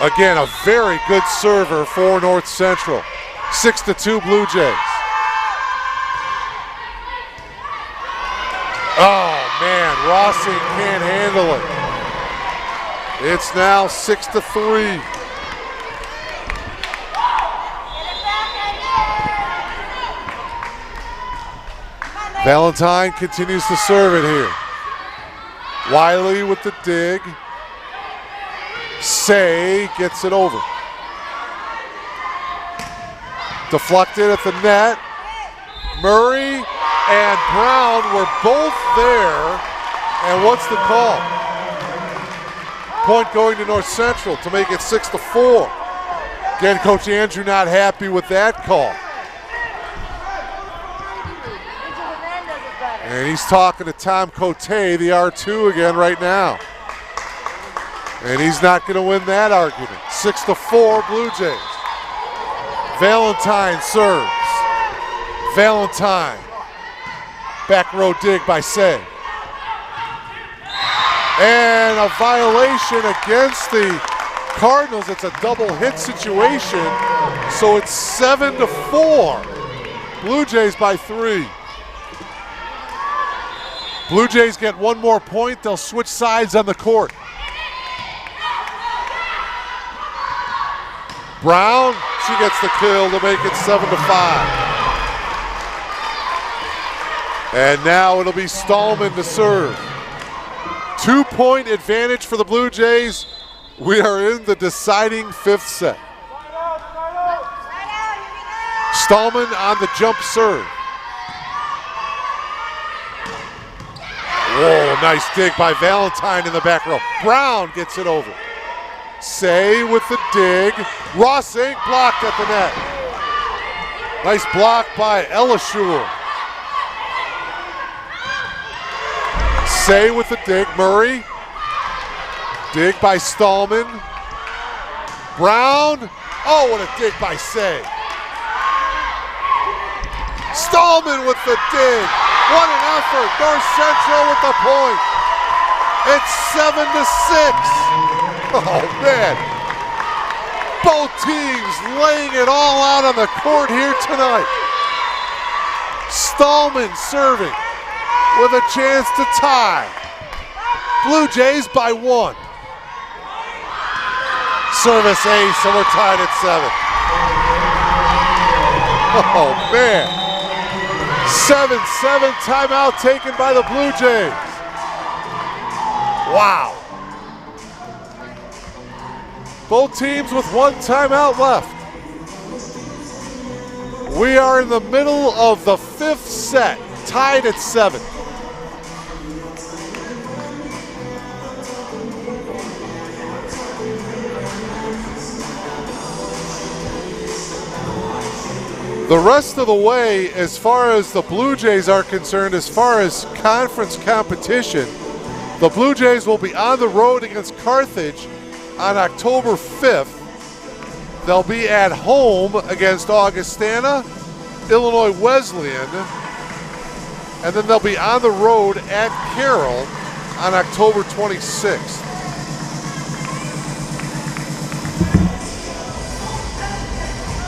Speaker 1: Again, a very good server for North Central. 6-2 Blue Jays. Oh man, Rossing can't handle it. It's now 6-3. Valentine continues to serve it here. Wiley with the dig. Say gets it over. Deflected at the net. Murray and Brown were both there. And what's the call? Point going to North Central to make it 6-4. Again, Coach Andrew not happy with that call. And he's talking to Tom Cote, the R2 again right now. And he's not going to win that argument. 6-4 Blue Jays. Valentine serves. Valentine. Back row dig by Say. And a violation against the Cardinals. It's a double hit situation. So it's 7-4. Blue Jays by 3. Blue Jays get one more point. They'll switch sides on the court. Brown, she gets the kill to make it 7-5. And now it'll be Stallman to serve. 2-point advantage for the Blue Jays. We are in the deciding fifth set. Stallman on the jump serve. Whoa, nice dig by Valentine in the back row. Brown gets it over. Say with the dig. Rossing blocked at the net. Nice block by Elishua. Say with the dig. Murray. Dig by Stallman. Brown. Oh, what a dig by Say. Stallman with the dig. What an effort. North Central with the point. It's 7-6. Oh, man. Both teams laying it all out on the court here tonight. Stallman serving with a chance to tie. Blue Jays by 1. Service ace, and we're tied at 7. Oh, man. 7-7 timeout taken by the Blue Jays. Wow. Both teams with one timeout left. We are in the middle of the fifth set, tied at 7. The rest of the way, as far as the Blue Jays are concerned, as far as conference competition, the Blue Jays will be on the road against Carthage on October 5th. They'll be at home against Augustana, Illinois Wesleyan, and then they'll be on the road at Carroll on October 26th.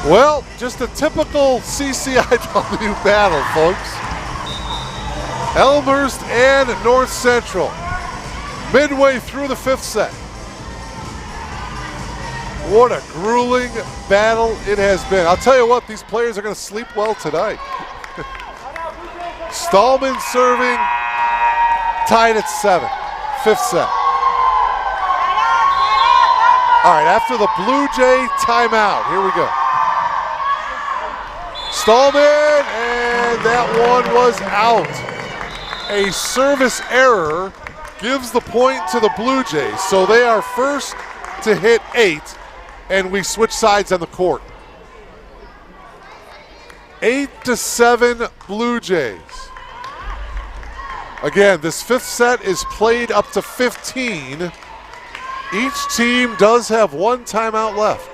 Speaker 1: Well, just a typical CCIW battle, folks. Elmhurst and North Central, midway through the fifth set. What a grueling battle it has been. I'll tell you what, these players are going to sleep well tonight. Stallman serving, tied at 7, fifth set. All right, after the Blue Jay timeout, here we go. Stallman, and that one was out. A service error gives the point to the Blue Jays, so they are first to hit 8, and we switch sides on the court. 8-7 Blue Jays. Again, this fifth set is played up to 15. Each team does have one timeout left.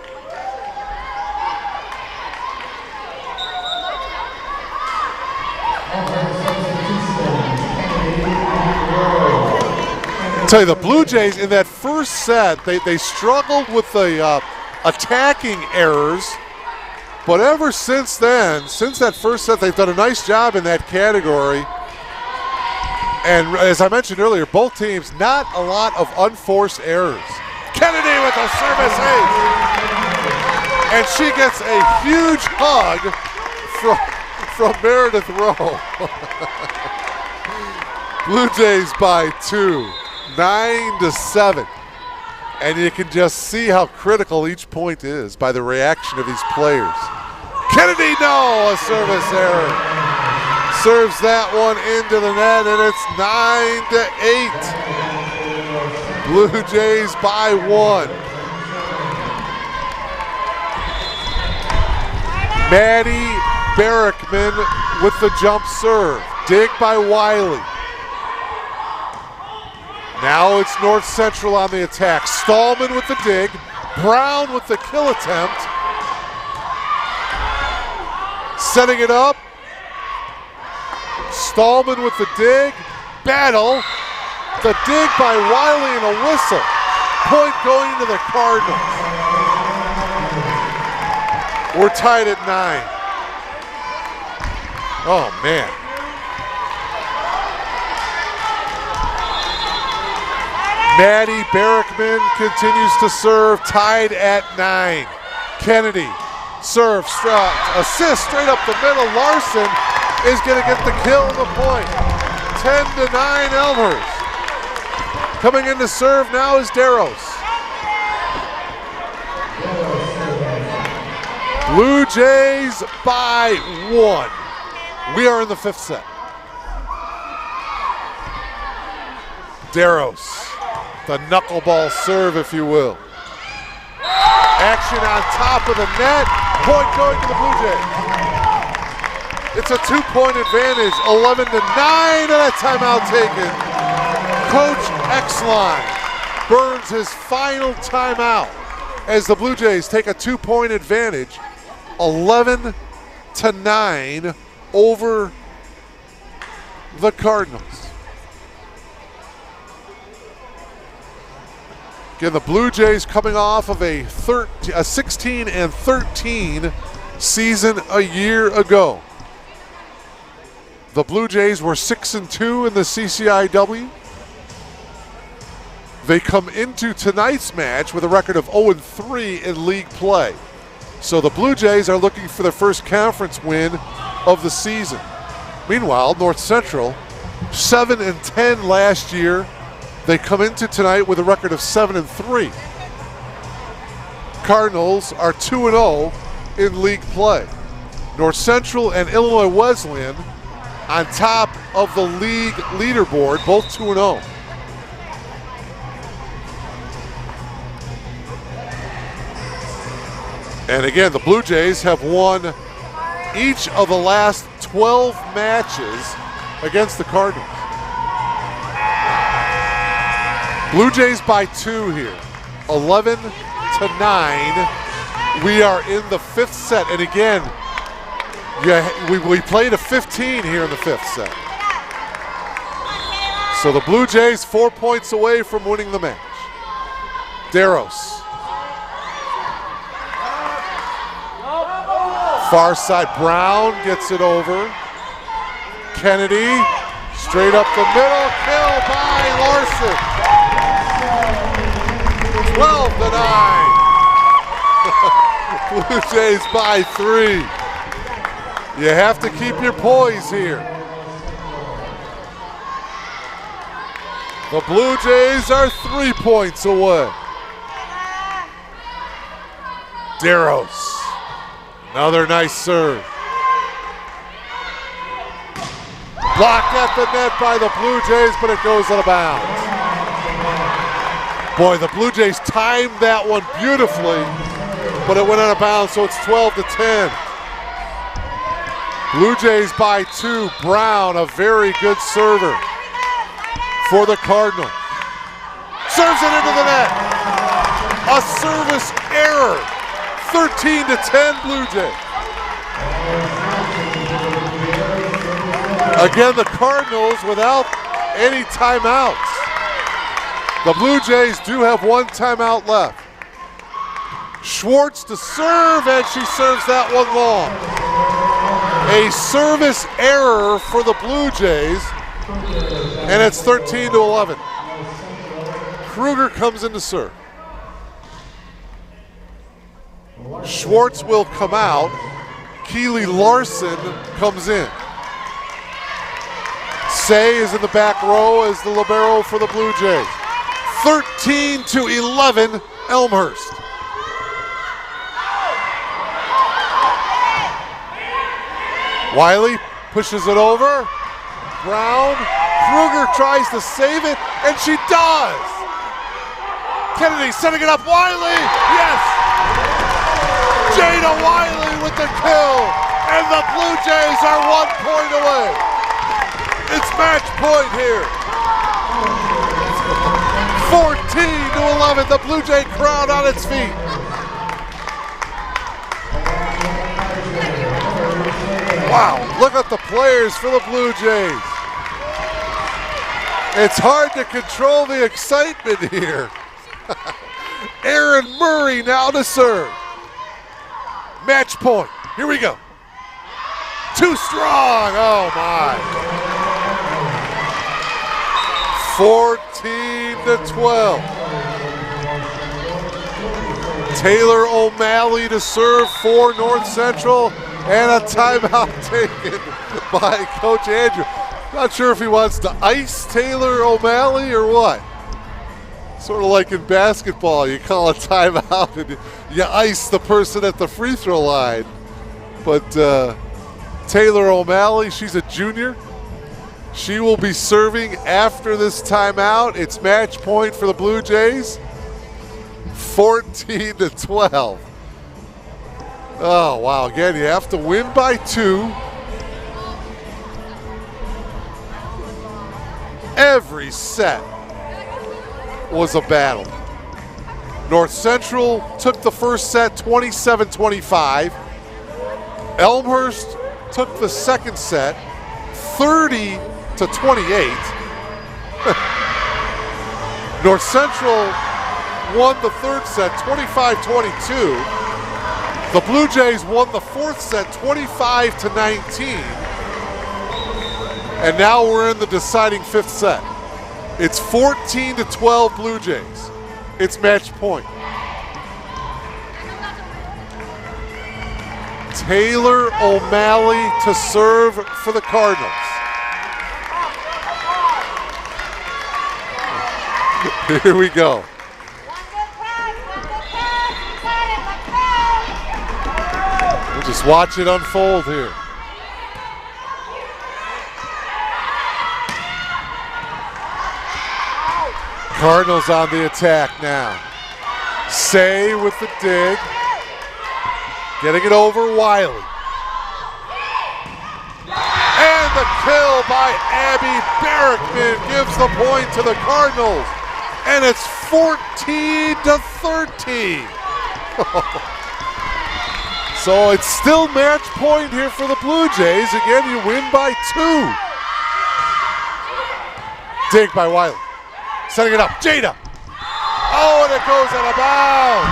Speaker 1: I'll tell you, the Blue Jays in that first set, they struggled with the attacking errors, but ever since then, since that first set, they've done a nice job in that category. And as I mentioned earlier, both teams, not a lot of unforced errors. Kennedy with a service ace. And she gets a huge hug from Meredith Rowe. Blue Jays by 2, 9-7. And you can just see how critical each point is by the reaction of these players. Kennedy, no, a service error. Serves that one into the net, and it's 9-8. Blue Jays by 1. Maddie Barrickman with the jump serve. Dig by Wiley. Now it's North Central on the attack. Stallman with the dig. Brown with the kill attempt. Setting it up. Stallman with the dig. Battle. The dig by Wiley and a whistle. Point going to the Cardinals. We're tied at 9. Oh, man. Maddie Barrickman continues to serve, tied at 9. Kennedy serves, assist straight up the middle. Larson is going to get the kill and the point. 10-9 Elmhurst. Coming in to serve now is Darrows. Blue Jays by 1. We are in the 5th set. Darrows, the knuckleball serve, if you will. Action on top of the net. Point going to the Blue Jays. It's a 2-point advantage, 11-9, and a timeout taken. Coach Exline burns his final timeout as the Blue Jays take a 2-point advantage, 11-9 over the Cardinals. Again, the Blue Jays coming off of a 16-13 season a year ago. The Blue Jays were 6-2 in the CCIW. They come into tonight's match with a record of 0-3 in league play. So the Blue Jays are looking for their first conference win of the season. Meanwhile, North Central, 7-10 last year. They come into tonight with a record of 7-3. Cardinals are 2-0 in league play. North Central and Illinois Wesleyan on top of the league leaderboard, both 2-0. And again, the Blue Jays have won each of the last 12 matches against the Cardinals. Blue Jays by 2 here, 11-9. We are in the 5th set, and again, we played a 15 here in the 5th set. So the Blue Jays 4 points away from winning the match. Darrows. Far side, Brown gets it over. Kennedy, straight up the middle, kill by Larson. 12-9. Blue Jays by 3. You have to keep your poise here. The Blue Jays are 3 points away. Darrows. Another nice serve. Blocked at the net by the Blue Jays, but it goes out of bounds. Boy, the Blue Jays timed that one beautifully, but it went out of bounds, so it's 12-10. Blue Jays by 2. Brown, a very good server for the Cardinals. serves it into the net. A service error. 13-10 Blue Jays. Again, the Cardinals without any timeouts. The Blue Jays do have one timeout left. Schwartz to serve, and she serves that one long. A service error for the Blue Jays, and it's 13-11. Kruger comes in to serve. Schwartz will come out. Keely Larson comes in. Say is in the back row as the libero for the Blue Jays. 13-11 Elmhurst. Wiley pushes it over. Brown. Kruger tries to save it, and she does. Kennedy setting it up. Wiley. Yes. Jada Wiley with the kill, and the Blue Jays are 1 point away. It's match point here. 14-11, the Blue Jay crowd on its feet. Wow, look at the players for the Blue Jays. It's hard to control the excitement here. Aaron Murray now to serve. Match point. Here we go. Too strong. Oh my. 14-12. Taylor O'Malley to serve for North Central, and a timeout taken by Coach Andrew. Not sure if he wants to ice Taylor O'Malley or what. Sort of like in basketball, you call a timeout and you ice the person at the free throw line. But Taylor O'Malley, she's a junior. She will be serving after this timeout. It's match point for the Blue Jays. 14-12. Oh, wow. Again, you have to win by 2. Every set was a battle. North Central took the first set 27-25. Elmhurst took the second set 30-28. North Central won the third set 25-22. The Blue Jays won the fourth set 25-19. And now we're in the deciding fifth set. It's 14-12 Blue Jays. It's match point. Taylor O'Malley to serve for the Cardinals. Here we go. We'll just watch it unfold here. Cardinals on the attack now. Say with the dig. Getting it over Wiley. And the kill by Abby Barrickman gives the point to the Cardinals. And it's 14-13. So it's still match point here for the Blue Jays. Again, you win by 2. Dig by Wiley. Setting it up, Jada. Oh, and it goes out of bounds.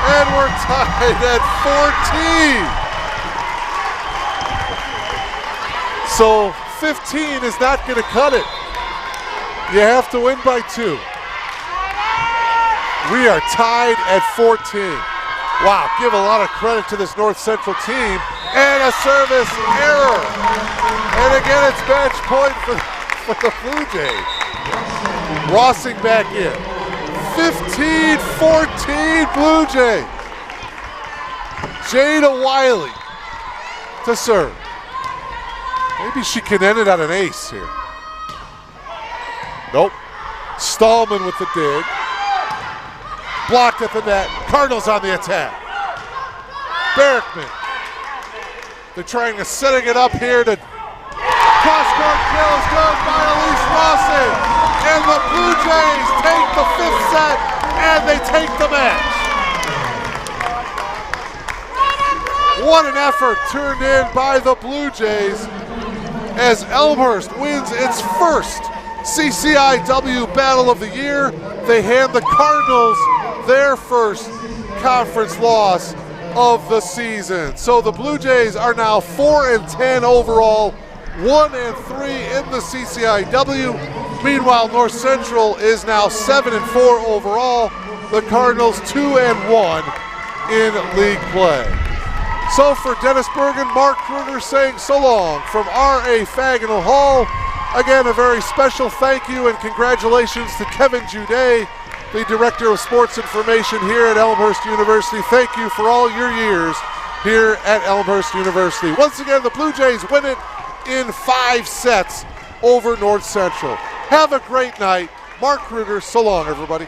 Speaker 1: And we're tied at 14. So 15 is not going to cut it. You have to win by 2. We are tied at 14. Wow, give a lot of credit to this North Central team. And a service error. And again, it's match point for the Blue Jays. Rossing back in. 15-14 Blue Jays. Jada Wiley to serve. Maybe she can end it on an ace here. Nope. Stallman with the dig. Blocked at the net. Cardinals on the attack. Barrickman. They're trying to setting it up here to cross-court kill is done by Elise Rossing. and the Blue Jays take the 5th set, and they take the match. What an effort turned in by the Blue Jays as Elmhurst wins its first CCIW Battle of the Year. They hand the Cardinals their first conference loss of the season. So the Blue Jays are now 4-10 overall, 1-3 in the CCIW. Meanwhile, North Central is now 7-4 overall. The Cardinals 2-1 in league play. So for Dennis Bergen, Mark Kruger saying so long from R.A. Faginal Hall. Again, a very special thank you and congratulations to Kevin Juday, the Director of Sports Information here at Elmhurst University. Thank you for all your years here at Elmhurst University. Once again, the Blue Jays win it in 5 sets over North Central. Have a great night. Mark Kruger, so long, everybody.